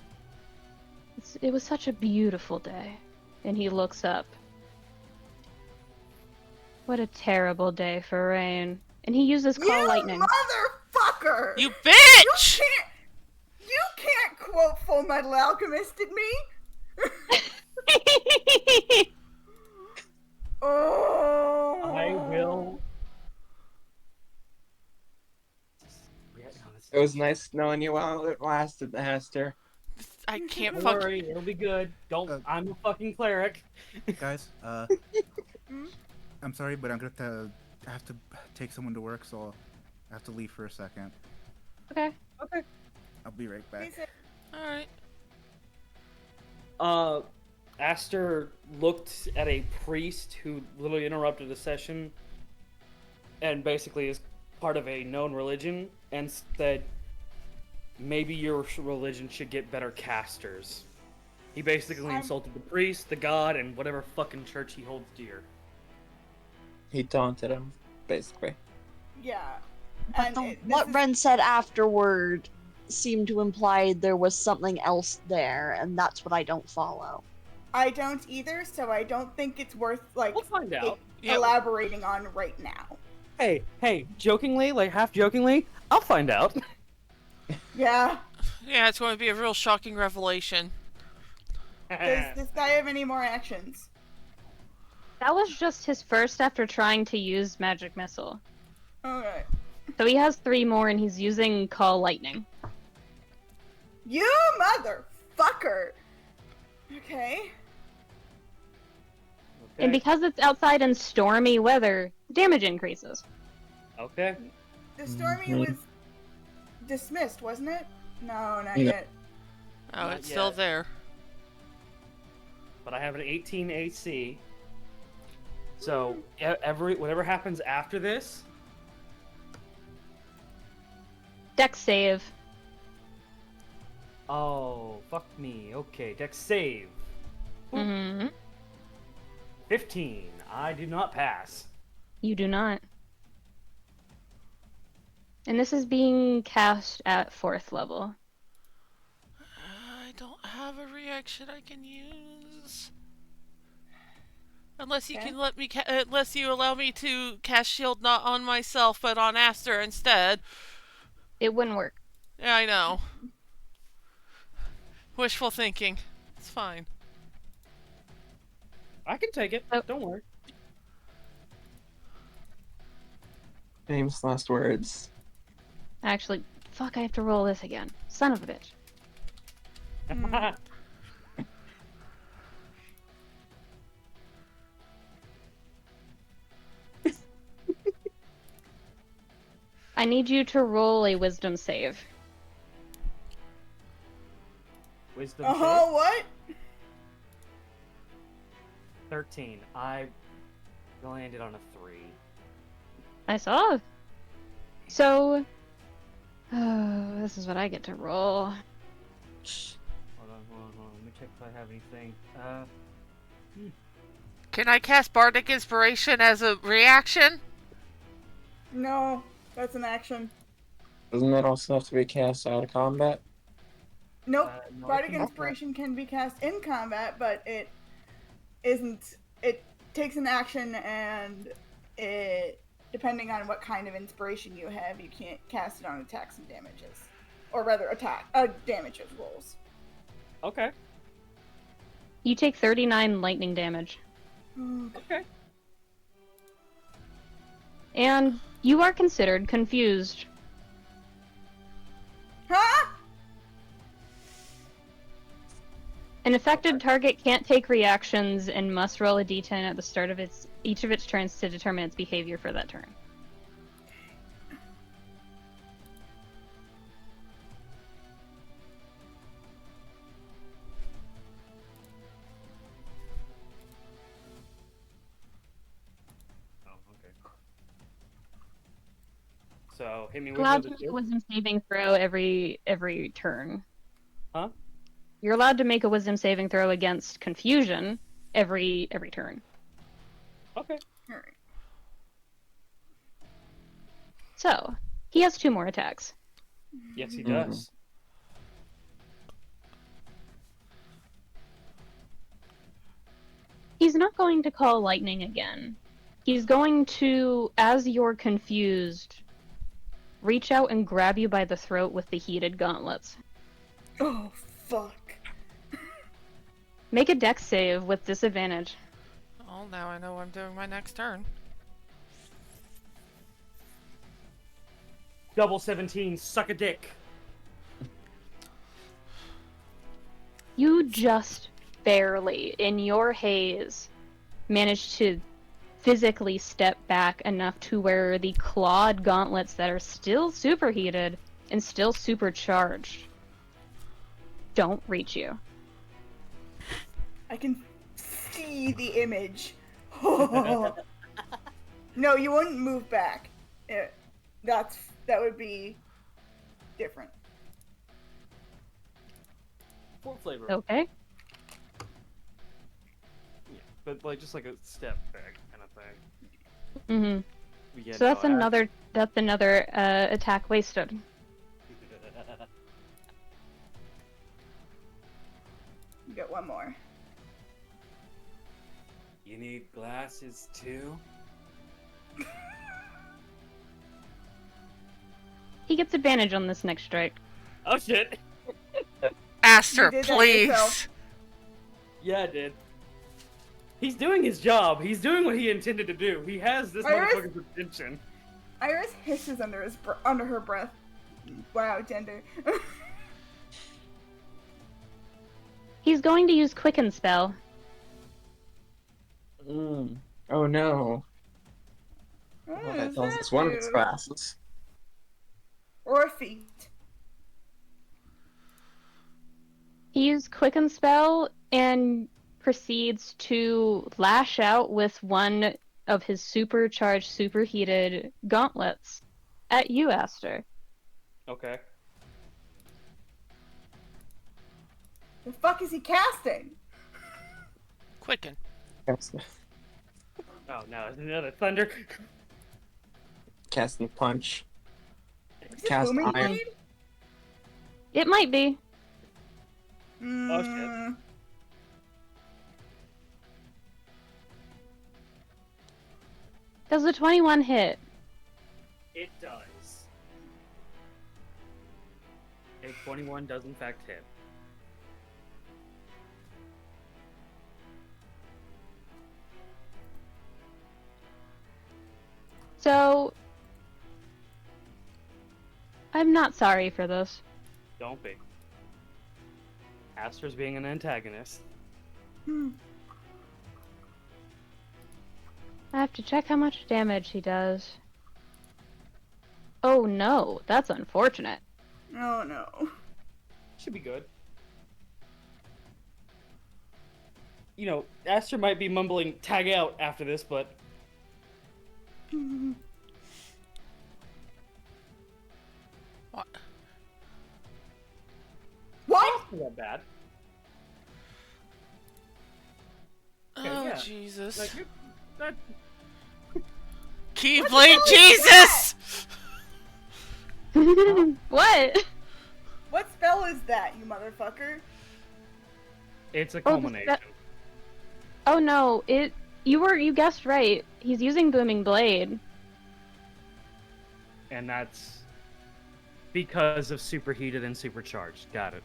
It was such a beautiful day. And he looks up. What a terrible day for rain. And he uses Call Lightning. Motherfucker! You bitch. You can't quote Full Metal Alchemist-ed me. Oh. I will. Yeah, no, It was nice knowing you while it lasted, Aster. I can't Don't fuck. worry, it'll be good. Don't. I'm a fucking cleric. Guys, I'm sorry, but I have to take someone to work, so I have to leave for a second. Okay. Okay. I'll be right back. Alright. Aster looked at a priest who literally interrupted the session and basically is part of a known religion and said, maybe your religion should get better casters. He basically insulted the priest, the god, and whatever fucking church he holds dear. He taunted him, basically. Yeah. But what Ren said afterward seemed to imply there was something else there, and that's what I don't follow. I don't either, so I don't think it's worth, like, We'll find out. elaborating on right now. Hey, jokingly, like half jokingly, I'll find out. Yeah. Yeah, it's going to be a real shocking revelation. Does this guy have any more actions? That was just his first after trying to use Magic Missile. Alright. So he has 3 more, and he's using Call Lightning. You motherfucker! Okay. And because it's outside in stormy weather, damage increases. Okay. The stormy was dismissed, wasn't it? No, not Yeah. yet. Oh, Not it's still yet. there. But I have an 18 AC. So whatever happens after this, Dex save. oh fuck me. Okay, dex save. Mm-hmm. 15. I do not pass. You do not. And this is being cast at 4th level. I don't have a reaction I can use. Unless you can let me, unless you allow me to cast shield not on myself but on Aster instead. It wouldn't work. Yeah, I know. Wishful thinking. It's fine. I can take it. Oh. Don't worry. Famous last words. Actually, fuck, I have to roll this again. Son of a bitch. I need you to roll a wisdom save. Wisdom Oh, save. what? 13. I landed on a 3. I saw. So, this is what I get to roll. Hold on. Let me check if I have anything. Can I cast Bardic Inspiration as a reaction? No, that's an action. Doesn't that also have to be cast out of combat? Nope. No, Bardic I can- Inspiration can be cast in combat, but it isn't. It takes an action, and it, depending on what kind of inspiration you have, you can't cast it on attacks and damages, or rather, damages rolls. Okay. You take 39 lightning damage. Okay. And you are considered confused. Huh? An affected target can't take reactions and must roll a d10 at the start of each of its turns to determine its behavior for that turn. Oh, okay. So hit me with Allowed to another make a 2. wisdom saving throw every turn. Huh? You're allowed to make a wisdom saving throw against confusion every turn. Okay. Alright. So, he has 2 more attacks. Yes, he does. He's not going to call lightning again. He's going to, as you're confused, reach out and grab you by the throat with the heated gauntlets. Oh, fuck. Make a dex save with disadvantage. Oh, now I know what I'm doing my next turn. Double 17, suck a dick. You just barely, in your haze, managed to physically step back enough to where the clawed gauntlets that are still superheated and still supercharged don't reach you. I can see the image. No, you wouldn't move back. That would be different. Full flavor. Okay. Yeah, but like just like a step back kind of thing. Mm-hmm. Yeah, So that's no, another attack wasted. You get one more. You need glasses too? He gets advantage on this next strike. Oh shit! Aster, You did that please! yourself. Yeah, I did. He's doing his job. He's doing what he intended to do. He has this Iris? motherfucker's attention. Iris hisses under her breath. Wow, gender. He's going to use Quicken Spell. Oh no. Well, that tells us one of its classes. Or feet. He used Quicken Spell and proceeds to lash out with one of his supercharged, superheated gauntlets at you, Aster. Okay. The fuck is he casting? Quicken. Oh no, it's another thunder. Casting punch. Is it Cast Booming iron. Blade? It might be. Oh shit. Does the 21 hit? It does. A 21 does in fact hit. So, I'm not sorry for this. Don't be. Aster's being an antagonist. I have to check how much damage he does. Oh no, that's unfortunate. Oh no. Should be good. You know, Aster might be mumbling tag out after this, but What? What? not that bad. Oh, yeah. Jesus. Like, that, Keyblade Jesus! What? What spell is that, you motherfucker? it's a Oh, culmination. Oh no, you guessed right. He's using Booming Blade. And that's because of superheated and supercharged. Got it.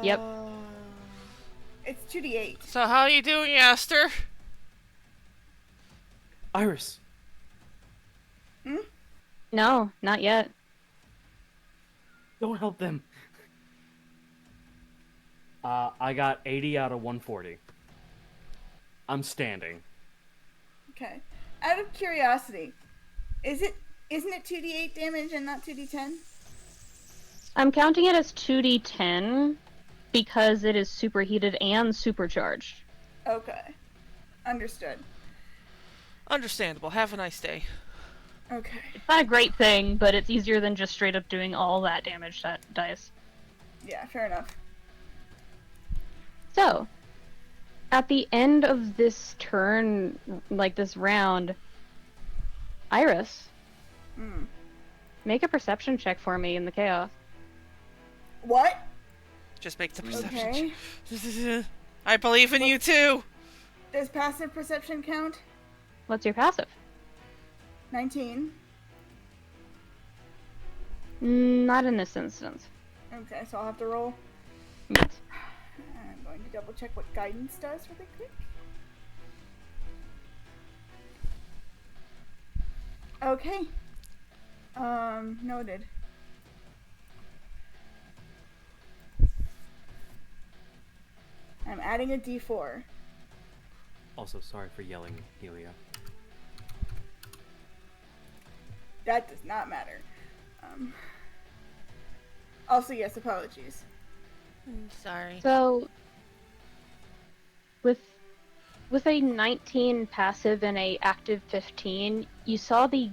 Yep. It's 2d8. So how are you doing, Aster? Iris. No, not yet. Don't help them. I got 80 out of 140. I'm standing. Okay. Out of curiosity, isn't it 2d8 damage and not 2d10? I'm counting it as 2d10 because it is superheated and supercharged. Okay. Understood. Understandable. Have a nice day. Okay. It's not a great thing, but it's easier than just straight up doing all that damage to that dice. Yeah, fair enough. So, at the end of this turn, like this round, Iris, make a perception check for me in the chaos. What? Just make the perception. Okay. check. I believe in you too. Does passive perception count? What's your passive? 19. Not in this instance. Okay, so I'll have to roll. Yes. I'm going to double check what guidance does really quick. Okay. Noted. I'm adding a D4. Also, sorry for yelling, Helia. That does not matter. Also, yes, apologies. Sorry. So, with a 19 passive and a active 15, you saw the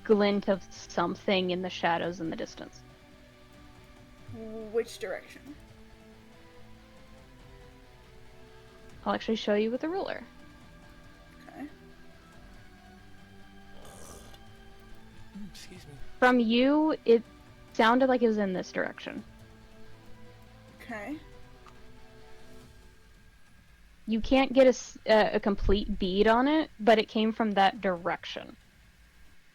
glint of something in the shadows in the distance. Which direction? I'll actually show you with a ruler. Okay. Excuse me. From you, it sounded like it was in this direction. Okay. You can't get a complete bead on it, but it came from that direction.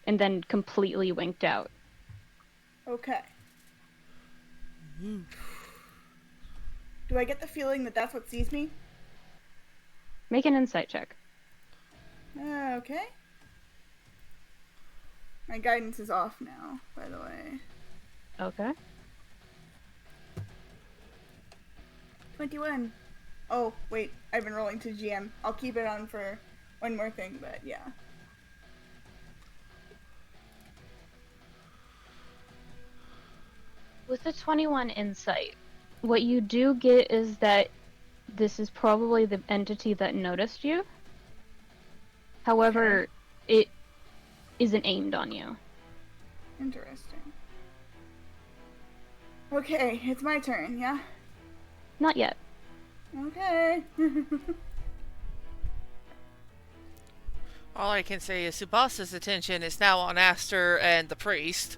And then completely winked out. Okay. Do I get the feeling that that's what sees me? Make an insight check. Okay. My guidance is off now, by the way. Okay. 21. Oh, wait. I've been rolling to GM. I'll keep it on for one more thing, but yeah. With a 21 insight, what you do get is that this is probably the entity that noticed you. However, it isn't aimed on you. Interesting. Okay, it's my turn, yeah? Not yet. Okay. All I can say is Tsubasa's attention is now on Aster and the priest.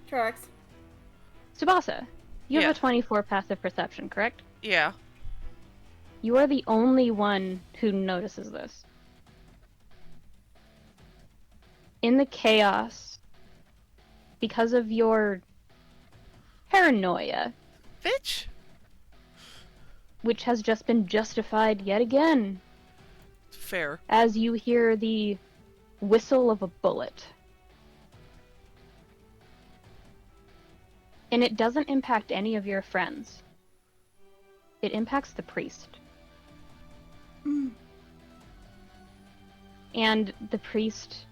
Tracks. Tsubasa, you Yeah. have a 24 passive perception, correct? Yeah. You are the only one who notices this. In the chaos, because of your paranoia, Bitch. which has just been justified yet again, Fair. as you hear the whistle of a bullet. And it doesn't impact any of your friends. It impacts the priest. And the priest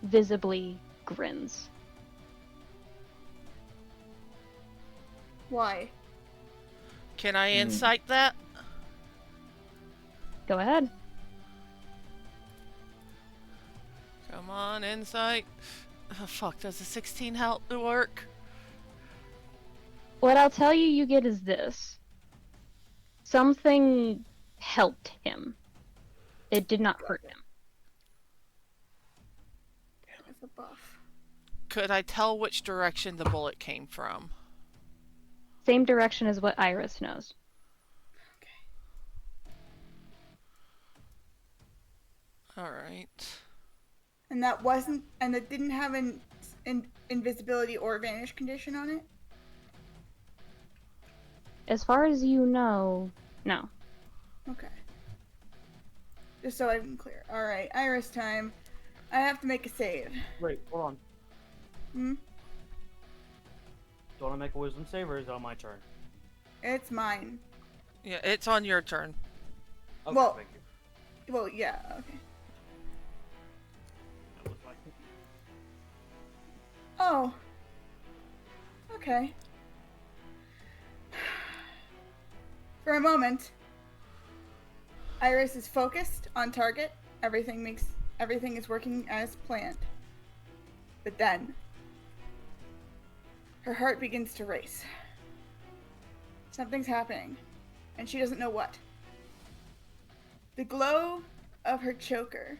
visibly grins. Why? Can I insight that? Go ahead. Come on, insight. Oh, fuck, does a 16 help to work? What I'll tell you get is this. Something helped him. It did not hurt him. With a buff. Could I tell which direction the bullet came from? Same direction as what Iris knows. Alright. And that wasn't, and that didn't have an invisibility or vanish condition on it? As far as you know, no. Okay. Just so I'm clear. Alright, Iris time. I have to make a save. Wait, hold on. Hmm? Do you want to make a wisdom save, or is it on my turn? It's mine. Yeah, it's on your turn. Okay, Well- thank you. Well, yeah, okay. That was my- Oh. Okay. For a moment, Iris is focused on target. Everything is working as planned. But then her heart begins to race. Something's happening, and she doesn't know what. The glow of her choker,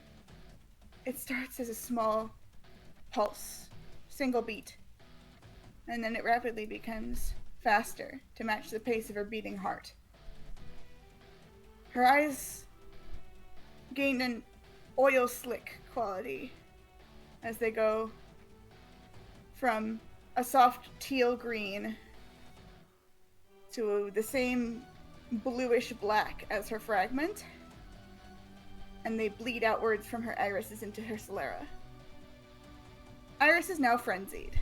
it starts as a small pulse, single beat, and then it rapidly becomes faster to match the pace of her beating heart. Her eyes gain an oil slick quality as they go from a soft teal green to the same bluish black as her fragment, and they bleed outwards from her irises into her sclera. Iris is now frenzied.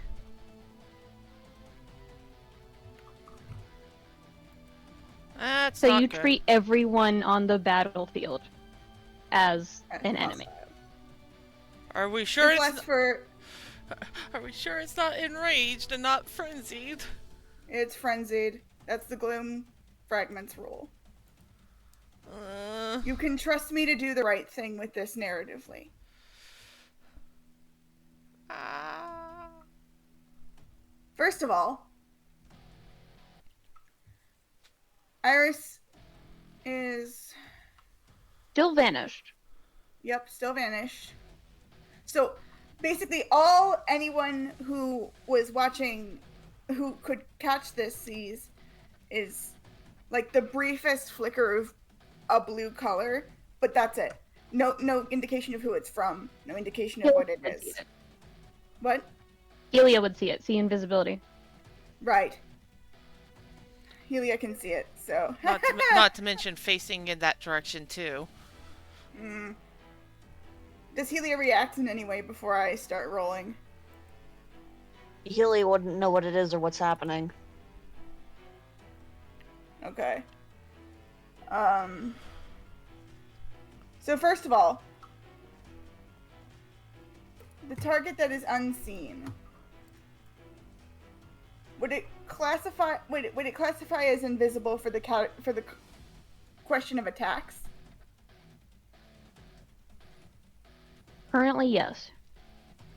That's So not you good. treat everyone on the battlefield as an enemy. Hostile. Are we sure This it's lasts for... Are we sure it's not enraged and not frenzied? It's frenzied. That's the Gloom fragments rule. You can trust me to do the right thing with this narratively. First of all, Iris is... Still vanished. Yep, still vanished. So, basically, anyone who was watching, who could catch this sees, is like the briefest flicker of a blue color, but that's it. No indication of who it's from. No indication of what it Helia would see is. it. What? Helia would see it. See invisibility. Right. Helia can see it, so. not to mention facing in that direction too. Does Helia react in any way before I start rolling? Helia wouldn't know what it is or what's happening. Okay. So first of all, the target that is unseen. Would it classify as invisible for the question of attacks? Currently, yes.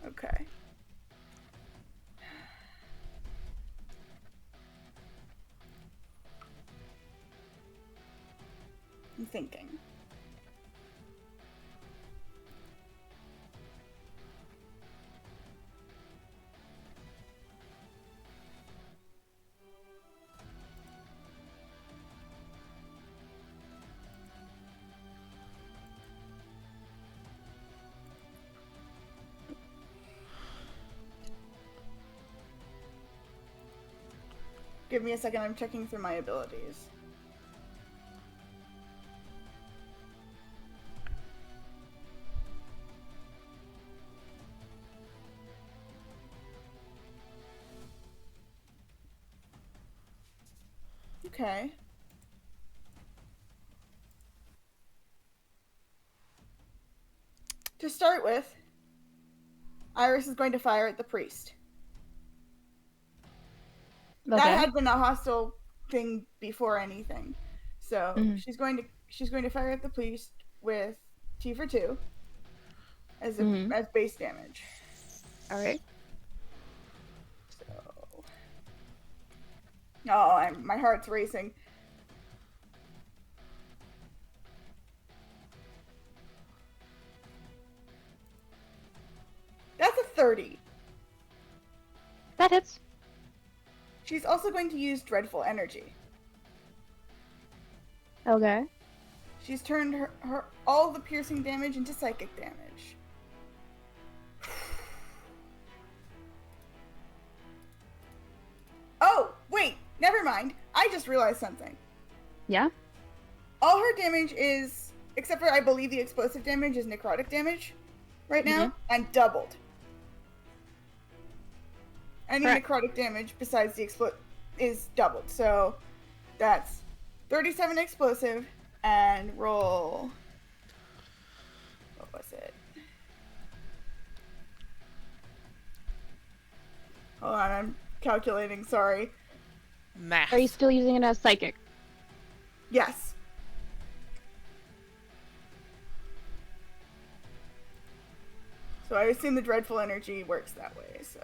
Okay. I'm thinking. Give me a second, I'm checking through my abilities. Okay. To start with, Iris is going to fire at the priest. Okay. That had been a hostile thing before anything. So she's going to fire at the priest with T for 2 as as base damage. All right. So oh, my heart's racing. That's a 30. That hits. She's also going to use Dreadful Energy. Okay. She's turned her all the piercing damage into psychic damage. Oh, wait, never mind. I just realized something. Yeah? All her damage is, except for I believe the explosive damage is necrotic damage right now, and doubled. Any necrotic damage besides the is doubled. So that's 37 explosive and roll. What was it? Hold on, I'm calculating, sorry. Math. Are you still using it as psychic? Yes. So I assume the Dreadful Energy works that way, so.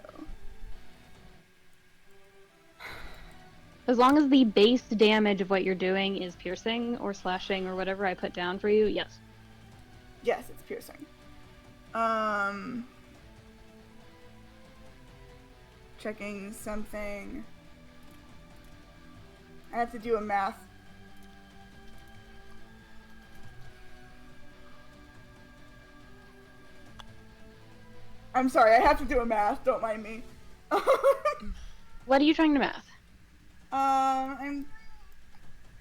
As long as the base damage of what you're doing is piercing or slashing or whatever I put down for you, yes. Yes, it's piercing. Checking something. I have to do a math. I'm sorry, I have to do a math, don't mind me. What are you trying to math? I'm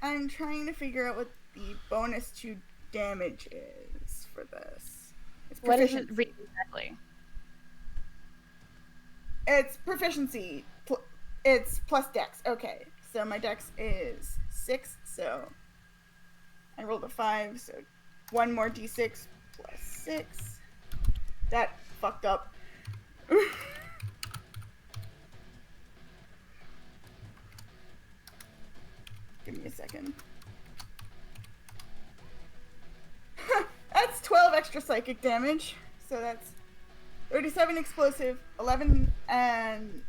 I'm trying to figure out what the bonus to damage is for this. It's What does it proficiency. read exactly? It's proficiency. It's plus dex. Okay, so my dex is 6, so I rolled a 5, so 1 more d6 plus 6. That fucked up. Give me a second. That's 12 extra psychic damage. So that's 37 explosive, 11 and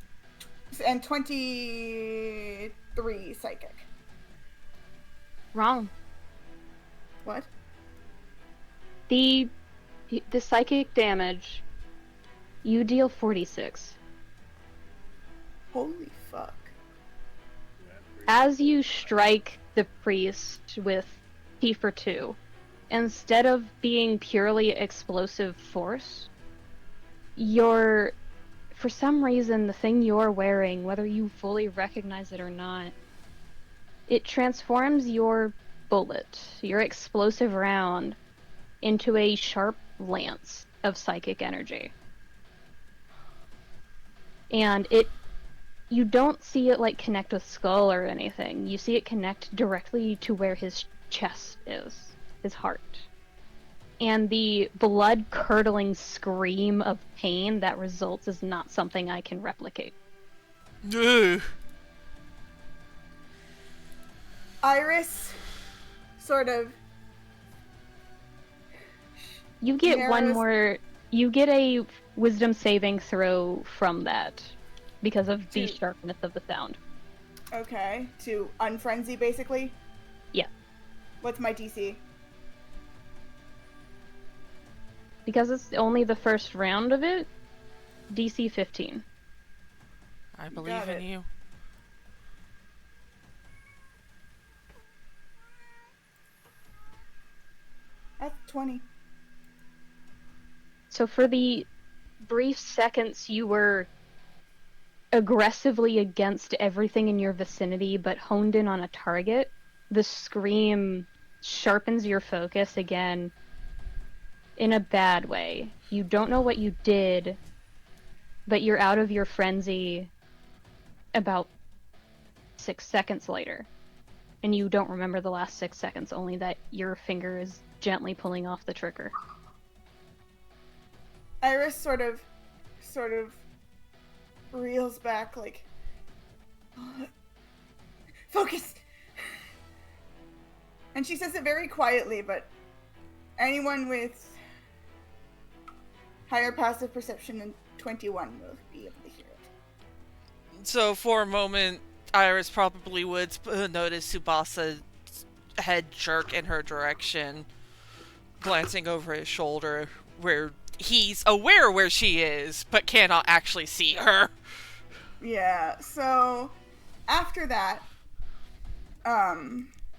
23 psychic. Wrong. What? The psychic damage, you deal 46. Holy fuck. As you strike the priest with T for 2, instead of being purely explosive force, for some reason, the thing you're wearing, whether you fully recognize it or not, it transforms your bullet, your explosive round, into a sharp lance of psychic energy. And you don't see it like connect with Skull or anything. You see it connect directly to where his chest is, his heart. And the blood-curdling scream of pain that results is not something I can replicate. Ugh. Iris sort of You get narrows- you get a wisdom saving throw from that because of the To- sharpness of the sound. Okay, to unfrenzy basically. Yeah. What's my DC? Because it's only the first round of it, DC 15. I believe Got in it. you. That's 20. So for the brief seconds you were aggressively against everything in your vicinity but honed in on a target, the scream sharpens your focus again in a bad way. You don't know what you did, but you're out of your frenzy about 6 seconds later. And you don't remember the last 6 seconds, only that your finger is gently pulling off the trigger. Iris sort of reels back like, focus. And she says it very quietly, but anyone with higher passive perception than 21 will be able to hear it. So for a moment, Iris probably would notice Tsubasa's head jerk in her direction, glancing over his shoulder, where he's aware where she is, but cannot actually see her. Yeah, so after that,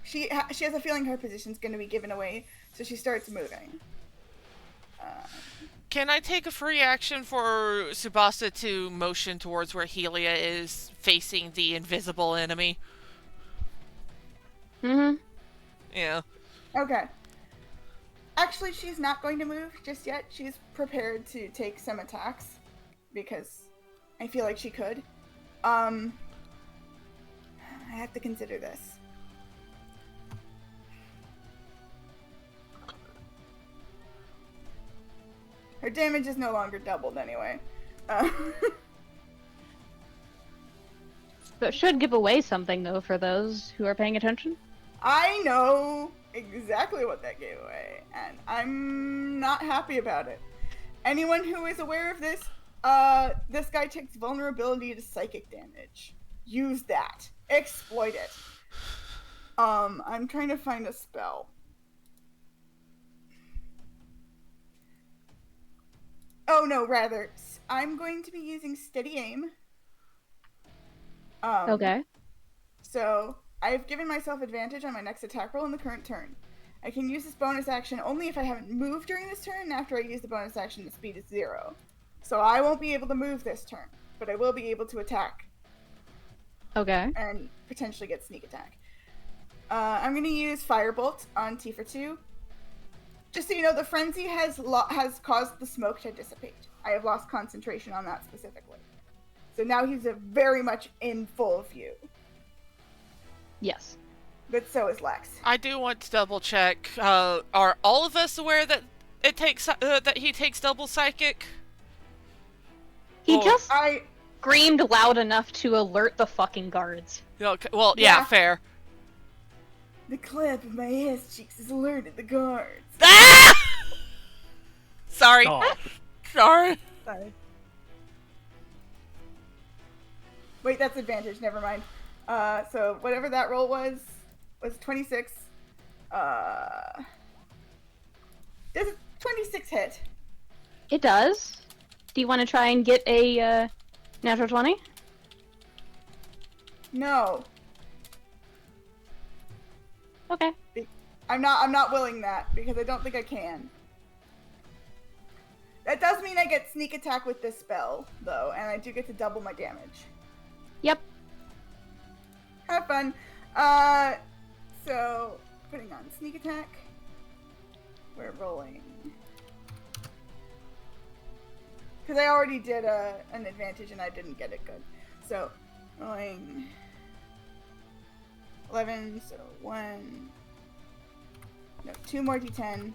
she has a feeling her position's going to be given away, so she starts moving. Can I take a free action for Tsubasa to motion towards where Helia is, facing the invisible enemy? Mm-hmm. Yeah. Okay. Actually, she's not going to move just yet. She's prepared to take some attacks because I feel like she could. I have to consider this. Her damage is no longer doubled anyway. But should give away something, though, for those who are paying attention. I know exactly what that gave away, and I'm not happy about it. Anyone who is aware of this, this guy takes vulnerability to psychic damage. Use that. Exploit it. I'm trying to find a spell. Oh no, rather, I'm going to be using steady aim. Okay. So, I've given myself advantage on my next attack roll in the current turn. I can use this bonus action only if I haven't moved during this turn, and after I use the bonus action, the speed is 0. So I won't be able to move this turn, but I will be able to attack. Okay. And potentially get sneak attack. I'm gonna use Firebolt on T for 2. Just so you know, the frenzy has caused the smoke to dissipate. I have lost concentration on that specifically. So now he's very much in full view. Yes. But so is Lex. I do want to double check. Are all of us aware that that he takes double psychic? He Or- just screamed loud enough to alert the fucking guards. Okay, well, yeah, Yeah. fair. The clap of my ass cheeks has alerted the guards. Ah! Sorry. Oh, Sorry. Sorry. Wait, that's advantage. Never mind. So whatever that roll was 26. Does a 26 hit? It does. Do you want to try and get a natural 20? No, Okay. I'm not willing that because I don't think I can. That does mean I get sneak attack with this spell though, and I do get to double my damage. Yep. Have fun. So putting on sneak attack. We're rolling. Because I already did an advantage and I didn't get it good. So rolling 11, so 2 more d10.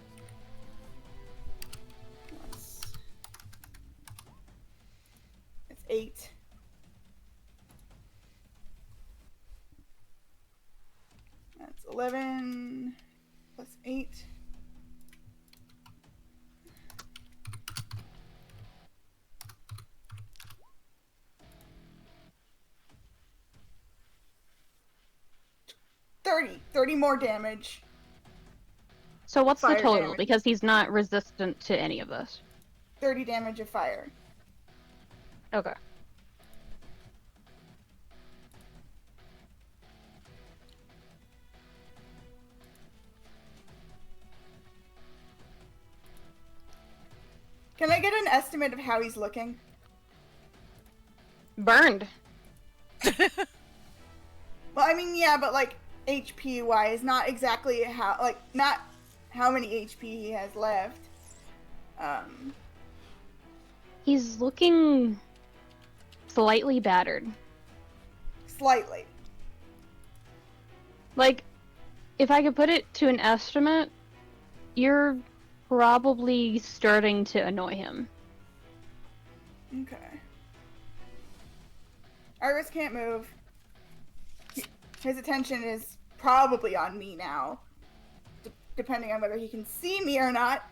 It's 8. That's 11 plus 8. $30 more damage. So what's the Fire total? damage. Because he's not resistant to any of this. 30 damage of fire. Okay. Can I get an estimate of how he's looking? Burned. Well, I mean, yeah, but like HP wise, not exactly not how many HP he has left. He's looking slightly battered. Slightly. Like, if I could put it to an estimate, you're probably starting to annoy him. Okay. Iris can't move. His attention is probably on me now, depending on whether he can see me or not.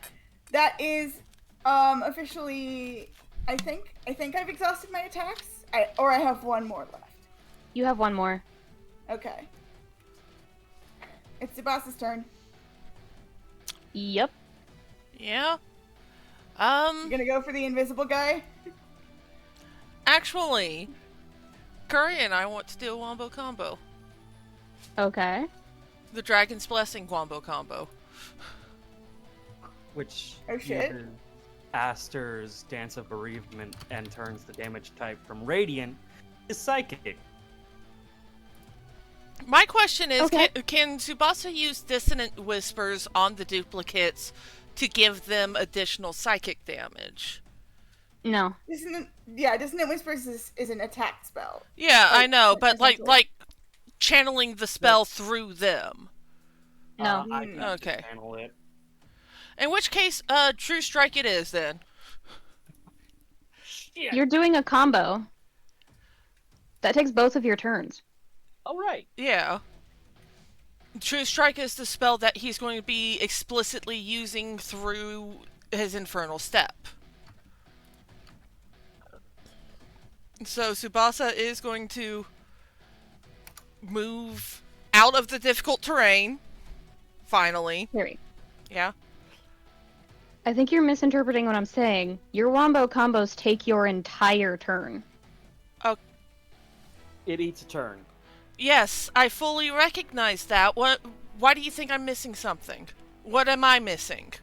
That is officially. I think I've exhausted my attacks. I have one more left. You have one more. Okay. It's Tsubasa's turn. Yep. Yeah. You gonna go for the invisible guy? Actually, Kuri and I want to do a wombo combo. Okay. The Dragon's Blessing wombo combo. which Oh, shit. uses Aster's Dance of Bereavement and turns the damage type from Radiant to Psychic. My question is, Okay. can Tsubasa use Dissonant Whispers on the duplicates to give them additional psychic damage? No. Dissonant Whispers is an attack spell. Yeah, I Like, know, but essentially. like channeling the spell through them. No. I can Okay. handle it. In which case, True Strike it is then. Shit. You're doing a combo. That takes both of your turns. All right. Yeah. True Strike is the spell that he's going to be explicitly using through his Infernal Step. So Tsubasa is going to move out of the difficult terrain. Finally. Harry, Yeah. I think you're misinterpreting what I'm saying. Your wombo combos take your entire turn. It eats a turn. Yes, I fully recognize that. Why do you think I'm missing something? What am I missing?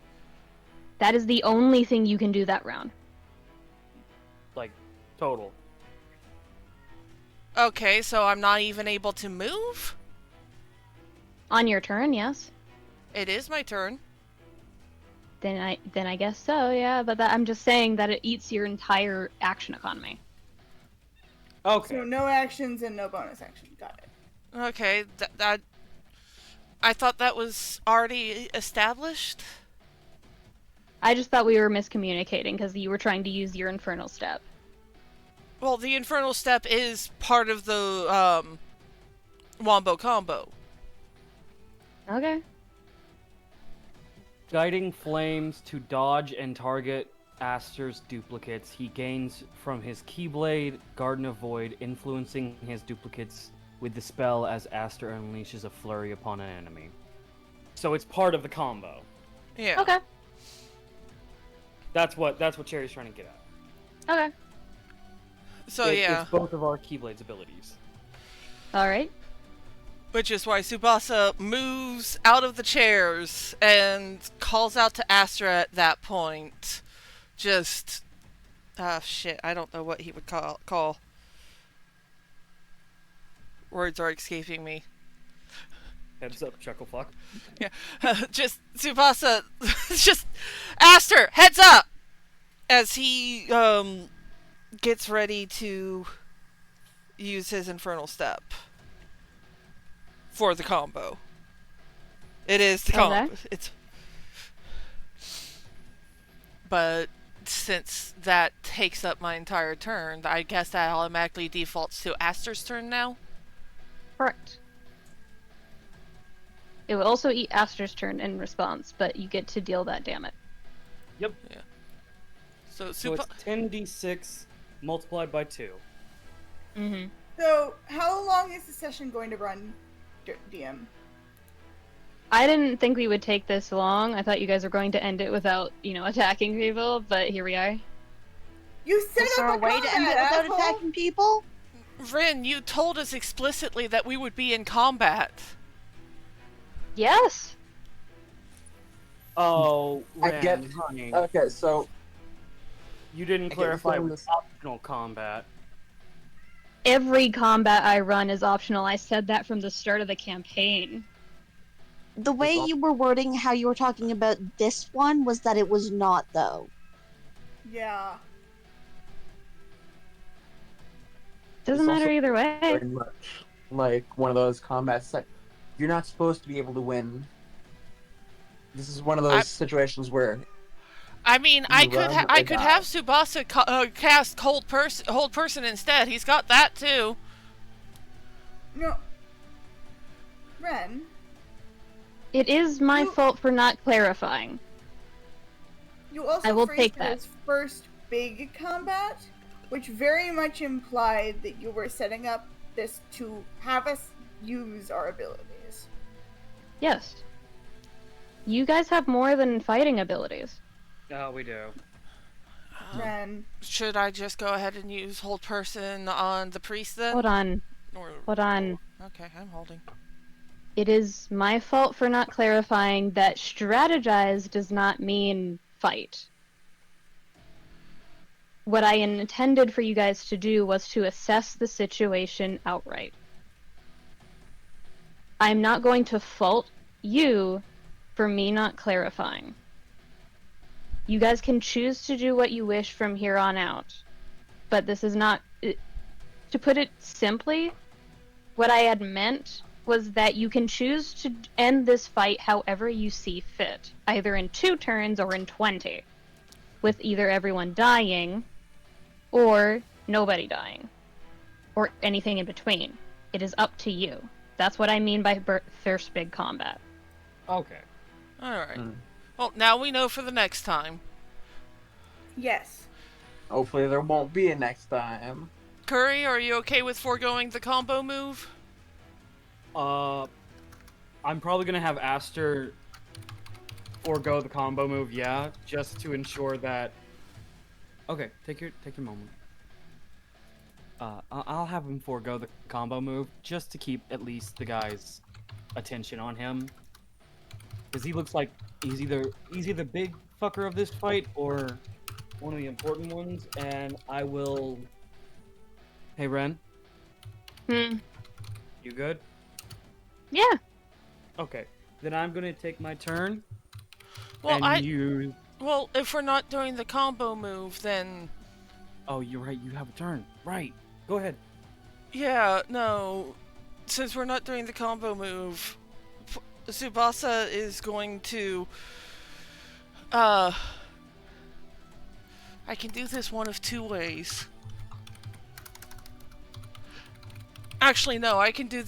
That is the only thing you can do that round. Like, total. Okay, so I'm not even able to move? On your turn, yes. It is my turn. Then I guess so, yeah. But I'm just saying that it eats your entire action economy. Okay. So no actions and no bonus action. Got it. Okay, that I thought that was already established. I just thought we were miscommunicating because you were trying to use your infernal step. Well, the infernal step is part of the wombo combo. Okay. Guiding flames to dodge and target Aster's duplicates. He gains from his Keyblade, Garden of Void, influencing his duplicates with the spell as Aster unleashes a flurry upon an enemy. So it's part of the combo. Yeah. Okay. That's what Cherry's trying to get at. Okay. So yeah. It's both of our Keyblade's abilities. All right. Which is why Tsubasa moves out of the chairs and calls out to Aster at that point. Just... shit, I don't know what he would call. Words are escaping me. Heads up, chuckle fuck. Yeah. Just, Tsubasa... just... Aster, heads up! As he, gets ready to use his Infernal Step. For the combo. It is the combo. Okay. It's... But since that takes up my entire turn, I guess that automatically defaults to Aster's turn now? Correct. It will also eat Aster's turn in response, but you get to deal that damage. Yep. Yeah. So So it's 10d6 multiplied by 2. Mm-hmm. So how long is the session going to run, DM? I didn't think we would take this long. I thought you guys were going to end it without, attacking people, but here we are. You set Is there up a way to end it without asshole! attacking people? Rin, you told us explicitly that we would be in combat. Yes. Oh, I Ren, get- honey. Okay, so You didn't I get clarify the with optional combat. Every combat I run is optional. I said that from the start of the campaign. The way you were wording how you were talking about this one was that it was not, though. Yeah. Doesn't It's matter also either way. very much like one of those combats that you're not supposed to be able to win. This is one of those situations where I mean, You I could run I or could die. have Tsubasa cast hold person instead. He's got that too. No. Ren, It is my You- fault for not clarifying. you also I will phrased take it that. as first big combat, which very much implied that you were setting up this to have us use our abilities. Yes. You guys have more than fighting abilities. Oh, we do. Ren, Should I just go ahead and use hold person on the priest then? Hold on. Or... Hold on. Okay, I'm holding. It is my fault for not clarifying that strategize does not mean fight. What I intended for you guys to do was to assess the situation outright. I'm not going to fault you for me not clarifying. You guys can choose to do what you wish from here on out. But this is not... To put it simply, what I had meant was that you can choose to end this fight however you see fit, either in 2 turns or in 20, with either everyone dying or nobody dying, or anything in between. It is up to you. That's what I mean by first big combat. Okay. Alright. Mm. Well, now we know for the next time. yes. hopefully there won't be a next time. Kuri, are you okay with foregoing the combo move? I'm probably gonna have Aster forego the combo move, yeah, just to ensure that. Okay, take your moment. I'll have him forego the combo move just to keep at least the guy's attention on him, because he looks like he's either the big fucker of this fight or one of the important ones. And I will. Hey Ren, Hmm. you good? Yeah. Okay, then I'm gonna take my turn. Well, and you. Well, if we're not doing the combo move, then Oh, you're right. You have a turn. Right. Go ahead. yeah, no. Since we're not doing the combo move, Tsubasa is going to I can do this one of two ways. Actually, no, I can do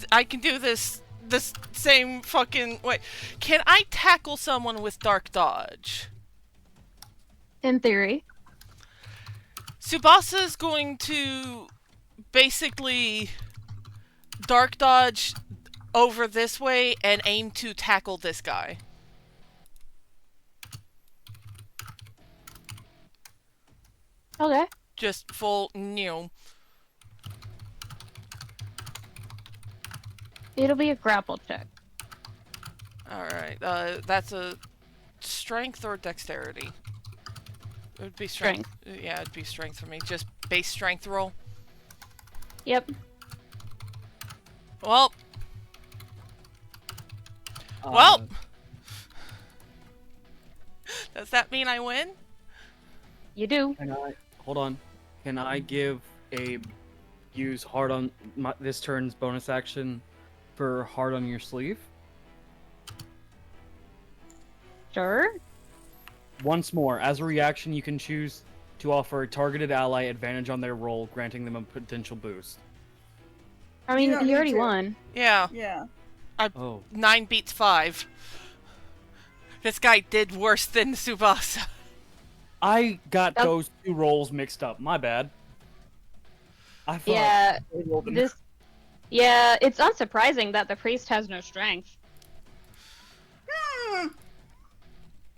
this same fucking way. Can I tackle someone with dark dodge? In theory. Tsubasa is going to basically dark dodge over this way and aim to tackle this guy. Okay. Just full new. It'll be a grapple check. Alright, that's a strength or dexterity? It would be strength. Yeah, it'd be strength for me. Just base strength roll. Yep. Well. Well. Does that mean I win? You do. Hold on. Can I use hard on this turn's bonus action for hard on your sleeve? Sure. Once more, as a reaction, you can choose to offer a targeted ally advantage on their roll, granting them a potential boost. I mean, he already won. Yeah. Yeah. 9 beats 5. This guy did worse than Tsubasa. I got those two rolls mixed up. My bad. I thought Yeah. I rolled them. Yeah, it's unsurprising that the priest has no strength.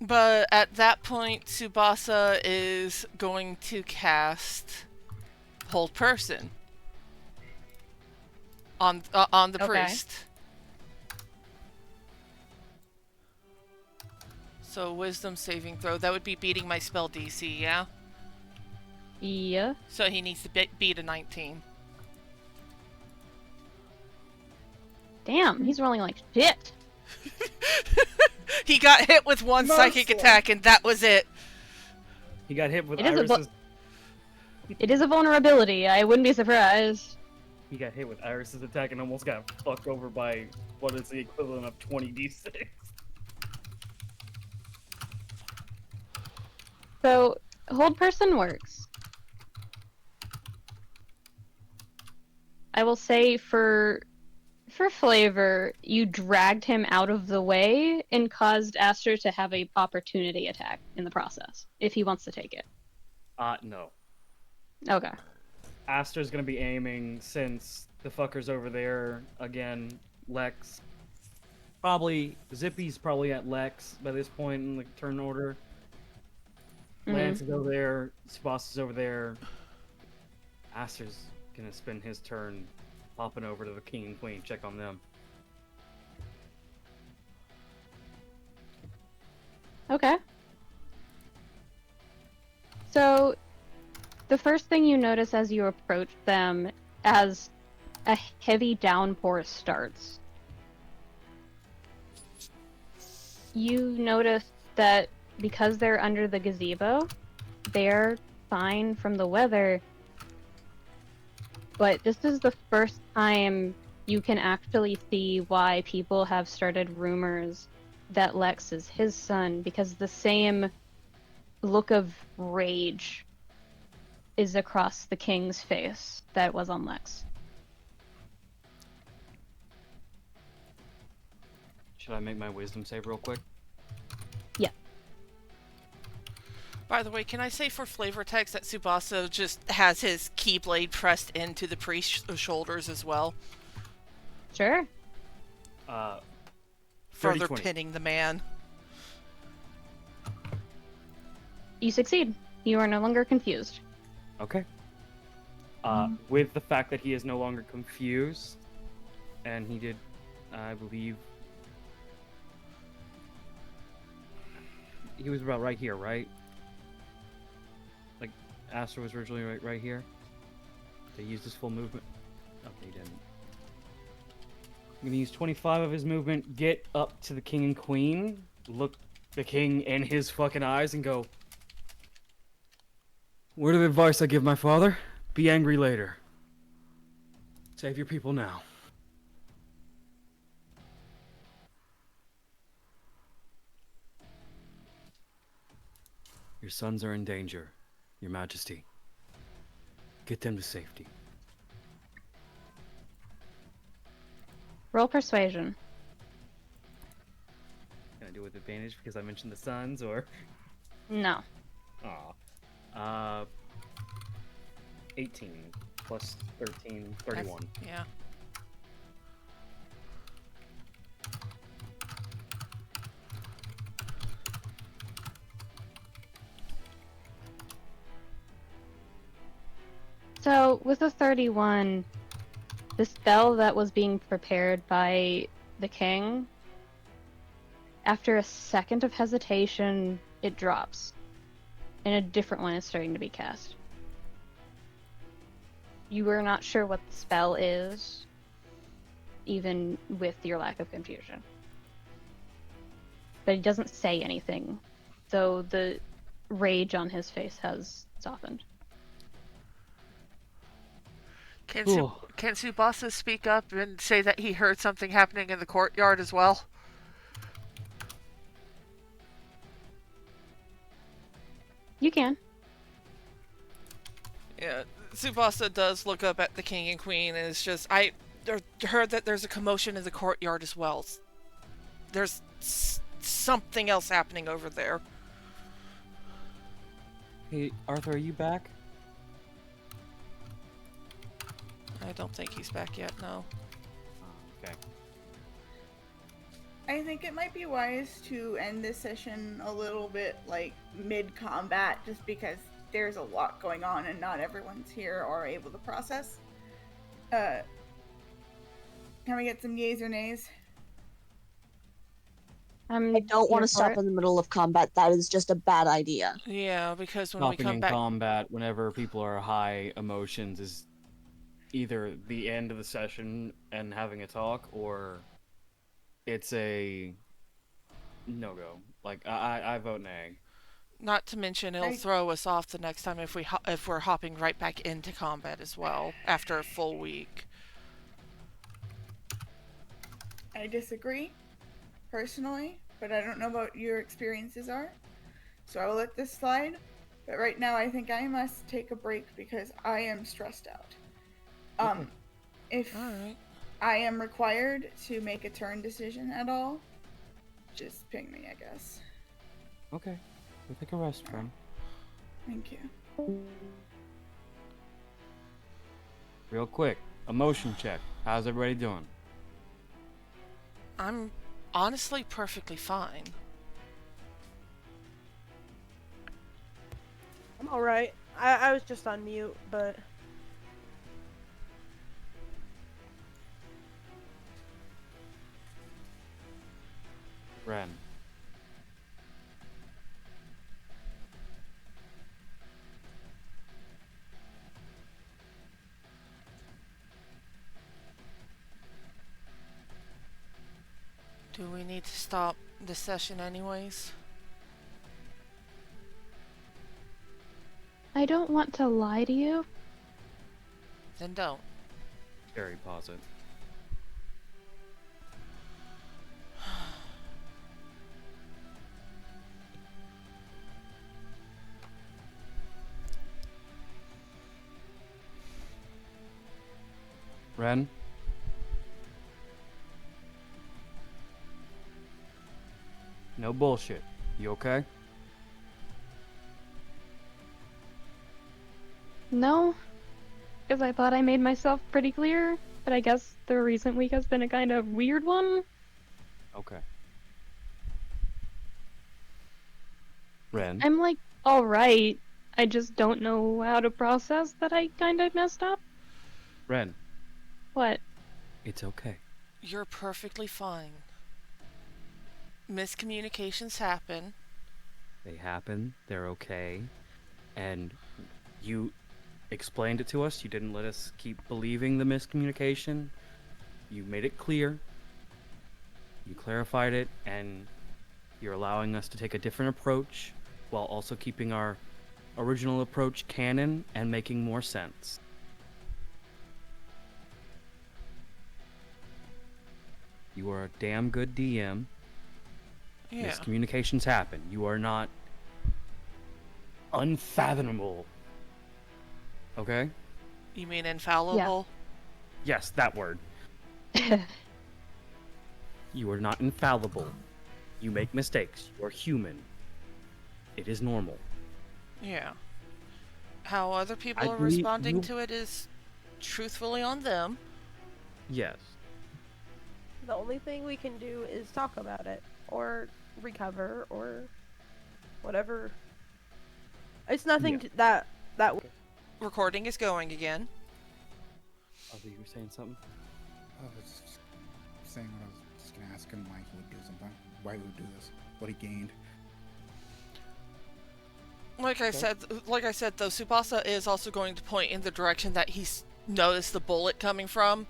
But at that point, Tsubasa is going to cast Hold Person on the priest. So Wisdom saving throw. That would be beating my spell DC, yeah? Yeah. So he needs to beat a 19. Damn, he's rolling like shit. He got hit with one psychic attack, and that was it. He got hit with It is Iris's. It is a vulnerability. I wouldn't be surprised. He got hit with Iris's attack and almost got fucked over by what is the equivalent of 20d6. So, hold person works. I will say for flavor, you dragged him out of the way and caused Aster to have a opportunity attack in the process, if he wants to take it. No. Okay. Aster's gonna be aiming since the fucker's over there again. Lex. Zippy's probably at Lex by this point in the turn order. Lance is over there. Tsubasa is over there. Aster's gonna spend his turn popping over to the king and queen, check on them. Okay. So, the first thing you notice as you approach them, as a heavy downpour starts, you notice that because they're under the gazebo, they're fine from the weather. But this is the first time you can actually see why people have started rumors that Lex is his son, because the same look of rage is across the king's face that was on Lex. Should I make my wisdom save real quick? Yeah. By the way, can I say for flavor text that Tsubasa just has his keyblade pressed into the priest's shoulders as well? Sure. Further 20. pinning the man. You succeed. You are no longer confused. Okay. With the fact that he is no longer confused, and he did, I believe, he was about right here, right? Like, Aster was originally right here. They used his full movement. Okay, he didn't. gonna use 25 of his movement, get up to the king and queen, look the king in his fucking eyes, and go, "Word of advice I give my father: be angry later. Save your people now." Your sons are in danger, Your Majesty. Get them to safety. Roll persuasion. Can I do it with advantage because I mentioned the sons, or? No. Aw. 18 plus 13, 31. Yeah. So, with a 31, the spell that was being prepared by the king, after a second of hesitation, it drops. And a different one is starting to be cast. You are not sure what the spell is, even with your lack of confusion. But he doesn't say anything, though the rage on his face has softened. Can Cool. can Tsubasa speak up and say that he heard something happening in the courtyard as well? You can. Yeah, Tsubasa does look up at the king and queen and is just, I heard that there's a commotion in the courtyard as well. There's something else happening over there. Hey, Arthur, are you back? I don't think he's back yet, no. Okay. I think it might be wise to end this session a little bit like mid-combat, just because there's a lot going on and not everyone's here or able to process. Can we get some yays or nays? I don't want to stop in the middle of combat. That is just a bad idea. Yeah, because when Stopping we come in back... combat whenever people are high emotions is either the end of the session and having a talk, or it's a no-go. Like, I vote nay. Not to mention, it'll throw us off the next time if we're hopping right back into combat as well after a full week. I disagree, personally, but I don't know what your experiences are, so I will let this slide. But right now, I think I must take a break because I am stressed out. If Alright. I am required to make a turn decision at all, just ping me, I guess. Okay. We'll take a rest, friend. Thank you. Real quick, emotion check. How's everybody doing? I'm honestly perfectly fine. I'm alright. I was just on mute, but... Ren. Do we need to stop the session anyways? I don't want to lie to you. Then don't. Very positive. Ren? No bullshit. You okay? No, because I thought I made myself pretty clear, but I guess the recent week has been a kind of weird one. Okay. Ren? I'm like, alright. I just don't know how to process that I kind of messed up. Ren? What? It's okay. You're perfectly fine. Miscommunications happen. They happen. They're okay. And you explained it to us. You didn't let us keep believing the miscommunication. You made it clear. You clarified it, and you're allowing us to take a different approach while also keeping our original approach canon and making more sense. You are a damn good DM. Yeah. Miscommunications happen. You are not unfathomable. Okay? You mean infallible? Yes, that word. You are not infallible. You make mistakes. You are human. It is normal. Yeah. How other people I are believe responding you- to it is truthfully on them. Yes. The only thing we can do is talk about it, or recover, or whatever. It's nothing Yeah. that Recording is going again. Oh, you were saying something? I was just saying what I was just gonna ask him why he would do something. Why he would do this. What he gained. Like I said, though, Tsubasa is also going to point in the direction that he's noticed the bullet coming from,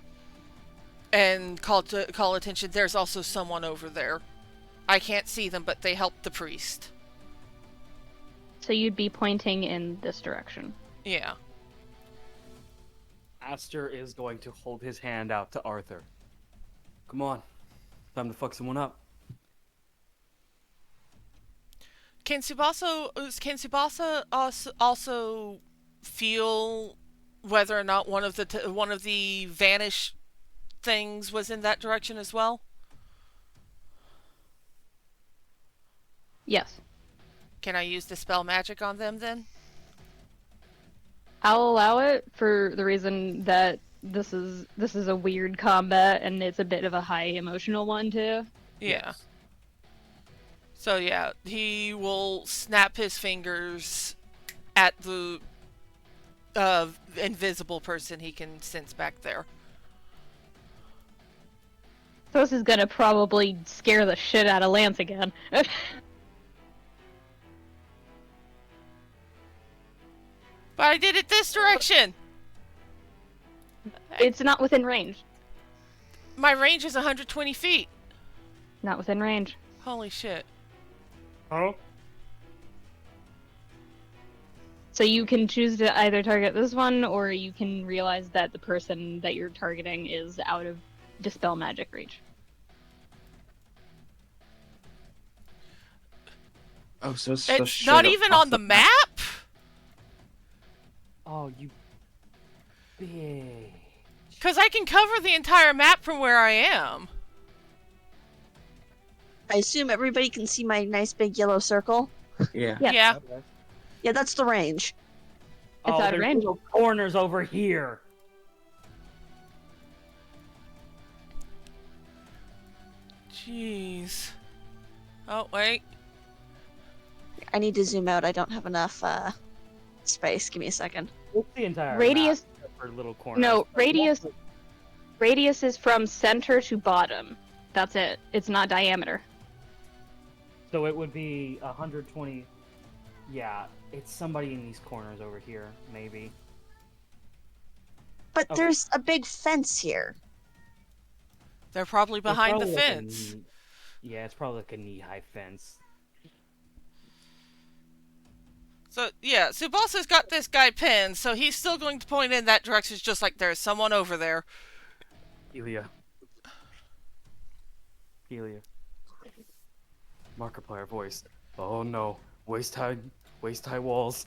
and call attention. There's also someone over there. I can't see them, but they helped the priest. So you'd be pointing in this direction. Yeah. Aster is going to hold his hand out to Arthur. Come on. Time to fuck someone up. Can Tsubasa also feel whether or not one of the vanish things was in that direction as well? Yes. Can I use dispel magic on them then? I'll allow it for the reason that this is a weird combat and it's a bit of a high emotional one too. Yeah. Yes. So yeah, he will snap his fingers at the invisible person he can sense back there. So this is gonna probably scare the shit out of Lance again. But I did it this direction! It's not within range. My range is 120 feet. Not within range. Holy shit. Huh? So you can choose to either target this one, or you can realize that the person that you're targeting is out of dispel magic reach. Oh, so It's not even on the map? Oh, you bitch. Because I can cover the entire map from where I am. I assume everybody can see my nice big yellow circle. Yeah. Yes. Yeah. Yeah, that's the range. It's Oh, out of there's range. little corners over here. Jeez. Oh, wait. I need to zoom out. I don't have enough space. Give me a second. What's the entire Radius. map except for little corners? No, radius is from center to bottom. That's it. It's not diameter. So it would be 120. Yeah, it's somebody in these corners over here, maybe. But Okay. there's a big fence here. They're probably It's behind the probably like a fence. yeah, it's probably like a knee-high fence. So, yeah, Tsubasa's got this guy pinned, so he's still going to point in that direction. It's just like there's someone over there. Helia. Markiplier voice. Oh no, waist-high walls.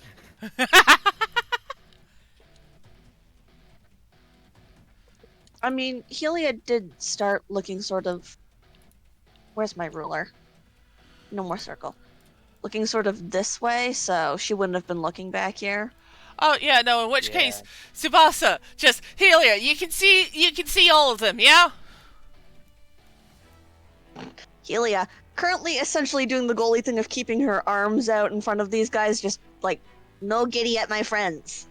I mean, Helia did start looking sort of... Where's my ruler? No more circle. Looking sort of this way, so she wouldn't have been looking back here. Oh, yeah, no, in which Yeah. case, Tsubasa, just, Helia, you can see all of them, yeah? Helia, currently essentially doing the goalie thing of keeping her arms out in front of these guys, just like, no giddy at my friends.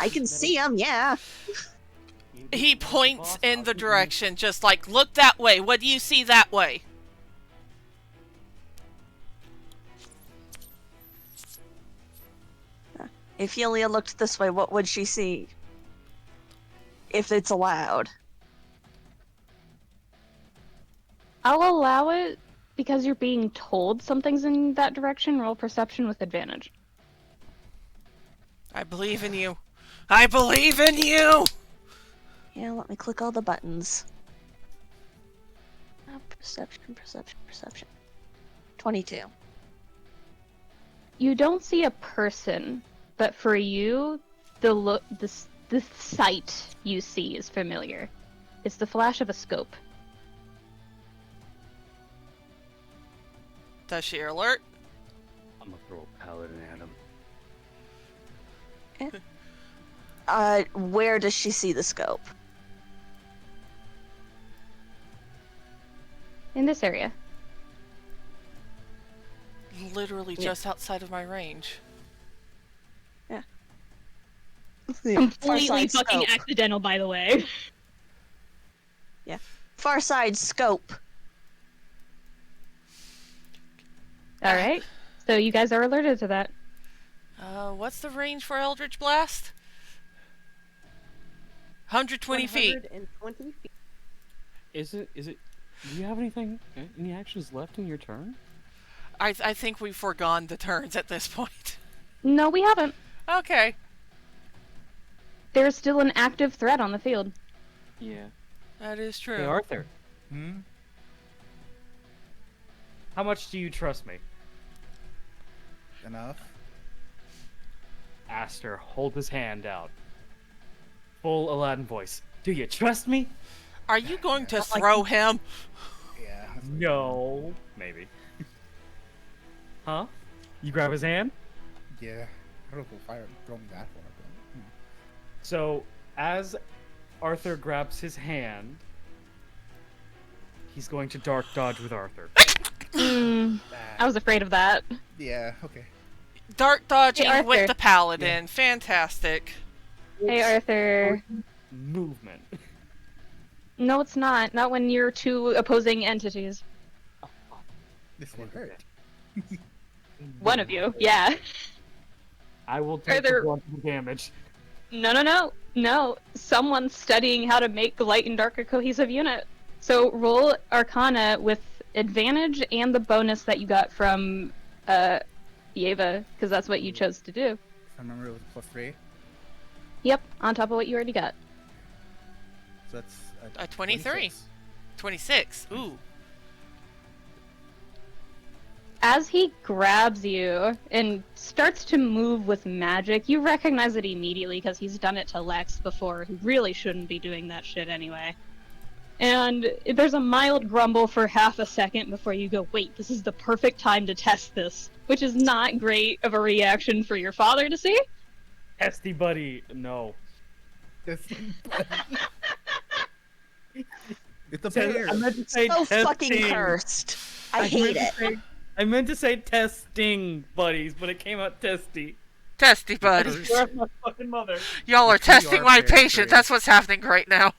I can see them, yeah. He points in the direction, just like, look that way. What do you see that way? If Helia looked this way, what would she see? If it's allowed. I'll allow it because you're being told something's in that direction. Roll perception with advantage. I believe in you. I believe in you! Yeah, let me click all the buttons. Perception. 22. You don't see a person, but for you, the sight you see is familiar. It's the flash of a scope. Does she alert? I'm gonna throw a paladin at him. Where does she see the scope? In this area. Literally just outside of my range. Completely Farside fucking scope. accidental, by the way. Far side scope. Alright. So you guys are alerted to that. What's the range for Eldritch Blast? 120 feet. 120 feet. Is it? Do you have any actions left in your turn? I think we've forgone the turns at this point. No, we haven't. Okay. There's still an active threat on the field. Yeah. That is true. Hey, Arthur. Hmm? How much do you trust me? Enough? Aster, hold his hand out. Full Aladdin voice. Do you trust me? Are you going to throw him? Yeah. that's what- No. Maybe. Huh? You grab his hand? Yeah. I don't know if we'll fire throw me that far, but... So, as Arthur grabs his hand, he's going to dark dodge with Arthur. I was afraid of that. Yeah, okay. Dark dodging Hey, with Arthur. the paladin. Fantastic. Hey, Arthur. Movement. No, it's not. Not when you're two opposing entities. This will hurt. One of you, yeah. I will take the Arthur- brunt of the damage. No. Someone's studying how to make light and dark a cohesive unit. So roll Arcana with advantage and the bonus that you got from Yeva, because that's what you chose to do. If I remember, it was +3. Yep, on top of what you already got. So that's... A 23. 26. 26. Ooh. As he grabs you and starts to move with magic, you recognize it immediately because he's done it to Lex before, who really shouldn't be doing that shit anyway. And there's a mild grumble for half a second before you go, wait, this is the perfect time to test this, which is not great of a reaction for your father to see. Testy buddy, no. It's a Says- bear. I meant to say So testing. fucking cursed. I meant hate to it. say- I meant to say testing buddies, but it came out testy. Testy buddies. Where's my fucking mother? Y'all are We testing are my very patience. free. That's what's happening right now.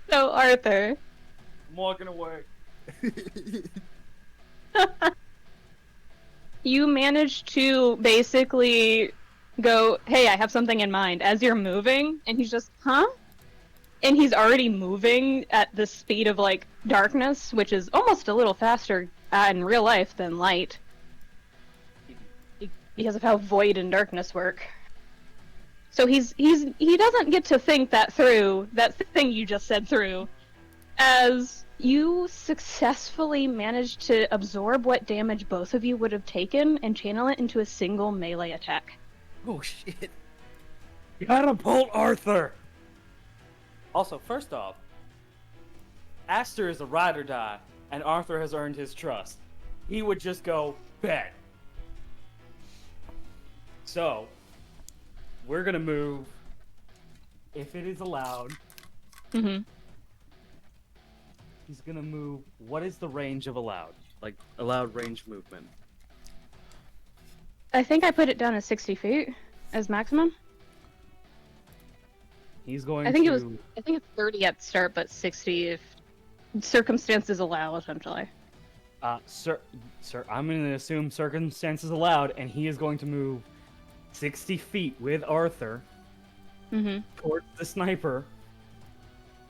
So, Arthur, I'm walking away. you managed to basically go, hey, I have something in mind, as you're moving, and he's just, huh? And he's already moving at the speed of, like, darkness, which is almost a little faster in real life than light. Because of how void and darkness work. So he doesn't get to think that through, that thing you just said through, as you successfully managed to absorb what damage both of you would have taken and channel it into a single melee attack. Oh shit. Catapult Arthur! Also, first off, Aster is a ride or die, and Arthur has earned his trust. He would just go, bet. So, we're gonna move, if it is allowed, Mm-hmm. he's gonna move, what is the range of allowed? Like, allowed range movement. I think I put it down as 60 feet as maximum. He's going I think to... I think it's 30 at the start, but 60 if circumstances allow, essentially. Sir, I'm gonna assume circumstances allowed, and he is going to move 60 feet with Arthur Mm-hmm. towards the sniper,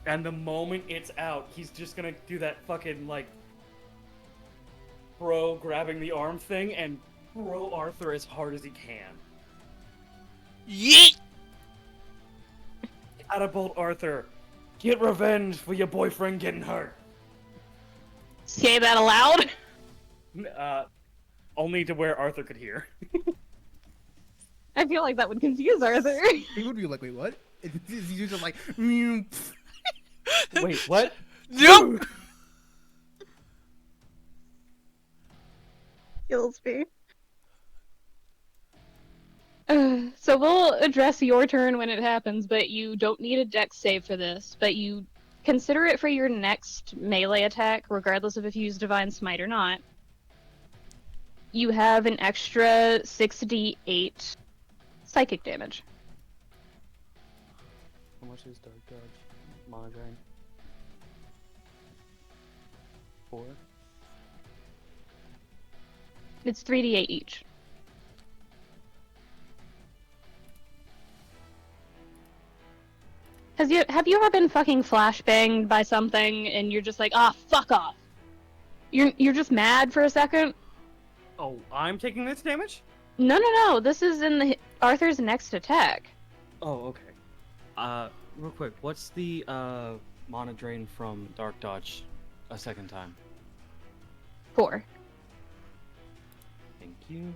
And the moment it's out, he's just gonna do that fucking, like, throw grabbing the arm thing and throw Arthur as hard as he can. Yeet! Catapult Arthur. Get revenge for your boyfriend getting hurt. Say that aloud. Only to where Arthur could hear. I feel like that would confuse Arthur. He would be like, wait, what? He's just like, Wait, what? Nope! Kills me. So we'll address your turn when it happens, but you don't need a dex save for this. But you consider it for your next melee attack, regardless of if you use Divine Smite or not. You have an extra 6d8 psychic damage. How much is Dark Dodge? Monodrain? 4? It's 3d8 each. Have you ever been fucking flashbanged by something and you're just like, ah, fuck off? You're just mad for a second? Oh, I'm taking this damage? No. This is in Arthur's next attack. Oh, okay. Real quick, what's the monodrain from Dark Dodge a second time? 4. Thank you.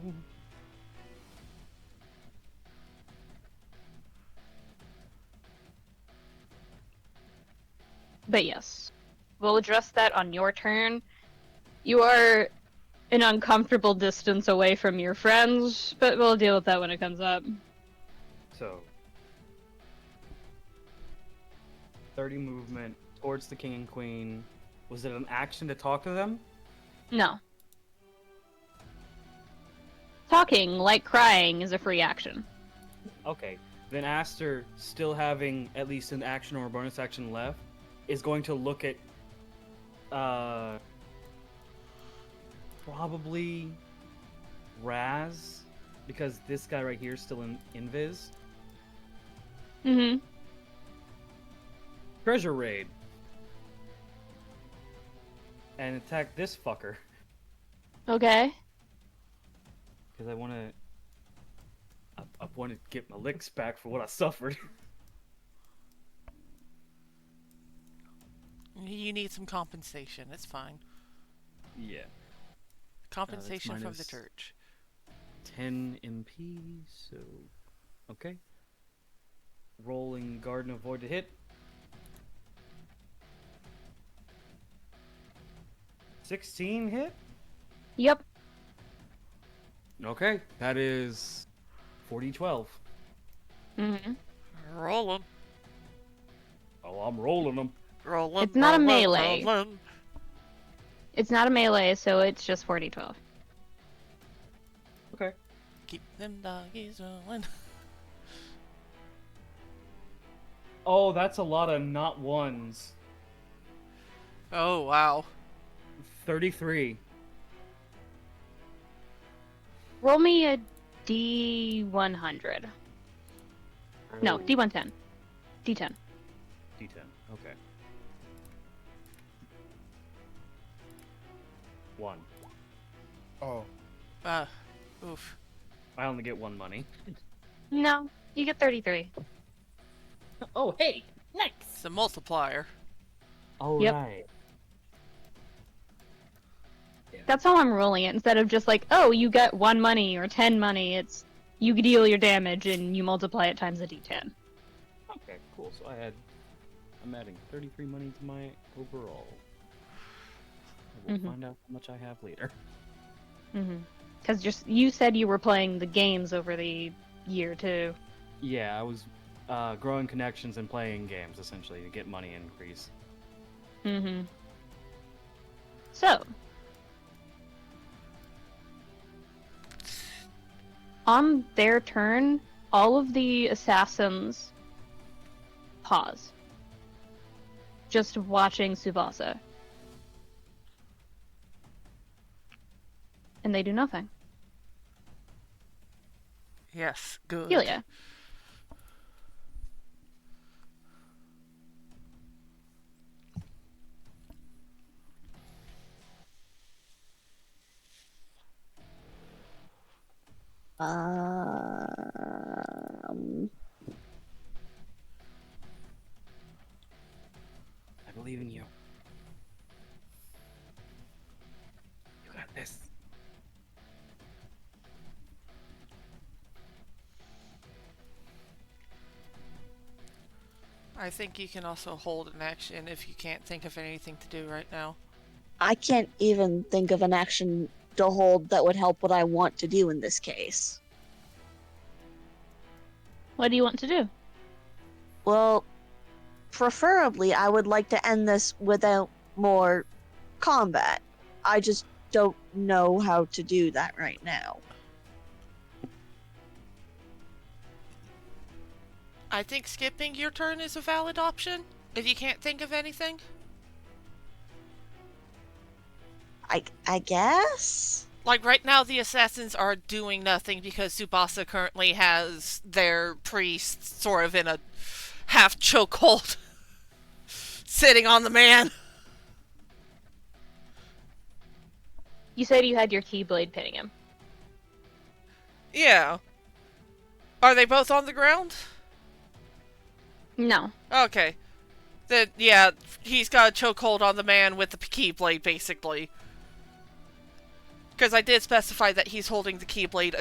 But yes, we'll address that on your turn. You are an uncomfortable distance away from your friends, but we'll deal with that when it comes up. So, 30 movement towards the king and queen. Was it an action to talk to them? No. Talking, like crying, is a free action. Okay. Then Aster, still having at least an action or a bonus action left, is going to look at probably Razz, because this guy right here is still in invis. Mm-hmm. Treasure raid. And attack this fucker. Okay. Because I want to get my licks back for what I suffered. You need some compensation. It's fine. Yeah. Compensation from the minus- church. 10 MP, so... Okay. Rolling Garden of Void to hit. 16 hit? Yep. Okay, that is 40-12. Mm-hmm. Roll 'em. Oh, I'm rolling them. Roll 'em. It's not a roll 'em, melee. roll 'em. It's not a melee, so it's just 40-12. Okay. Keep them doggies rolling. Oh, that's a lot of not ones. Oh, wow. 33. Roll me a D100. No, D110. D10. D10. Okay. 1. oh, Oof. I only get 1 money. No, you get 33. Oh, hey! Nice! It's a multiplier. Alright. That's how I'm rolling it. Instead of just like, oh, you get 1 money or 10 money, it's you deal your damage and you multiply it times a D10. Okay, cool. So I'm adding 33 money to my overall. We'll Mhm. find out how much I have later. Because just you said you were playing the games over the year too. Yeah, I was growing connections and playing games essentially to get money increase. So, on their turn, all of the assassins pause. Just watching Tsubasa. And they do nothing. Yes, good. Helia. I believe in you. You got this. I think you can also hold an action if you can't think of anything to do right now. I can't even think of an action to hold that would help what I want to do in this case. What do you want to do? Well, preferably I would like to end this without more combat. I just don't know how to do that right now. I think skipping your turn is a valid option if you can't think of anything. I guess? Like right now, the assassins are doing nothing because Tsubasa currently has their priest sort of in a half chokehold, sitting on the man. You said you had your Keyblade pinning him. Yeah. Are they both on the ground? No. Okay. Then, yeah, he's got a chokehold on the man with the Keyblade, basically. Because I did specify that he's holding the Keyblade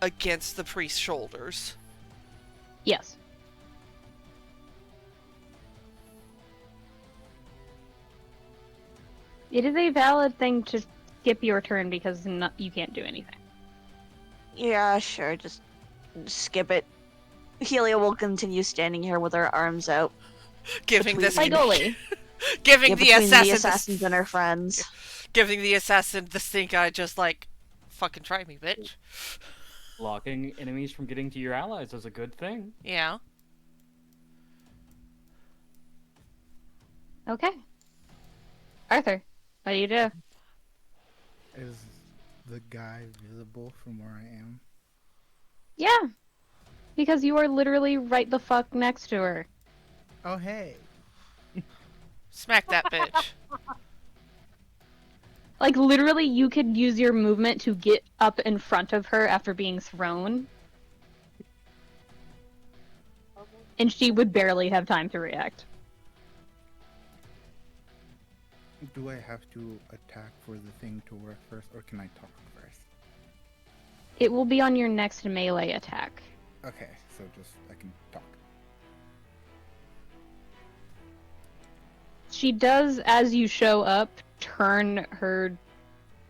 against the priest's shoulders. Yes. It is a valid thing to skip your turn because you can't do anything. Yeah, sure, just skip it. Helia will continue standing here with her arms out. Giving this Like goalie. giving Yeah, the between assassin the assassins and her friends. giving the assassin the stink eye, just like, fucking try me, bitch. Blocking enemies from getting to your allies is a good thing. Yeah. Okay. Arthur, what do you do? Is the guy visible from where I am? Yeah. Because you are literally right the fuck next to her. Oh, hey. Smack that bitch. Like, literally, you could use your movement to get up in front of her after being thrown. And she would barely have time to react. Do I have to attack for the thing to work first, or can I talk first? It will be on your next melee attack. Okay, so just I can talk. She does, as you show up, turn her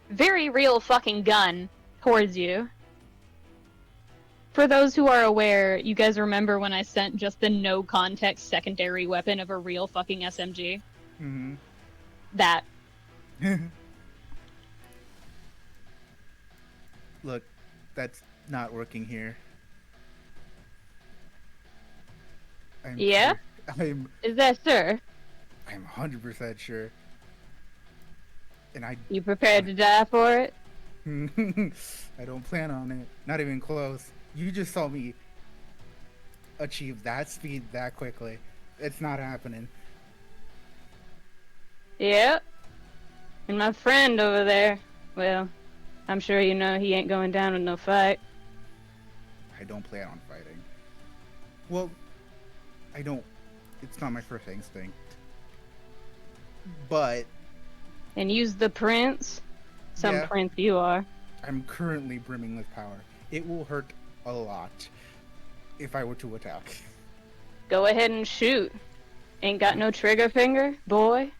very real fucking gun towards you. For those who are aware, you guys remember when I sent just the no context secondary weapon of a real fucking SMG? Mm-hmm. That. Look, that's not working here. Yeah? I'm Is that sir? 100% sure. And You prepared to die for it? I don't plan on it. Not even close. You just saw me achieve that speed that quickly. It's not happening. Yep. And my friend over there, well, I'm sure you know he ain't going down in no fight. I don't plan on fighting. Well, I don't. It's not my first instinct. But And use the prince? Some Yeah. prince you are. I'm currently brimming with power. It will hurt a lot if I were to attack. Go ahead and shoot. Ain't got no trigger finger, boy.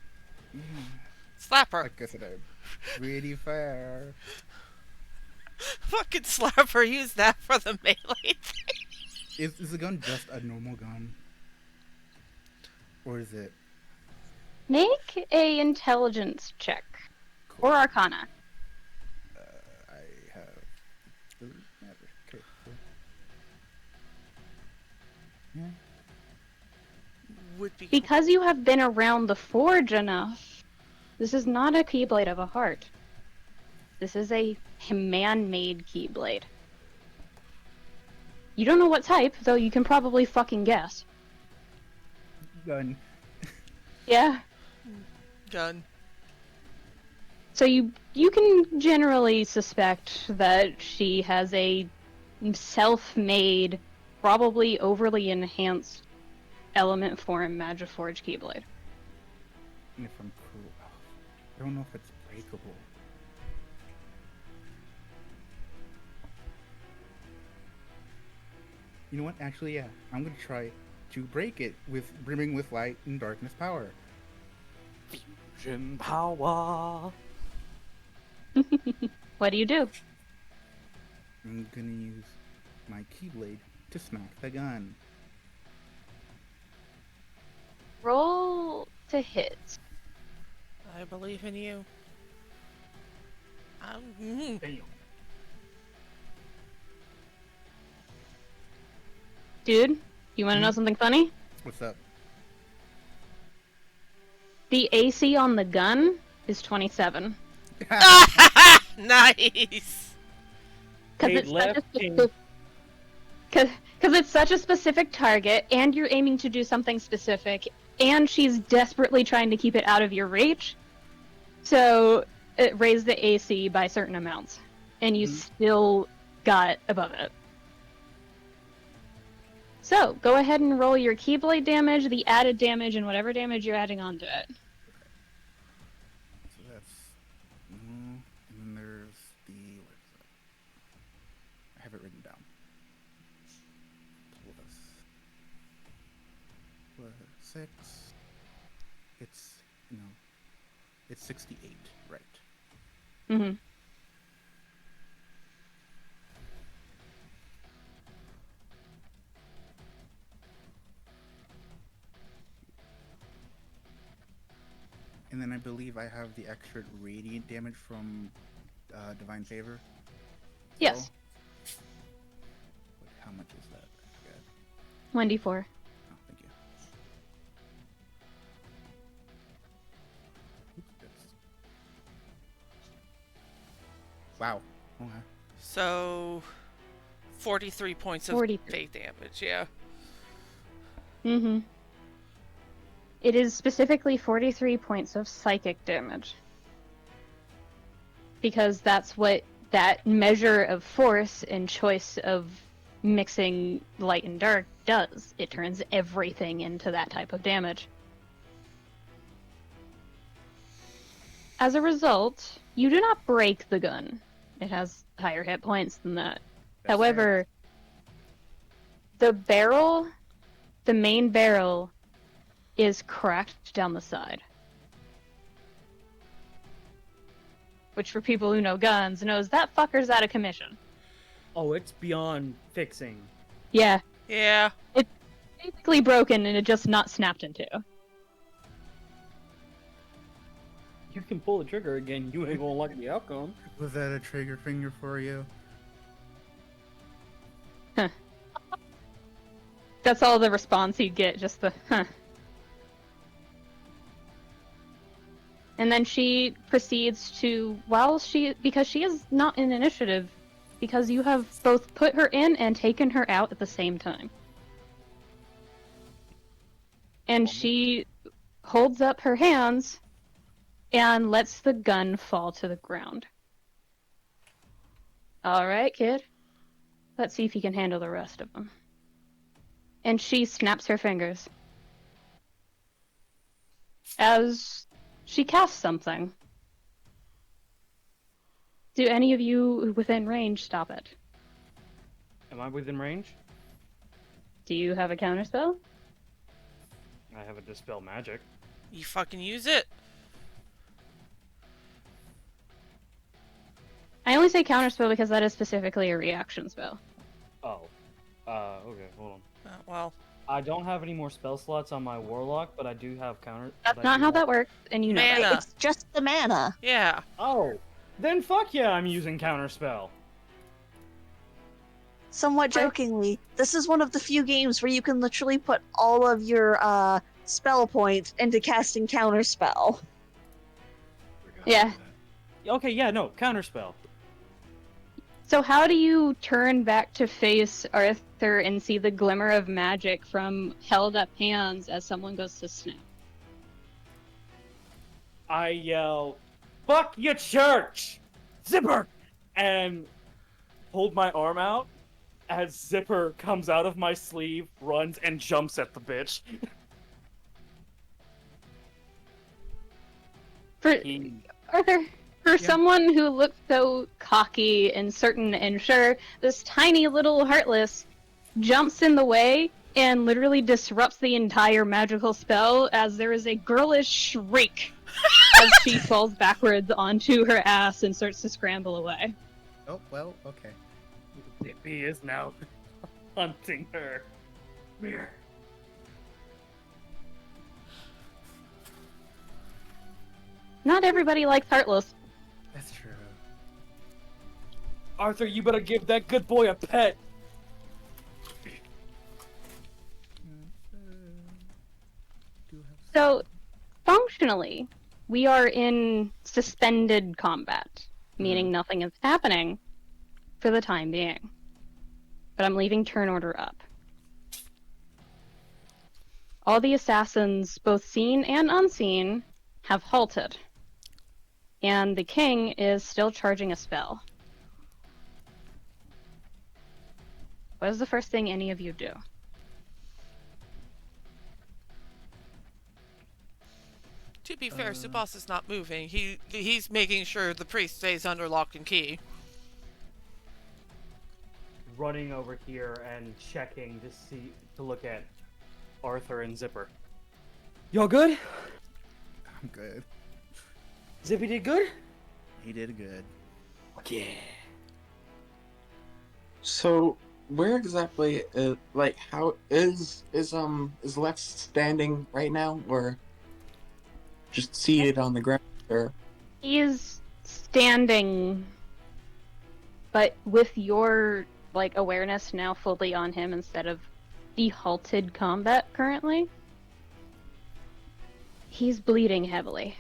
Slap her. Like I said, I'm pretty fair. Fucking slap her. Use that for the melee thing. Is the gun just a normal gun? Or is it... Make a intelligence check. Cool. Or arcana. I have... Okay, cool. Yeah. Would be Because you have been around the forge enough, this is not a Keyblade of a heart. This is a man-made Keyblade. You don't know what type, though you can probably fucking guess. Gun. Yeah. gun. So you can generally suspect that she has a self-made, probably overly enhanced element form Magiforge Keyblade. And if I'm cool, I don't know if it's breakable. You know what? Actually, yeah. I'm gonna try to break it with brimming with light and darkness power. Fusion power. What do you do? I'm gonna use my Keyblade to smack the gun. Roll to hit. I believe in you. Damn. Dude, you want to know something funny? What's up? The AC on the gun is 27. Nice. Because it's such a specific target, and you're aiming to do something specific, and she's desperately trying to keep it out of your reach. So it raised the AC by certain amounts, and you still got above it. So go ahead and roll your Keyblade damage, the added damage, and whatever damage you're adding onto it. So that's... and then there's the... What is that? I have it written down. Plus 6. It's, it's 68, right? Mm-hmm. And then I believe I have the extra radiant damage from Divine Favor. Yes. Wait, how much is that? I forget. 1d4. Oh, thank you. Wow. Okay. So, 43 points of 43. fate damage, yeah. Mm-hmm. It is specifically 43 points of psychic damage. Because that's what that measure of force and choice of mixing light and dark does. It turns everything into that type of damage. As a result, you do not break the gun. It has higher hit points than that. That's However, the barrel, the main barrel, is cracked down the side. Which, for people who know guns, knows that fucker's out of commission. Oh, it's beyond fixing. Yeah, Yeah. it's basically broken and it just not snapped into. You can pull the trigger again, you ain't gonna like the outcome. Was that a trigger finger for you? That's all the response you get, just the huh. And then she proceeds to, because she is not in initiative, because you have both put her in and taken her out at the same time. And she holds up her hands and lets the gun fall to the ground. Alright, kid. Let's see if you can handle the rest of them. And she snaps her fingers. As she casts something. Do any of you within range stop it? Am I within range? Do you have a counterspell? I have a Dispel Magic. You fucking use it. I only say counterspell because that is specifically a reaction spell. Oh. Okay, hold on. Well, I don't have any more spell slots on my Warlock, but I do have counter. That's not how that works, and you know Man. that. It's just the mana. yeah. Oh, then fuck yeah, I'm using Counterspell. Somewhat jokingly, this is one of the few games where you can literally put all of your spell points into casting Counterspell. Yeah. Okay, yeah, no, Counterspell. So how do you turn back to face Arthur and see the glimmer of magic from held up hands as someone goes to snap? I yell, "Fuck your church! Zipper!" And hold my arm out as Zipper comes out of my sleeve, runs, and jumps at the bitch. Arthur, for someone who looks so cocky and certain and sure, this tiny little Heartless jumps in the way and literally disrupts the entire magical spell as there is a girlish shriek as she falls backwards onto her ass and starts to scramble away. Oh, well, okay. Zippy is now hunting her. Mirror. Not everybody likes Heartless. That's true. Arthur, you better give that good boy a pet. So, functionally, we are in suspended combat, meaning nothing is happening for the time being. But I'm leaving turn order up. All the assassins, both seen and unseen, have halted. And the king is still charging a spell. What is the first thing any of you do? To be fair, Tsubasa's not moving. He's making sure the priest stays under lock and key. Running over here and checking to look at Arthur and Zipper. Y'all good? I'm good. Zippy did good? He did good. Yeah. So, where exactly, how is Lex standing right now, or just seated on the ground, or? He is standing, but with your, awareness now fully on him instead of the halted combat currently, he's bleeding heavily.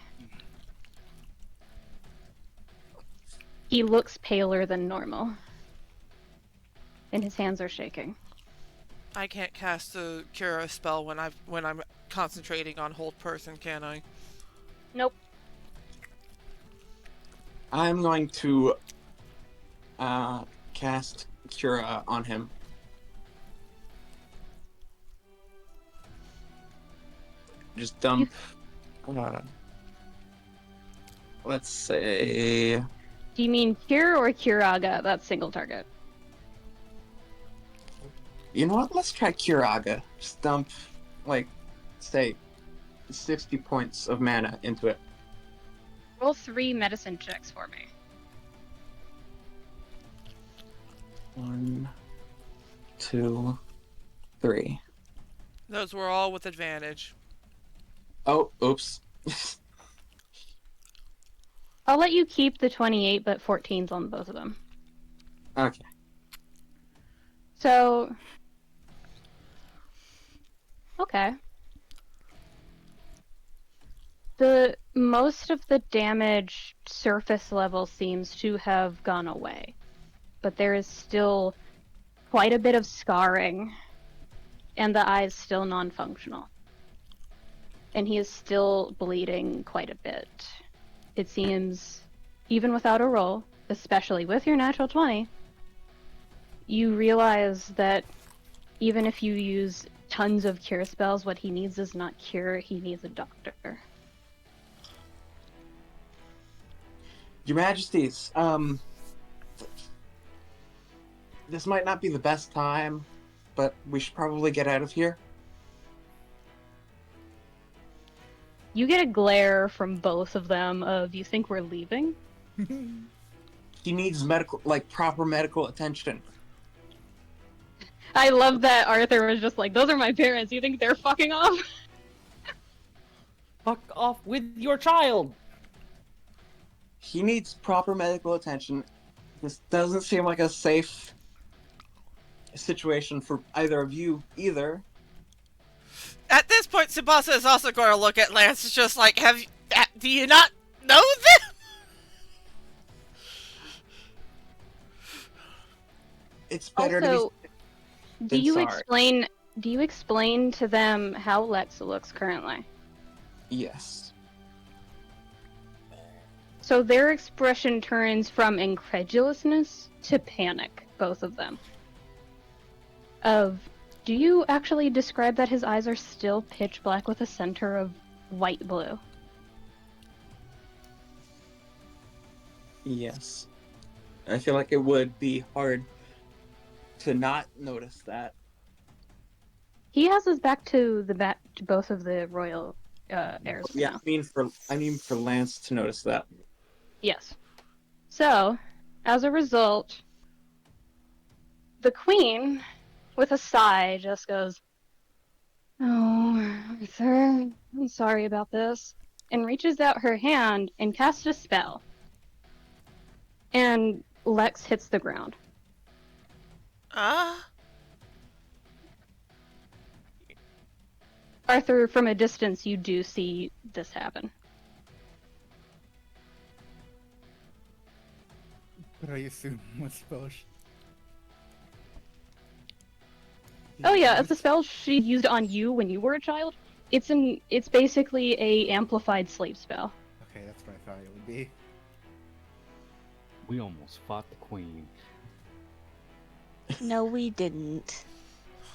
He looks paler than normal. And his hands are shaking. I can't cast a cure spell when I'm concentrating on hold person, can I? Nope. I'm going to cast Cura on him. Just dump. Let's say. Do you mean Cure or Curaga? That's single target. You know what? Let's try Curaga. Just dump, say, 60 points of mana into it. Roll 3 medicine checks for me. 1, 2, 3. Those were all with advantage. Oh, oops. I'll let you keep the 28, but 14's on both of them. Okay. So... Okay. Most of the damage surface level seems to have gone away, but there is still quite a bit of scarring, and the eye is still non-functional. And he is still bleeding quite a bit. It seems, even without a roll, especially with your natural 20, you realize that even if you use tons of cure spells, what he needs is not cure, he needs a doctor. Your Majesties, this might not be the best time, but we should probably get out of here. You get a glare from both of them of, you think we're leaving? He needs proper medical attention. I love that Arthur was just like, those are my parents, you think they're fucking off? Fuck off with your child! He needs proper medical attention. This doesn't seem like a safe situation for either of you, either. At this point, Tsubasa is also going to look at Lance. It's just like, do you not know this? It's better Also, to do be you explain to them how Lex looks currently? Yes. So their expression turns from incredulousness to panic, both of them. Do you actually describe that his eyes are still pitch black with a center of white blue? Yes. I feel like it would be hard to not notice that. He has his back to both of the royal heirs Yeah, now. I mean for Lance to notice that. Yes. So, as a result, the queen, with a sigh, just goes, "Oh, Arthur, I'm sorry about this," and reaches out her hand and casts a spell. And Lex hits the ground. Arthur, from a distance, you do see this happen. But I assume what spell Oh yeah, it's a spell she used on you when you were a child. It's basically a amplified sleep spell. Okay, that's what I thought it would be. We almost fought the queen. No, we didn't.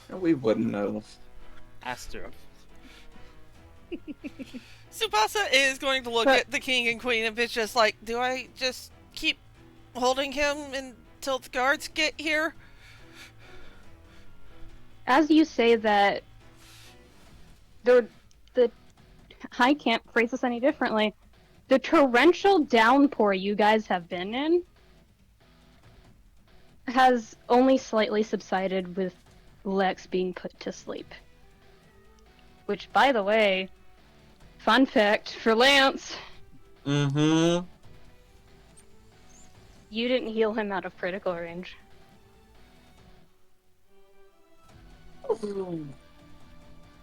We wouldn't have. Aster. Tsubasa is going to look But- at the king and queen and be just like, do I just keep holding him until the guards get here? As you say that, I can't phrase this any differently. The torrential downpour you guys have been in has only slightly subsided with Lex being put to sleep. Which, by the way, fun fact for Lance, Mm-hmm. you didn't heal him out of critical range.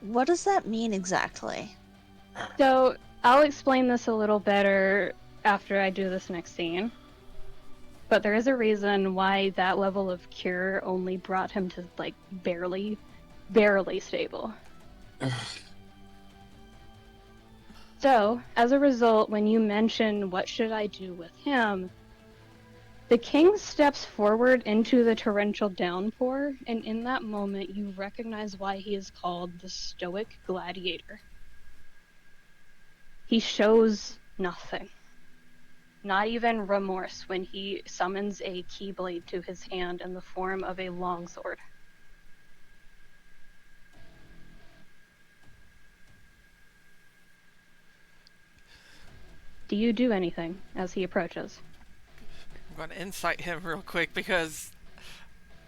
What does that mean exactly? So, I'll explain this a little better after I do this next scene. But there is a reason why that level of cure only brought him to, like, barely stable. So, as a result, when you mention what should I do with him, the king steps forward into the torrential downpour, and in that moment you recognize why he is called the Stoic Gladiator. He shows nothing. Not even remorse when he summons a keyblade to his hand in the form of a longsword. Do you do anything as he approaches? I'm going to insight him real quick because,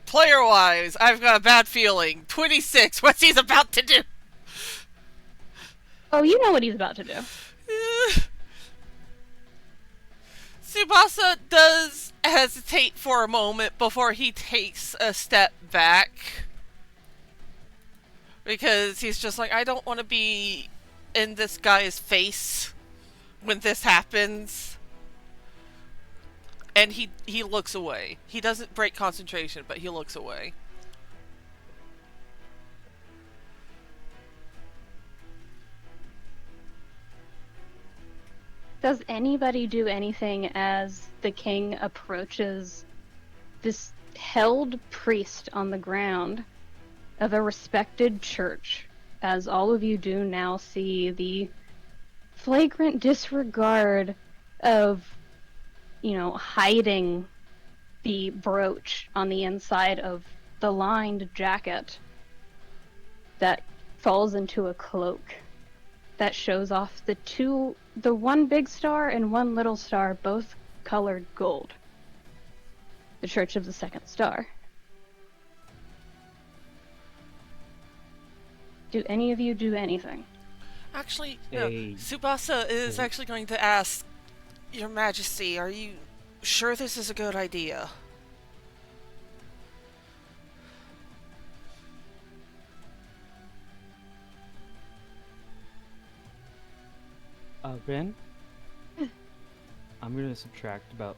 player-wise, I've got a bad feeling. 26, what's he's about to do? Oh, you know what he's about to do. Tsubasa does hesitate for a moment before he takes a step back. Because he's just like, I don't want to be in this guy's face when this happens. And he looks away. He doesn't break concentration, but he looks away. Does anybody do anything as the king approaches this held priest on the ground of a respected church? As all of you do now see the flagrant disregard of, hiding the brooch on the inside of the lined jacket that falls into a cloak that shows off the one big star and one little star, both colored gold. The Church of the Second Star. Do any of you do anything? Actually, no. Hey. Tsubasa is actually going to ask, Your Majesty, are you sure this is a good idea? Ben? I'm gonna subtract about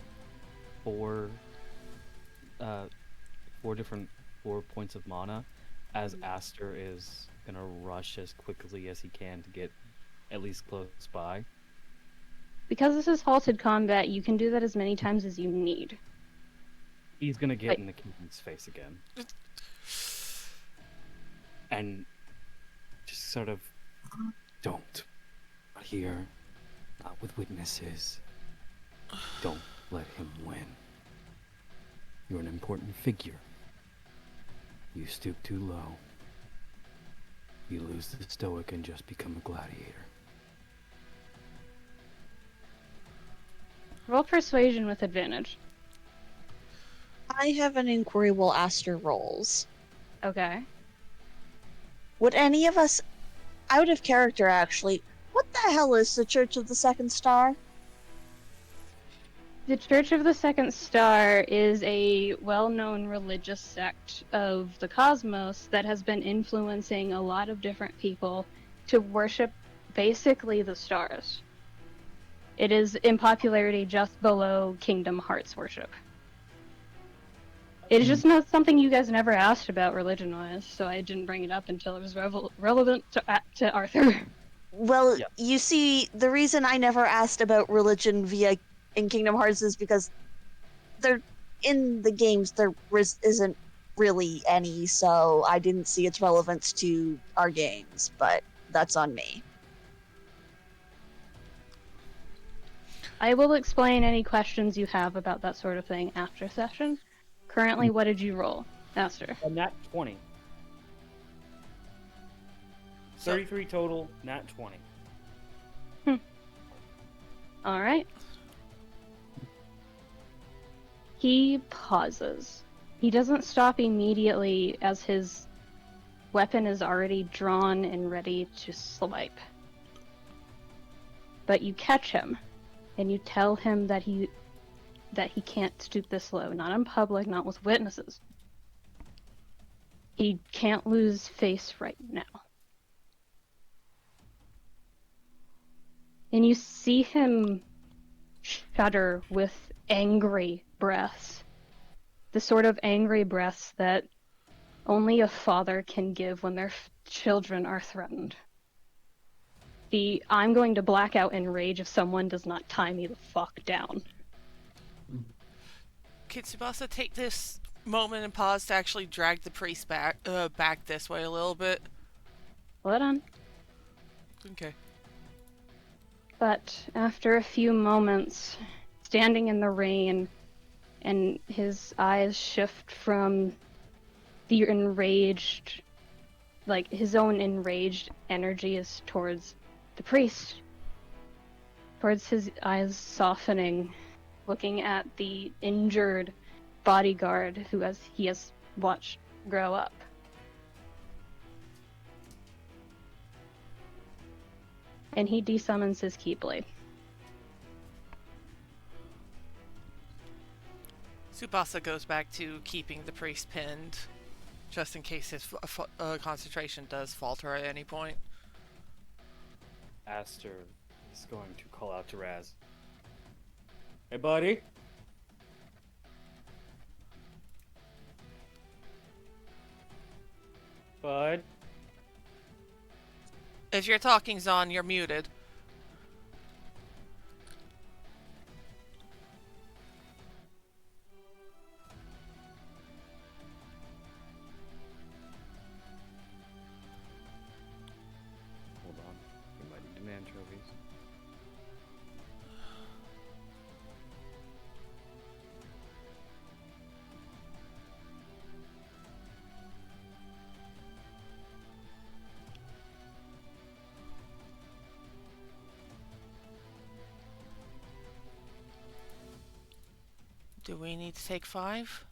four points of mana as Aster is gonna rush as quickly as he can to get at least close by. Because this is halted combat, you can do that as many times as you need. He's gonna get in the king's face again. and just sort of, don't. Not here. Not with witnesses. Don't let him win. You're an important figure. You stoop too low. You lose the stoic and just become a gladiator. Roll persuasion with advantage. I have an inquiry while Aster rolls. Okay. Would any of us, out of character actually, what the hell is the Church of the Second Star? The Church of the Second Star is a well-known religious sect of the cosmos that has been influencing a lot of different people to worship basically the stars. It is in popularity just below Kingdom Hearts worship. It is just not something you guys never asked about religion-wise, so I didn't bring it up until it was relevant to Arthur. Well, Yeah. you see, the reason I never asked about religion in Kingdom Hearts is because in the games there isn't really any, so I didn't see its relevance to our games, but that's on me. I will explain any questions you have about that sort of thing after session. Currently, what did you roll, Aster? A nat 20. So, 33 total, nat 20. Alright. He pauses. He doesn't stop immediately as his weapon is already drawn and ready to swipe. But you catch him, and you tell him that he can't stoop this low, not in public, not with witnesses. He can't lose face right now. And you see him shudder with angry breaths. The sort of angry breaths that only a father can give when their children are threatened. The I'm going to black out in rage if someone does not tie me the fuck down. can Tsubasa take this moment and pause to actually drag the priest back this way a little bit? Hold on. Okay. But after a few moments, standing in the rain, and his eyes shift from the enraged, like his own enraged energy is towards the priest, towards his eyes softening, looking at the injured bodyguard who he has watched grow up. And he desummons his Keyblade. Tsubasa goes back to keeping the priest pinned, just in case his concentration does falter at any point. Aster is going to call out to Razz. Hey, buddy. Bud. If you're talking, Zon, you're muted. Hold on. We might need demand trophies. Do we need to take 5?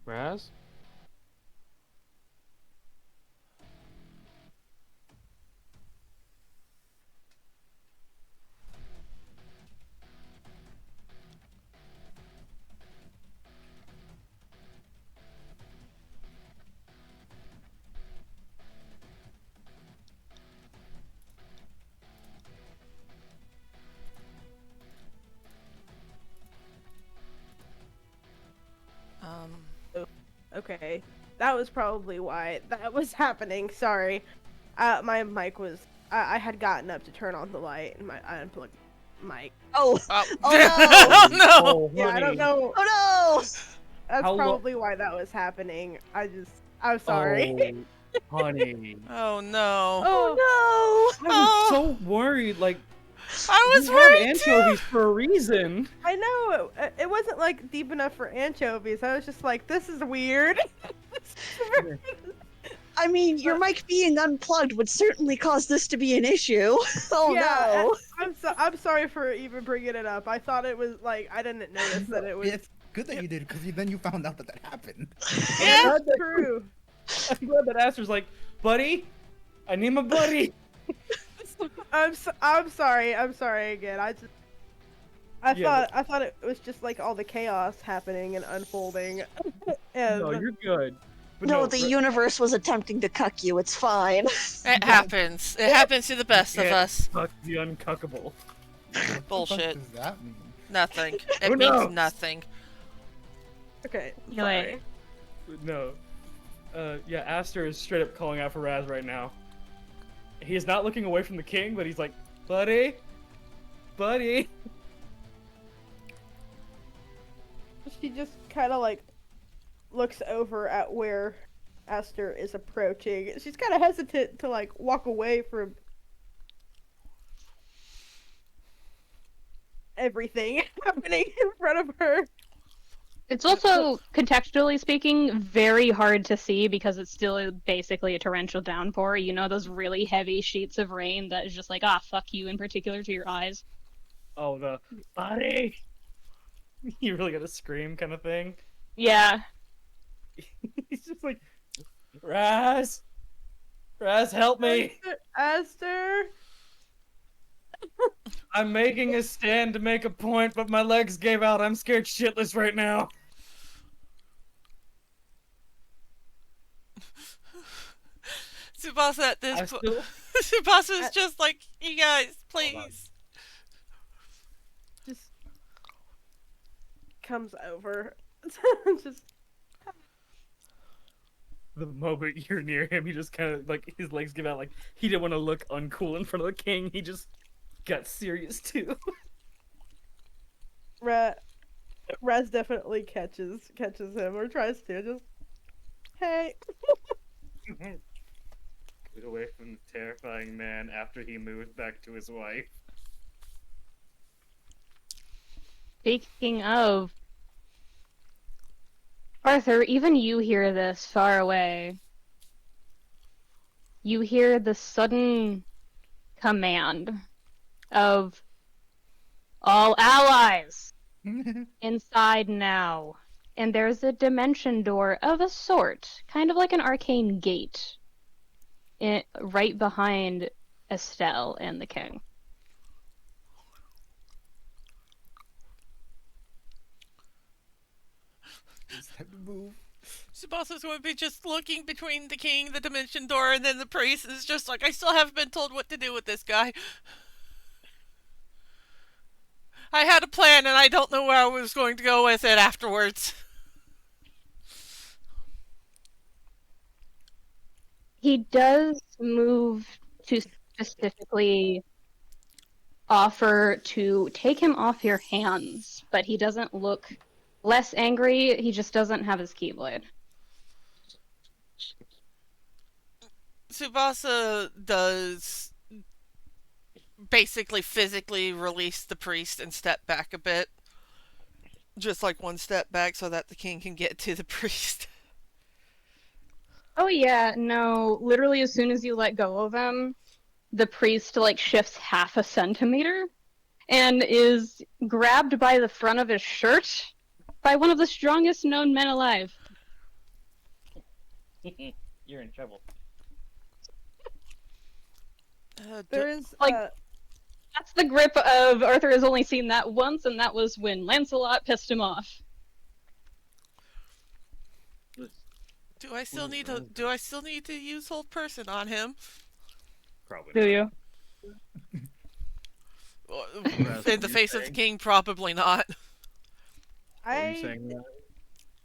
Razz? Okay, that was probably why that was happening. Sorry, my mic was I had gotten up to turn on the light, and I unplugged my. Oh, Oh, oh no! no! Oh, Yeah, I don't honey. know. Oh no! That's How lo- probably why that was happening. I'm sorry. Oh, honey. Oh no. Oh I was so worried. Like, I was we have worried anchovies too! for a reason. I know it wasn't like deep enough for anchovies. I was just like, this is weird. no! I mean, your mic being unplugged would certainly cause this to be an issue. Oh Yeah, no! I'm sorry for even bringing it up. I thought it was like I didn't notice that it was. It's good that you did, because then you found out that happened. Yeah. glad that- True. I'm glad that Aster's like, buddy, I need my buddy. I'm sorry. I'm sorry again. Yeah, I thought it was just like all the chaos happening and unfolding. And No, you're good. But No, the universe was attempting to cuck you. It's fine. It happens. It happens to the best of Yeah. us. Fuck the uncuckable. Bullshit. What does that mean? Nothing. Who It means knows? nothing. okay. Anyway. Sorry. No. Yeah, Aster is straight up calling out for Razz right now. He is not looking away from the king, but he's like, buddy, buddy. She just kind of like looks over at where Aster is approaching. She's kind of hesitant to like walk away from everything happening in front of her. It's also, contextually speaking, very hard to see because it's still basically a torrential downpour. You know, those really heavy sheets of rain that is just like, fuck you in particular to your eyes. Oh, the buddy. You really gotta scream kind of thing. Yeah. He's just like, Razz, Razz, help me. Aster. I'm making a stand to make a point, but my legs gave out. I'm scared shitless right now. Tsubasa at this I point. still... Tsubasa is just like, you guys, please. Just comes over. Just The moment you're near him, he just kind of, like, his legs give out, like, he didn't want to look uncool in front of the king. He just got serious, too. Razz definitely catches him or tries to. Just hey. Get away from the terrifying man after he moved back to his wife. Speaking of, Arthur, even you hear this far away. You hear the sudden command of all allies inside now. And there's a dimension door of a sort, kind of like an arcane gate, right behind Estelle and the king. It's time to move. Tsubasa's going to be just looking between the king, the dimension door, and then the priest is just like, I still haven't been told what to do with this guy. I had a plan and I don't know where I was going to go with it afterwards. He does move to specifically offer to take him off your hands, but he doesn't look less angry, he just doesn't have his keyblade. Tsubasa does basically physically release the priest and step back a bit. Just like one step back so that the king can get to the priest. Oh yeah, no, literally as soon as you let go of him, the priest like shifts half a centimeter and is grabbed by the front of his shirt by one of the strongest known men alive. You're in trouble. There is Like, that's the grip of Arthur has only seen that once, and that was when Lancelot pissed him off. Do I still need to use hold person on him? Probably. Do you? In the face of the king, probably not. What are you saying?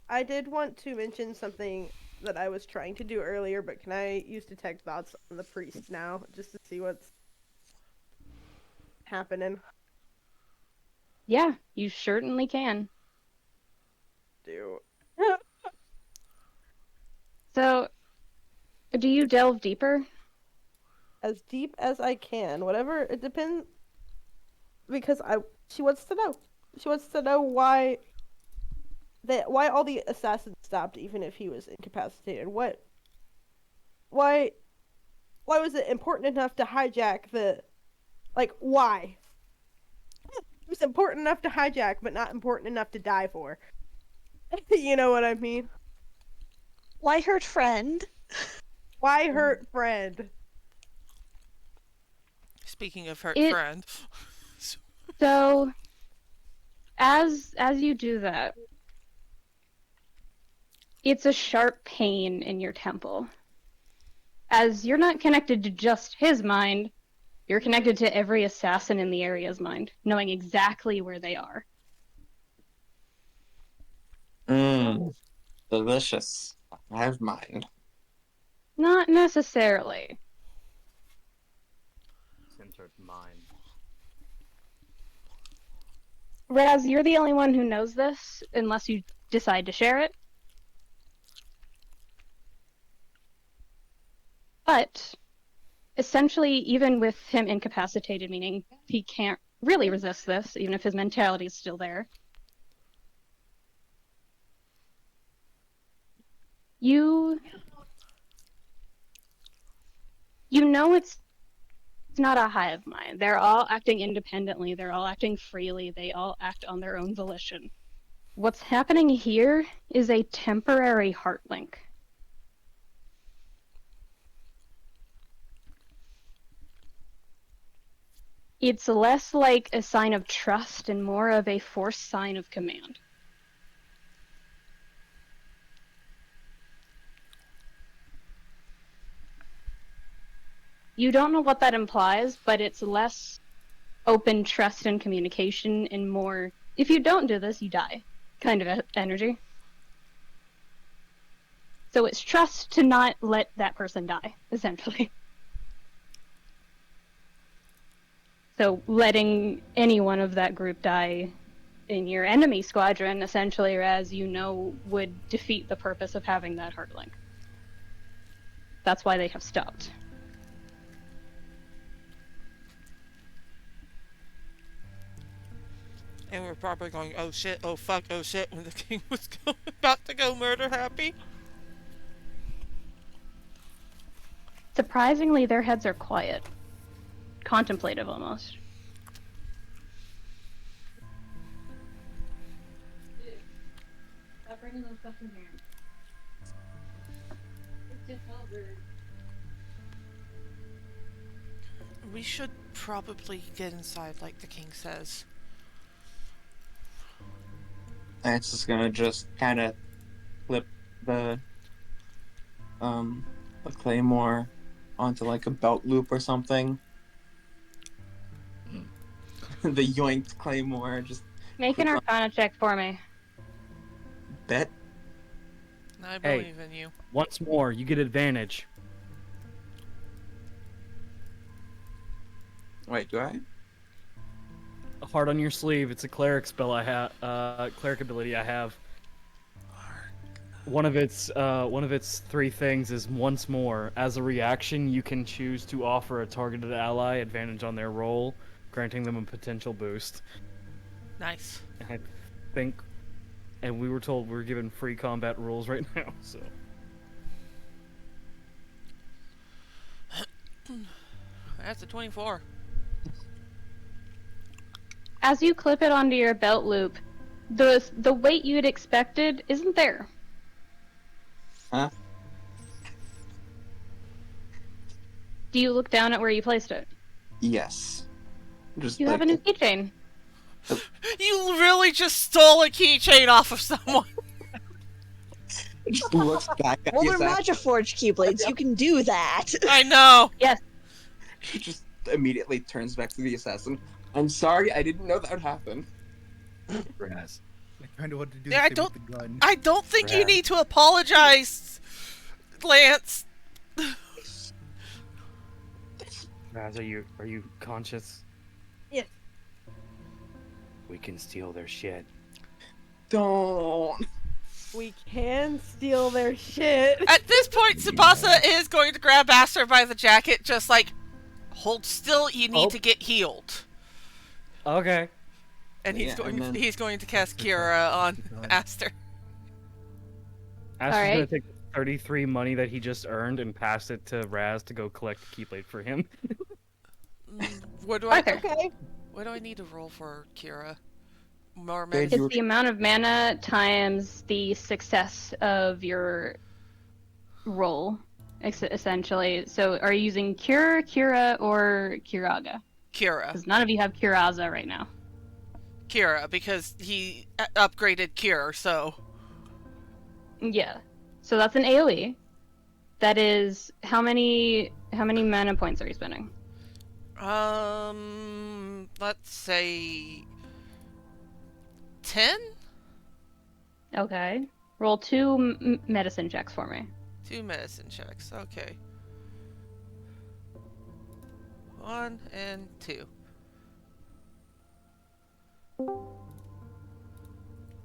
I did want to mention something that I was trying to do earlier, but can I use detect thoughts on the priest now, just to see what's happening? Yeah, you certainly can. Do So, do you delve deeper? as deep as I can, whatever it depends, because she wants to know. She wants to know why all the assassins stopped, even if he was incapacitated. Why was it important enough to hijack the, like, why? It was important enough to hijack, but not important enough to die for. You know what I mean? Why hurt friend? Why hurt friend? Speaking of hurt It- friend. So, as you do that, it's a sharp pain in your temple. As you're not connected to just his mind, you're connected to every assassin in the area's mind, knowing exactly where they are. Mmm, delicious. I have mine. Not necessarily. Centered mind. Razz, you're the only one who knows this, unless you decide to share it. But, essentially, even with him incapacitated, meaning he can't really resist this, even if his mentality is still there, you know it's not a hive mind. They're all acting independently. They're all acting freely. They all act on their own volition. What's happening here is a temporary heart link. It's less like a sign of trust and more of a forced sign of command. You don't know what that implies, but it's less open trust and communication and more, if you don't do this, you die, kind of energy. So it's trust to not let that person die, essentially. So letting any one of that group die in your enemy squadron, essentially, as you know, would defeat the purpose of having that heart link. That's why they have stopped. And we're probably going, oh shit, oh fuck, oh shit, when the king was about to go murder happy. Surprisingly, their heads are quiet. Contemplative, almost. Stop bringing those stuff in here. It's just over. We should probably get inside like the king says. Lance is gonna just kind of flip the claymore onto like a belt loop or something. The yoinked claymore, just Make an Arcana check for me. bet. I Hey. believe in you. Once more, you get advantage. Wait, do I? A heart on your sleeve. It's a cleric spell I have. Cleric ability I have. One of its three things is once more. As a reaction, you can choose to offer a targeted ally advantage on their roll, granting them a potential boost. Nice. I think, and we were told we're given free combat rules right now, so. That's a 24. As you clip it onto your belt loop, the weight you had expected isn't there. Huh? Do you look down at where you placed it? Yes. Just You like, have a new keychain. You really just stole a keychain off of someone. it just looks back at Well, you. they're Magiforged Keyblades. You can do that. I know. He just immediately turns back to the assassin. I'm sorry, I didn't know that would happen. Razz. I kind of want to do Yeah, the same with the gun. I don't think you Razz. need to apologize Lance. Razz, are you conscious? Yes. We can steal their shit. Don't. We can steal their shit. At this point, Tsubasa is going to grab Aster by the jacket, just like, hold still, you need to get healed. Okay. And he's Yeah, going and then- he's going to cast Kira on Aster. Aster's Alright. gonna take the 33 money that he just earned and pass it to Razz to go collect the Keyblade for him. What do Arthur. Okay. what do I need to roll for Kira? More Did medicine. you- It's the amount of mana times the success of your roll, essentially. So are you using Cure, Kira, or Kiraga? Kira. Because none of you have Kiraza right now. Kira, because he upgraded Cure, so... Yeah. So that's an AoE. That is how many mana points are you spending? Let's say... 10? Okay. Roll 2 medicine checks for me. 2 medicine checks, okay. 1 and 2.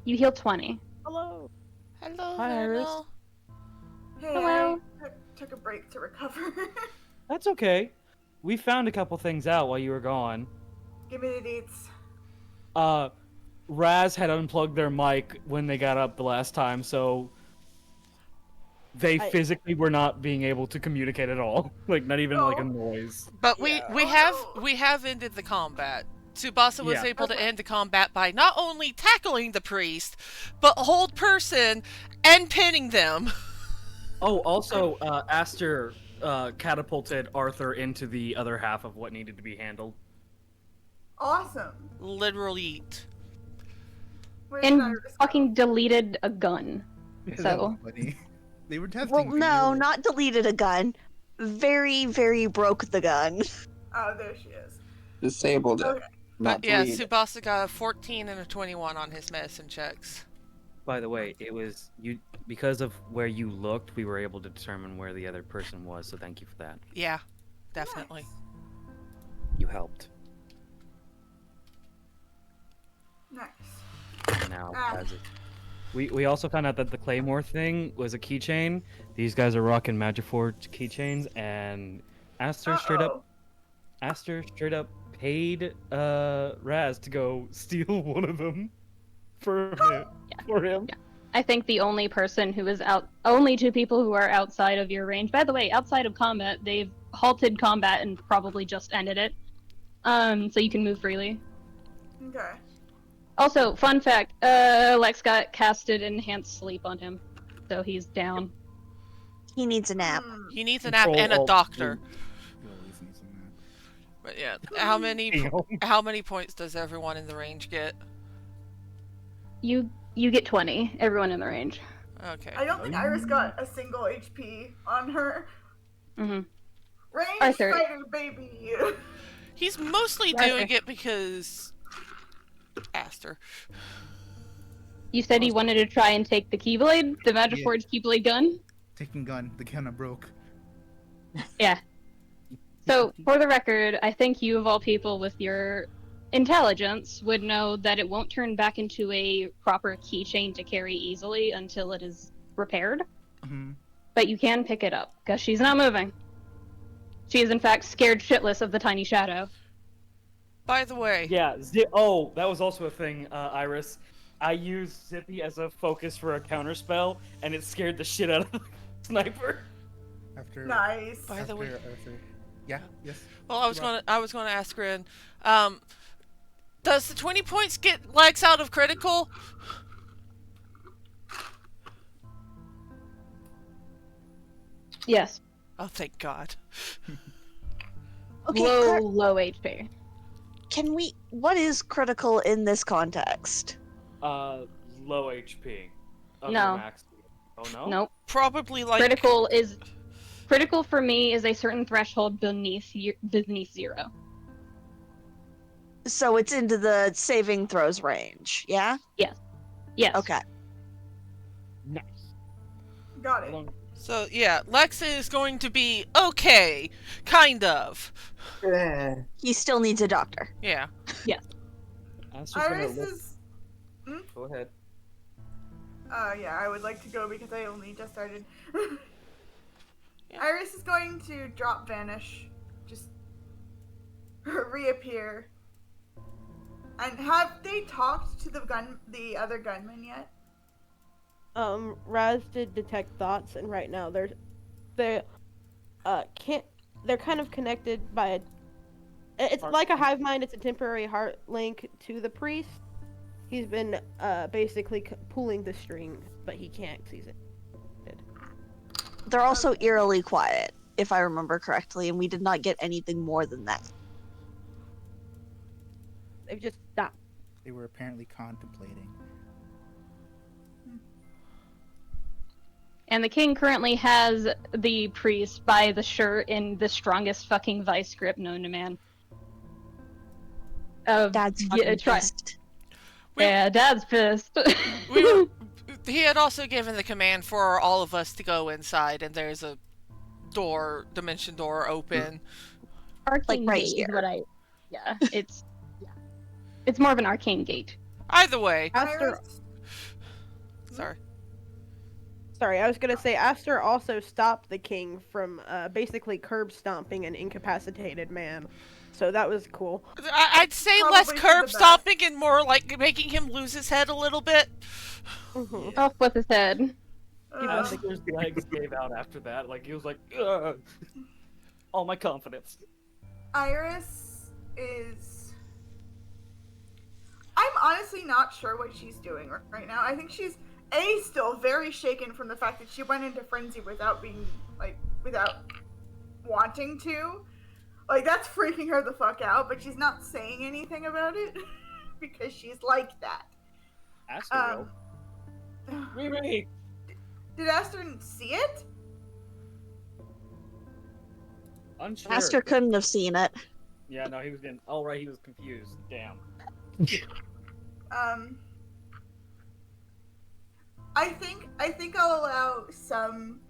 You heal 20. Hello. Hello, Hi, Iris. Vernal. Hey, Hello. I took a break to recover. That's okay. We found a couple things out while you were gone. Give me the deets. Razz had unplugged their mic when they got up the last time, so they physically were not being able to communicate at all. Like, not even like a noise. But Yeah. we have ended the combat. Tsubasa was Yeah. able to end the combat by not only tackling the priest, but hold person and pinning them. Oh, also, Aster catapulted Arthur into the other half of what needed to be handled. Awesome. Literally. Where did And Iris go? fucking deleted a gun. That So- was funny. They were testing. Well, for no, you. not deleted a gun. Very, very broke the gun. Oh, there she is. Disabled it. Okay. Not But yeah, deleted. Tsubasa got a 14 and a 21 on his medicine checks. By the way, it was you because of where you looked, we were able to determine where the other person was, so thank you for that. Yeah, definitely. You helped. Nice. And now Ah. has it. We also found out that the Claymore thing was a keychain. These guys are rocking Magiforge keychains, and Aster straight up paid Razz to go steal one of them for him. I think the only person who is only 2 people who are outside of your range. By the way, outside of combat, they've halted combat and probably just ended it. So you can move freely. Okay. Also, fun fact, Lex got casted enhanced sleep on him. So he's down. He needs a nap. He needs a nap Control and a Alt doctor. You always need some map. But yeah, how many points does everyone in the range get? You get 20, everyone in the range. Okay. I don't think Iris got a single HP on her. Mm-hmm. Range Arthur. fighter, baby. He's mostly Arthur. doing it because Aster. You said you wanted to try and take the Keyblade, the Magiforge Keyblade gun? Taking gun. The camera broke. Yeah. So, for the record, I think you of all people with your intelligence would know that it won't turn back into a proper keychain to carry easily until it is repaired. Hmm. But you can pick it up, because she's not moving. She is in fact scared shitless of the tiny shadow. By the way, Yeah. Oh, that was also a thing, Iris. I used Zippy as a focus for a counter spell, and it scared the shit out of the sniper. After. Nice. By the way, Arthur. Yeah. Yes. well, I was gonna ask Rin, does the 20 points get Lex out of critical? Yes. Oh, thank God. Okay, Low HP. can we? What is critical in this context? Low HP. Under No. max. Oh no. Nope. Probably like Critical for me is a certain threshold beneath 0. So it's into the saving throws range, yeah? Yes. Okay. Nice. Got it. Hold on. So, yeah, Lex is going to be okay. Kind of. He still needs a doctor. Yeah. Aster's gonna Iris look. is. Go ahead. Yeah, I would like to go because I only just started. Yeah. Iris is going to drop vanish, just reappear. And have they talked to the other gunman yet? Razz did detect thoughts, and right now they're kind of connected by it's Heart like a link. hive mind. It's a temporary heart link to the priest. He's been basically pulling the string, but he can't seize it. They're also eerily quiet, if I remember correctly, and we did not get anything more than that. They've just stopped. They were apparently contemplating. And the king currently has the priest by the shirt in the strongest fucking vice grip known to man. Dad's fucking pissed. Yeah, Dad's pissed. He had also given the command for all of us to go inside, and there's a dimension door open. Arcane right gate here. is what I. Yeah, it's more of an arcane gate. Either way. Aster, Sorry. I was gonna say Aster also stopped the king from basically curb stomping an incapacitated man, so that was cool. I'd say Probably less for the curb best. stomping and more like making him lose his head a little bit. Mm-hmm. Off with his head. Aster's legs gave out after that. Like he was like, ugh. All my confidence. Iris is. I'm honestly not sure what she's doing right now. I think she's still very shaken from the fact that she went into frenzy without wanting to. Like that's freaking her the fuck out, but she's not saying anything about it because she's like that. Aster will. Wait. Did Aster see it? Unsure. Aster couldn't have seen it. Yeah, no, he was getting. Oh, right, he was confused. Damn. I think I'll allow some.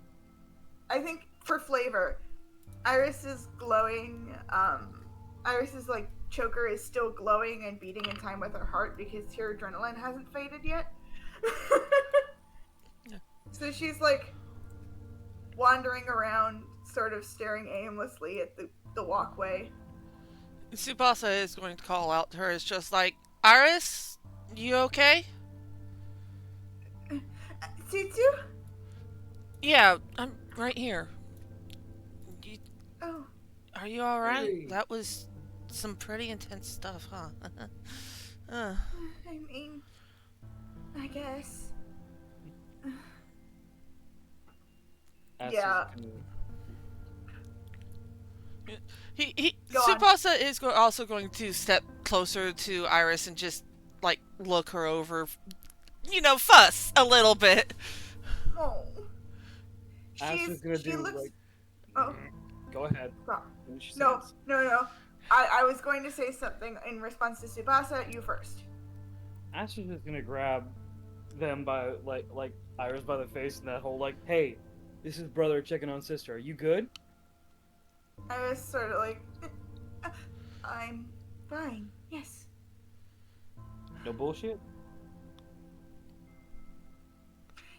I think for flavor, Iris is glowing. Iris's like choker is still glowing and beating in time with her heart because her adrenaline hasn't faded yet. So she's like wandering around, sort of staring aimlessly at the walkway. Tsubasa is going to call out to her. It's just like, Iris, you okay? Tsutsu? Yeah, I'm right here. Oh, Are you alright? Hey. That was some pretty intense stuff, huh? I mean, I guess. Aster's Yeah. Go on. Tsubasa is also going to step closer to Iris and just, like, look her over, fuss a little bit. Oh. Aster's gonna She do looks. like. Oh, Go ahead. stop. Finish your No, sentence. no. I was going to say something in response to Tsubasa. You first. Aster's just gonna grab them by like Iris by the face and that whole like, hey, this is brother checking on sister. Are you good? I was sort of like, I'm fine. Yes. No bullshit.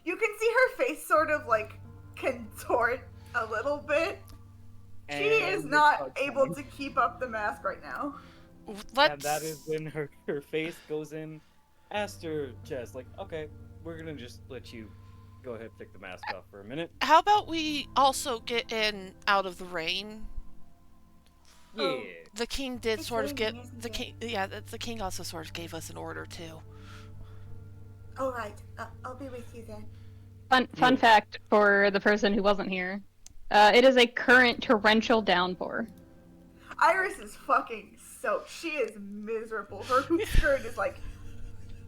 You can see her face sort of like contort a little bit. She is And not it's able fine. to keep up the mask right now. And that is when her face goes in Aster chest. Like, okay, we're gonna just let you go ahead and take the mask off for a minute. How about we also get in out of the rain? Yeah. Oh. The king did It's sort of get raining, isn't the it? king. Yeah, the king also sort of gave us an order too. All right. I'll be with you then. Fun fact for the person who wasn't here. It is a current torrential downpour. Iris is fucking soaked. She is miserable. Her hoop skirt is like.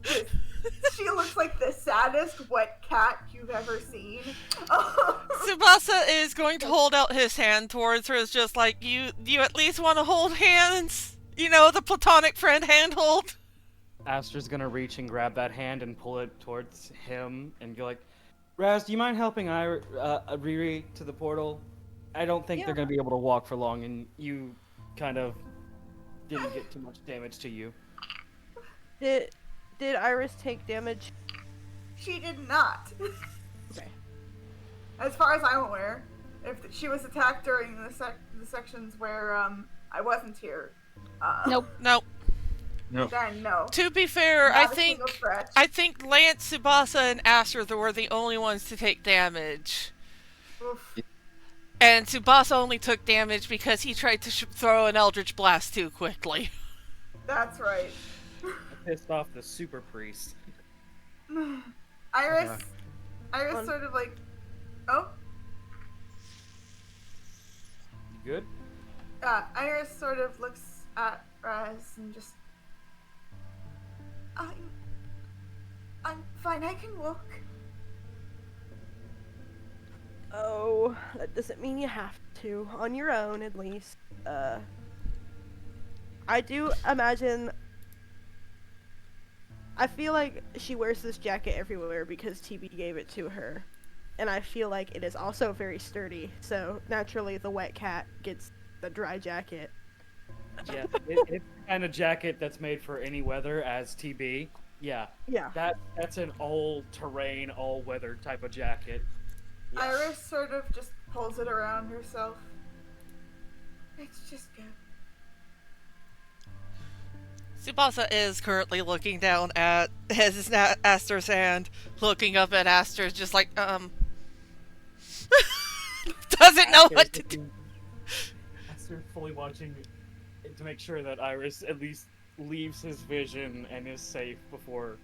She looks like the saddest wet cat you've ever seen. Tsubasa is going to hold out his hand towards her. It's just like, you at least want to hold hands? The platonic friend handhold? Aster's gonna reach and grab that hand and pull it towards him and go like, Razz, do you mind helping Riri to the portal? I don't think they're Yeah. going to be able to walk for long, and you kind of didn't get too much damage to you. Did Iris take damage? She did not. Okay. As far as I'm aware, if she was attacked during the sections where I wasn't here, Nope. No. then no. To be fair, Not I a think single scratch. Lance, Tsubasa, and Aster were the only ones to take damage. Oof. And Tsubasa only took damage because he tried to throw an Eldritch Blast too quickly. That's right. I pissed off the super priest. Iris sort of like, oh, You good? Iris sort of looks at Razz and just, I'm fine. I can walk. Oh, that doesn't mean you have to. On your own, at least. I do imagine... I feel like she wears this jacket everywhere because TB gave it to her. And I feel like it is also very sturdy, so naturally the wet cat gets the dry jacket. Yeah, it's the kind of jacket that's made for any weather as TB. Yeah, Yeah. that's an all-terrain, all-weather type of jacket. Yeah. Iris sort of just pulls it around herself. It's just good. Tsubasa is currently looking down at Aster's hand, looking up at Aster, just like, doesn't know what to do. Aster fully watching to make sure that Iris at least leaves his vision and is safe before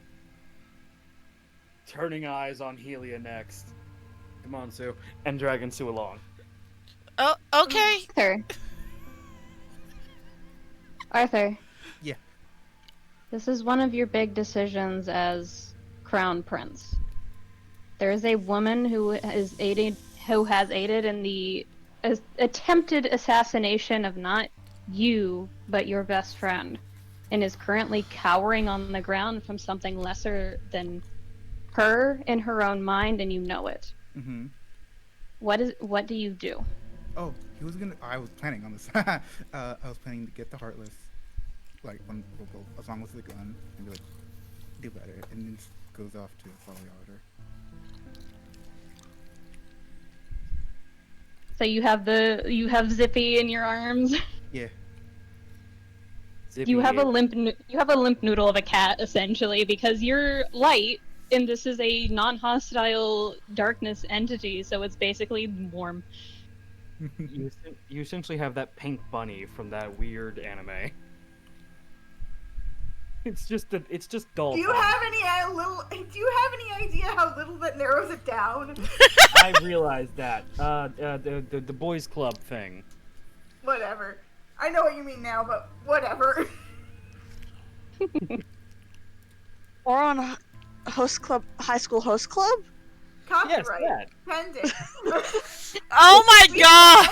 turning eyes on Helia next. Come on, Sue. And dragging Sue along. Oh, okay. Arthur. Yeah. This is one of your big decisions as Crown Prince. There is a woman who has aided in the attempted assassination of not you, but your best friend, and is currently cowering on the ground from something lesser than her in her own mind, and you know it. Mm-hmm. What do you do? Oh, I was planning on this. I was planning to get the Heartless, like, as long as the gun, and be like, do better, and then just goes off to follow your order. So you have Zippy in your arms. Yeah. Zippy You have a is- limp noodle of a cat, essentially, because you're light, and this is a non-hostile darkness entity, so it's basically warm. You essentially have that pink bunny from that weird anime. It's just dull. Do you have any idea how little that narrows it down? I realized that. The boys club thing. Whatever. I know what you mean now, but whatever. Or on high school host club? Copyright. that. Pending. Oh my god!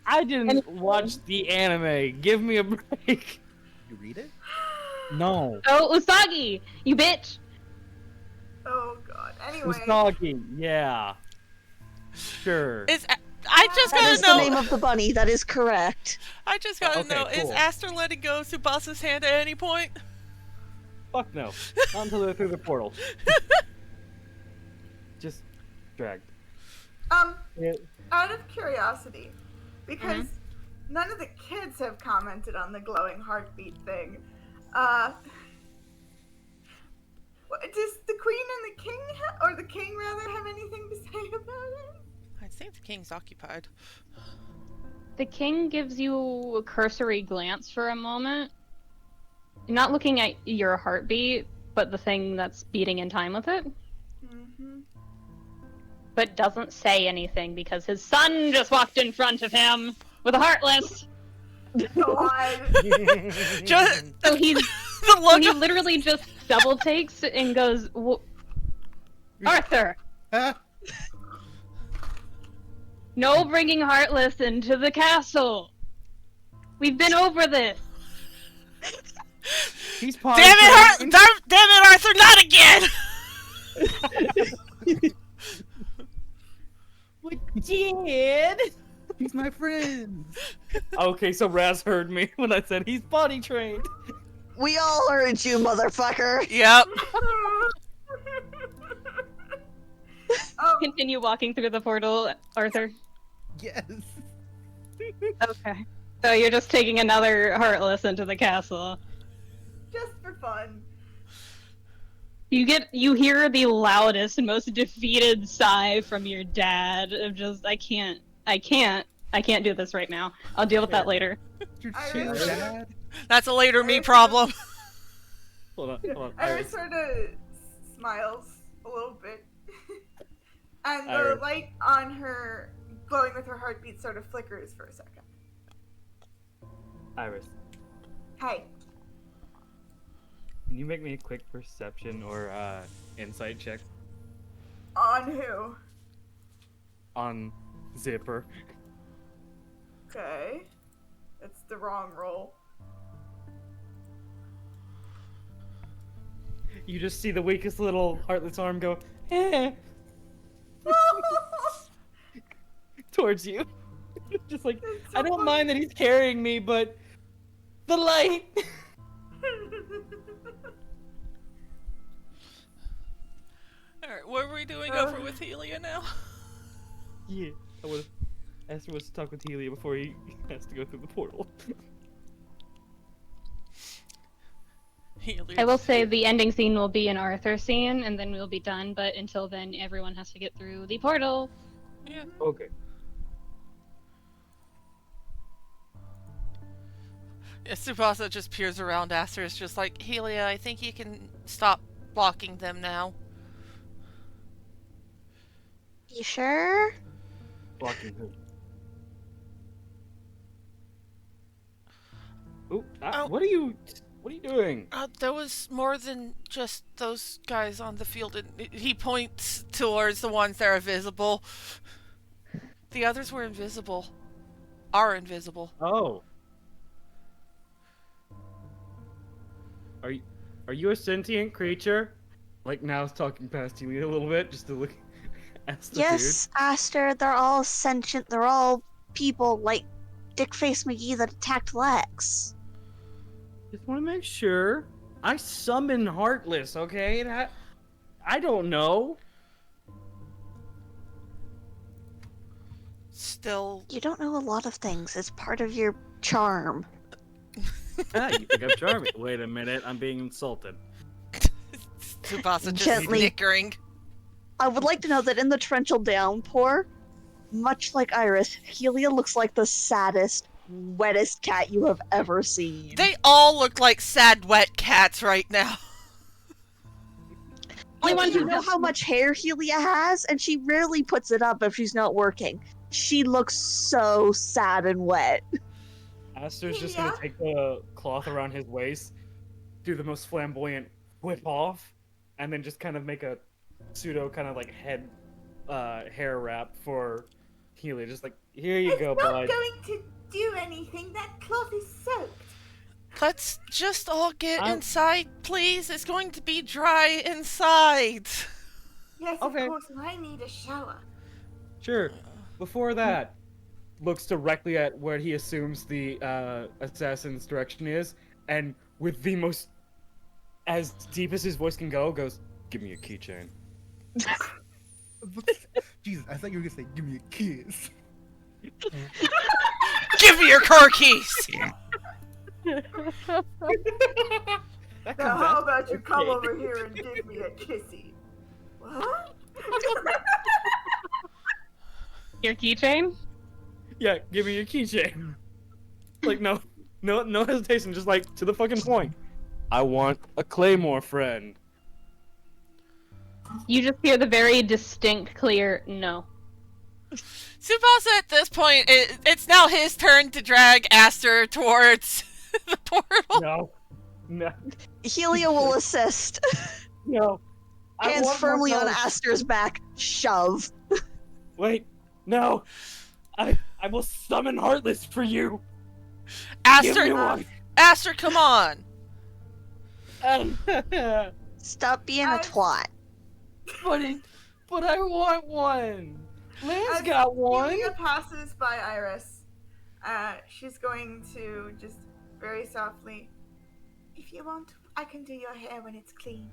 I didn't watch the anime. Give me a break. You read it? No. Oh, Usagi! You bitch! Oh god. Anyway. Usagi. Yeah. Sure. I just That gotta is the know. name of the bunny. That is correct. I just gotta Okay, know. Is cool. Aster letting go of Tsubasa's hand at any point? Fuck no. Not until they're through the portal. Just dragged. Yeah. Out of curiosity, because none of the kids have commented on the glowing heartbeat thing, does the queen and the king, or the king rather, have anything to say about it? I think the king's occupied. The king gives you a cursory glance for a moment. Not looking at your heartbeat, but the thing that's beating in time with it. Mm-hmm. But doesn't say anything because his son just walked in front of him with a Heartless. God. Just So he's the look he of- literally just double takes and goes, Arthur, no bringing Heartless into the castle. We've been over this. He's Damn it, Arthur! Not again! We did. He's my friend. Okay, so Razz heard me when I said he's body trained. We all heard you, motherfucker. Yep. Continue walking through the portal, Arthur. Yes. Okay. So you're just taking another Heartless into the castle. Just for fun. You hear the loudest and most defeated sigh from your dad of just, I can't do this right now. I'll deal with that later. Your I shit, remember- Dad. That's a later me problem. Hold on. Iris sort of smiles a little bit. And the Iris. light on her, glowing with her heartbeat, sort of flickers for a second. Iris, Hey. can you make me a quick perception or insight check On who? on Zipper? Okay. That's the wrong roll. You just see the weakest little Heartless arm go, eh, towards you. Just like, That's so I don't funny. mind that he's carrying me, but the light. Alright, what are we doing over with Helia now? Yeah, Aster wants to talk with Helia before he has to go through the portal. Helia. I will say the ending scene will be an Arthur scene, and then we'll be done, but until then, everyone has to get through the portal. Yeah. Okay. Yeah, Tsubasa just peers around Aster. It's just like, Helia, I think you can stop blocking them now. You sure? Blocking who? Ooh, Oh. what are you doing? There was more than just those guys on the field. And he points towards the ones that are visible. The others were invisible. Are invisible. Oh. Are you a sentient creature? Like now it's talking past you a little bit, just to look at the Yes, Aster, they're all sentient. They're all people like Dickface McGee that attacked Lex. dude. Just want to make sure. I summon Heartless, okay? I don't know. Still, You don't know a lot of things. It's part of your charm. Ah, you think I'm charming? Wait a minute, I'm being insulted. Tsubasa just Gently. snickering. I would like to know that in the torrential downpour, much like Iris, Helia looks like the saddest, wettest cat you have ever seen. They all look like sad, wet cats right now. You know how much hair Helia has, and she rarely puts it up if she's not working. She looks so sad and wet. Aster's just Yeah. gonna take the cloth around his waist, do the most flamboyant whip off, and then just kind of make a pseudo kind of like head hair wrap for Helia. Just like, here you go, It's not bud. going to do anything. That cloth is soaked. Let's just all get I'm- inside, please. It's going to be dry inside. Yes, Okay. of course, and I need a shower. Sure. Before that, looks directly at where he assumes the assassin's direction is, and with the most as deep as his voice can go, goes, "Give me your keychain." Jesus, I thought you were gonna say, "Give me a kiss." Give me your car keys. That Now, comes how out about you come okay. over here and give me a kissy? What? Your keychain? Yeah, give me your keychain. Like no hesitation, just like to the fucking point. I want a Claymore friend. You just hear the very distinct, clear no. Tsubasa, at this point, it's now his turn to drag Aster towards the portal. No. Helia will assist. No. I Hands want more firmly on knowledge. Aster's back. Shove. Wait, no. I will summon Heartless for you. Give me Aster, one. Aster, come on. Stop being a I- twat. But I want one. Liz As got one. Helia passes by Iris, she's going to just very softly, if you want, I can do your hair when it's clean.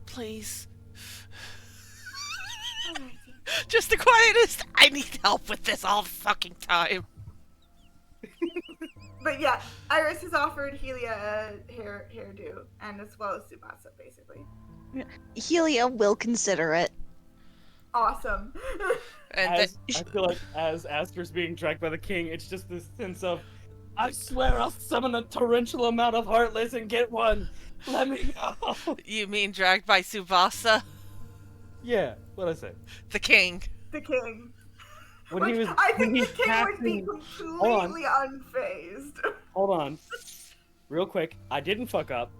Please. Alrighty. Just the quietest. I need help with this all the fucking time. But yeah, Iris has offered Helia a hairdo, and as well as Tsubasa, basically. Helia will consider it. Awesome. And I feel like as Aster's being dragged by the king, it's just this sense of, I swear I'll summon a torrential amount of Heartless and get one. Let me go. you mean dragged by Tsubasa, Yeah, what I said. the king? The king. When Which he was, I when think he's the king would be passing. Hold on. completely unfazed. Hold on. Real quick, I didn't fuck up.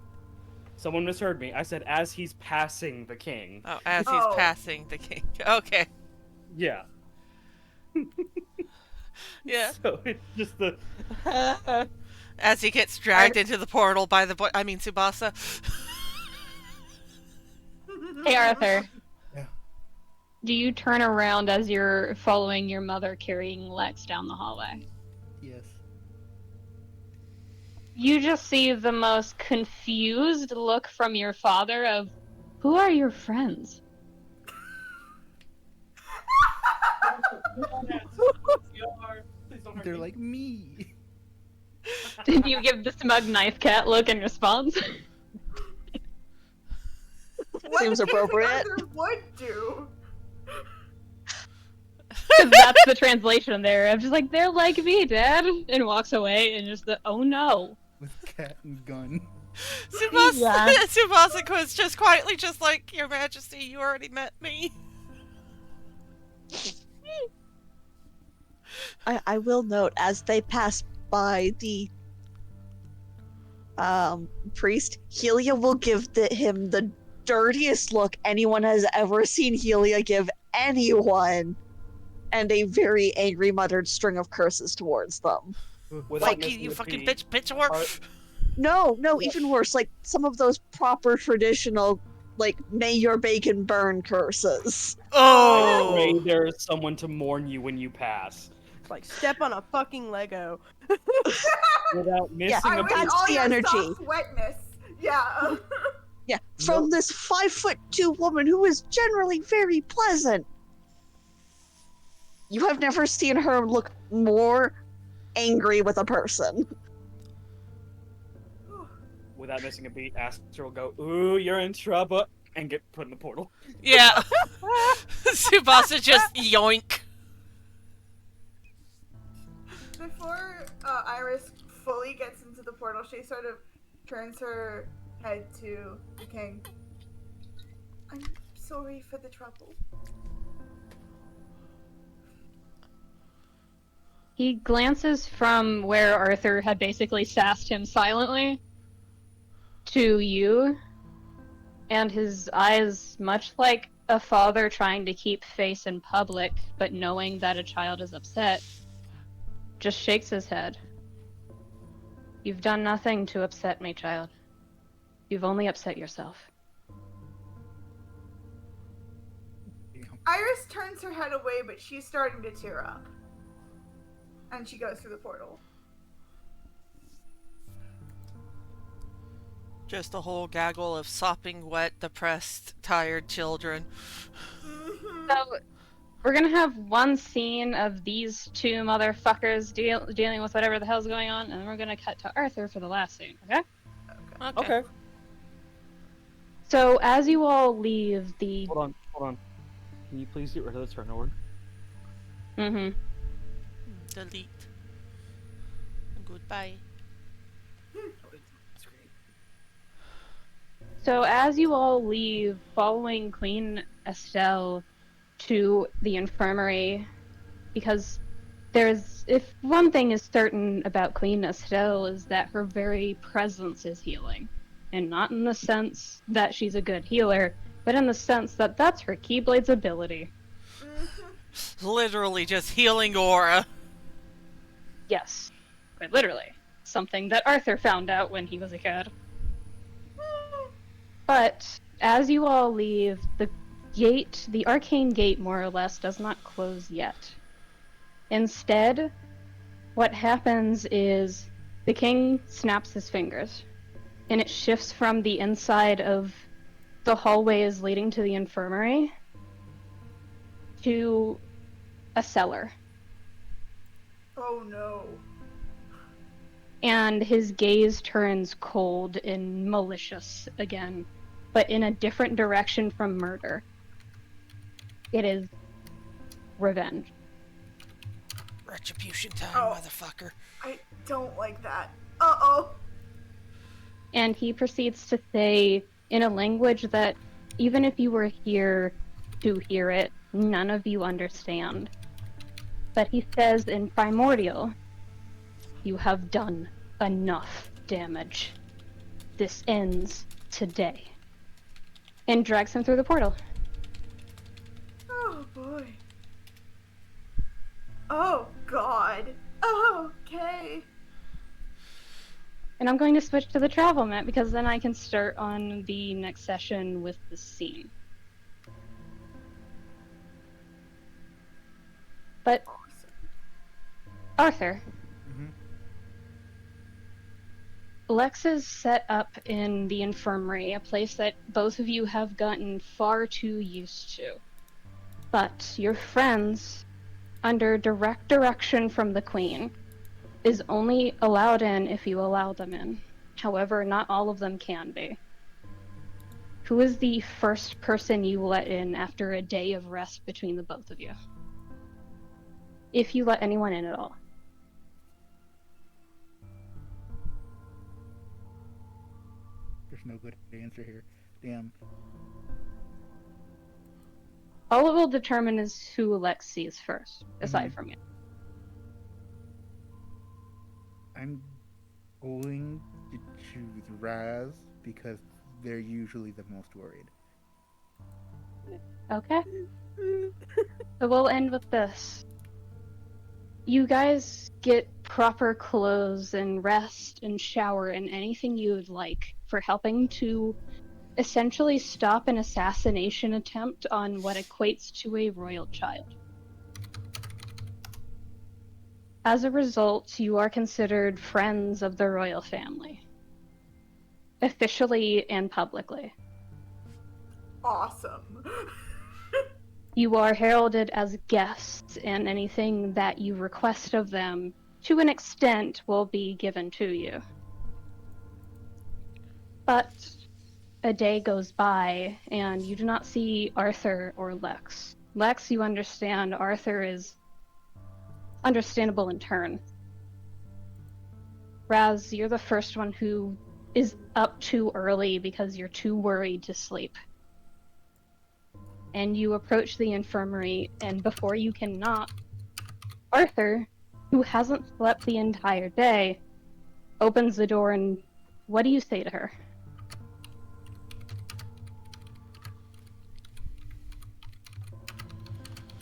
Someone misheard me. I said as he's passing the king. Oh, as Oh. he's passing the king. Okay. Yeah. Yeah. So it's just the. As he gets dragged into the portal by the boy. I mean, Tsubasa. Hey, Arthur. Yeah. Do you turn around as you're following your mother carrying Lex down the hallway? Yes. You just see the most confused look from your father of, who are your friends? They're like me. Did you give the smug knife cat look in response? What Seems do you think appropriate. Arthur would do? 'Cause that's the translation there. I'm just like, they're like me, Dad, and walks away and just the, oh no. With cat and gun. Tsubasa, Yeah. Tsubasa was just quietly just like, Your Majesty, you already met me. I will note, as they pass by the priest, Helia will give him the dirtiest look anyone has ever seen Helia give anyone, and a very angry muttered string of curses towards them. Without Fuck you, missing you a fucking beat, bitch whore. No, even worse, like some of those proper traditional, like, may your bacon burn curses. I Oh! pray there is someone to mourn you when you pass. Like, step on a fucking Lego. Without missing I a wish beat. That's all the your energy. soft wetness. Yeah. Yeah, from this 5'2" woman who is generally very pleasant. You have never seen her look more angry with a person. Without missing a beat, Aster will go, ooh, you're in trouble, and get put in the portal. Yeah. Tsubasa just yoink. Before Iris fully gets into the portal, she sort of turns her head to the king. I'm sorry for the trouble. He glances from where Arthur had basically sassed him silently to you, and his eyes, much like a father trying to keep face in public but knowing that a child is upset, just shakes his head. You've done nothing to upset me, child. You've only upset yourself. Iris turns her head away, but she's starting to tear up. And she goes through the portal. Just a whole gaggle of sopping wet, depressed, tired children. So, we're gonna have one scene of these two motherfuckers dealing with whatever the hell's going on, and then we're gonna cut to Arthur for the last scene, okay? Okay. So, as you all leave the... Hold on. Can you please get rid of the turnover? Mm-hmm. Delete. Goodbye. So, as you all leave, following Queen Estelle to the infirmary, because if one thing is certain about Queen Estelle is that her very presence is healing. And not in the sense that she's a good healer, but in the sense that that's her Keyblade's ability. Literally just healing aura. Yes, quite literally. Something that Arthur found out when he was a kid. But as you all leave, the arcane gate, more or less, does not close yet. Instead, what happens is the king snaps his fingers, and it shifts from the inside of the hallways leading to the infirmary to a cellar. Oh no. And his gaze turns cold and malicious again, but in a different direction from murder. It is revenge. Retribution time, Oh. motherfucker. I don't like that. Uh-oh. And he proceeds to say, in a language that, even if you were here to hear it, none of you understand. But he says in Primordial, "You have done enough damage. This ends today." And drags him through the portal. Oh boy. Oh god. Okay. And I'm going to switch to the travel map because then I can start on the next session with the scene. But Arthur, Mhm. Lex is set up in the infirmary, a place that both of you have gotten far too used to. But your friends, under direct direction from the Queen, is only allowed in if you allow them in. However, not all of them can be. Who is the first person you let in after a day of rest between the both of you? If you let anyone in at all. There's no good answer here. Damn. All it will determine is who Lex sees first, aside from you. I'm going to choose Razz because they're usually the most worried. Okay. So we'll end with this. You guys get proper clothes and rest and shower and anything you would like for helping to essentially stop an assassination attempt on what equates to a royal child. As a result, you are considered friends of the royal family, officially and publicly. Awesome. You are heralded as guests, and anything that you request of them, to an extent, will be given to you. But a day goes by, and you do not see Arthur or Lex. Lex, you understand. Arthur is understandable in turn. Razz, you're the first one who is up too early because you're too worried to sleep. And you approach the infirmary, and before you can knock, Arthur, who hasn't slept the entire day, opens the door, and what do you say to her?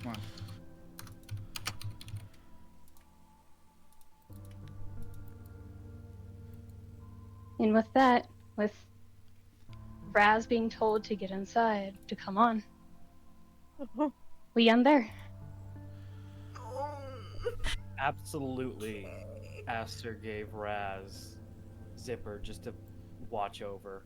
Come on. And with that, with Razz being told to get inside, to come on, we end there. Absolutely. Aster gave Razz Zipper just to watch over.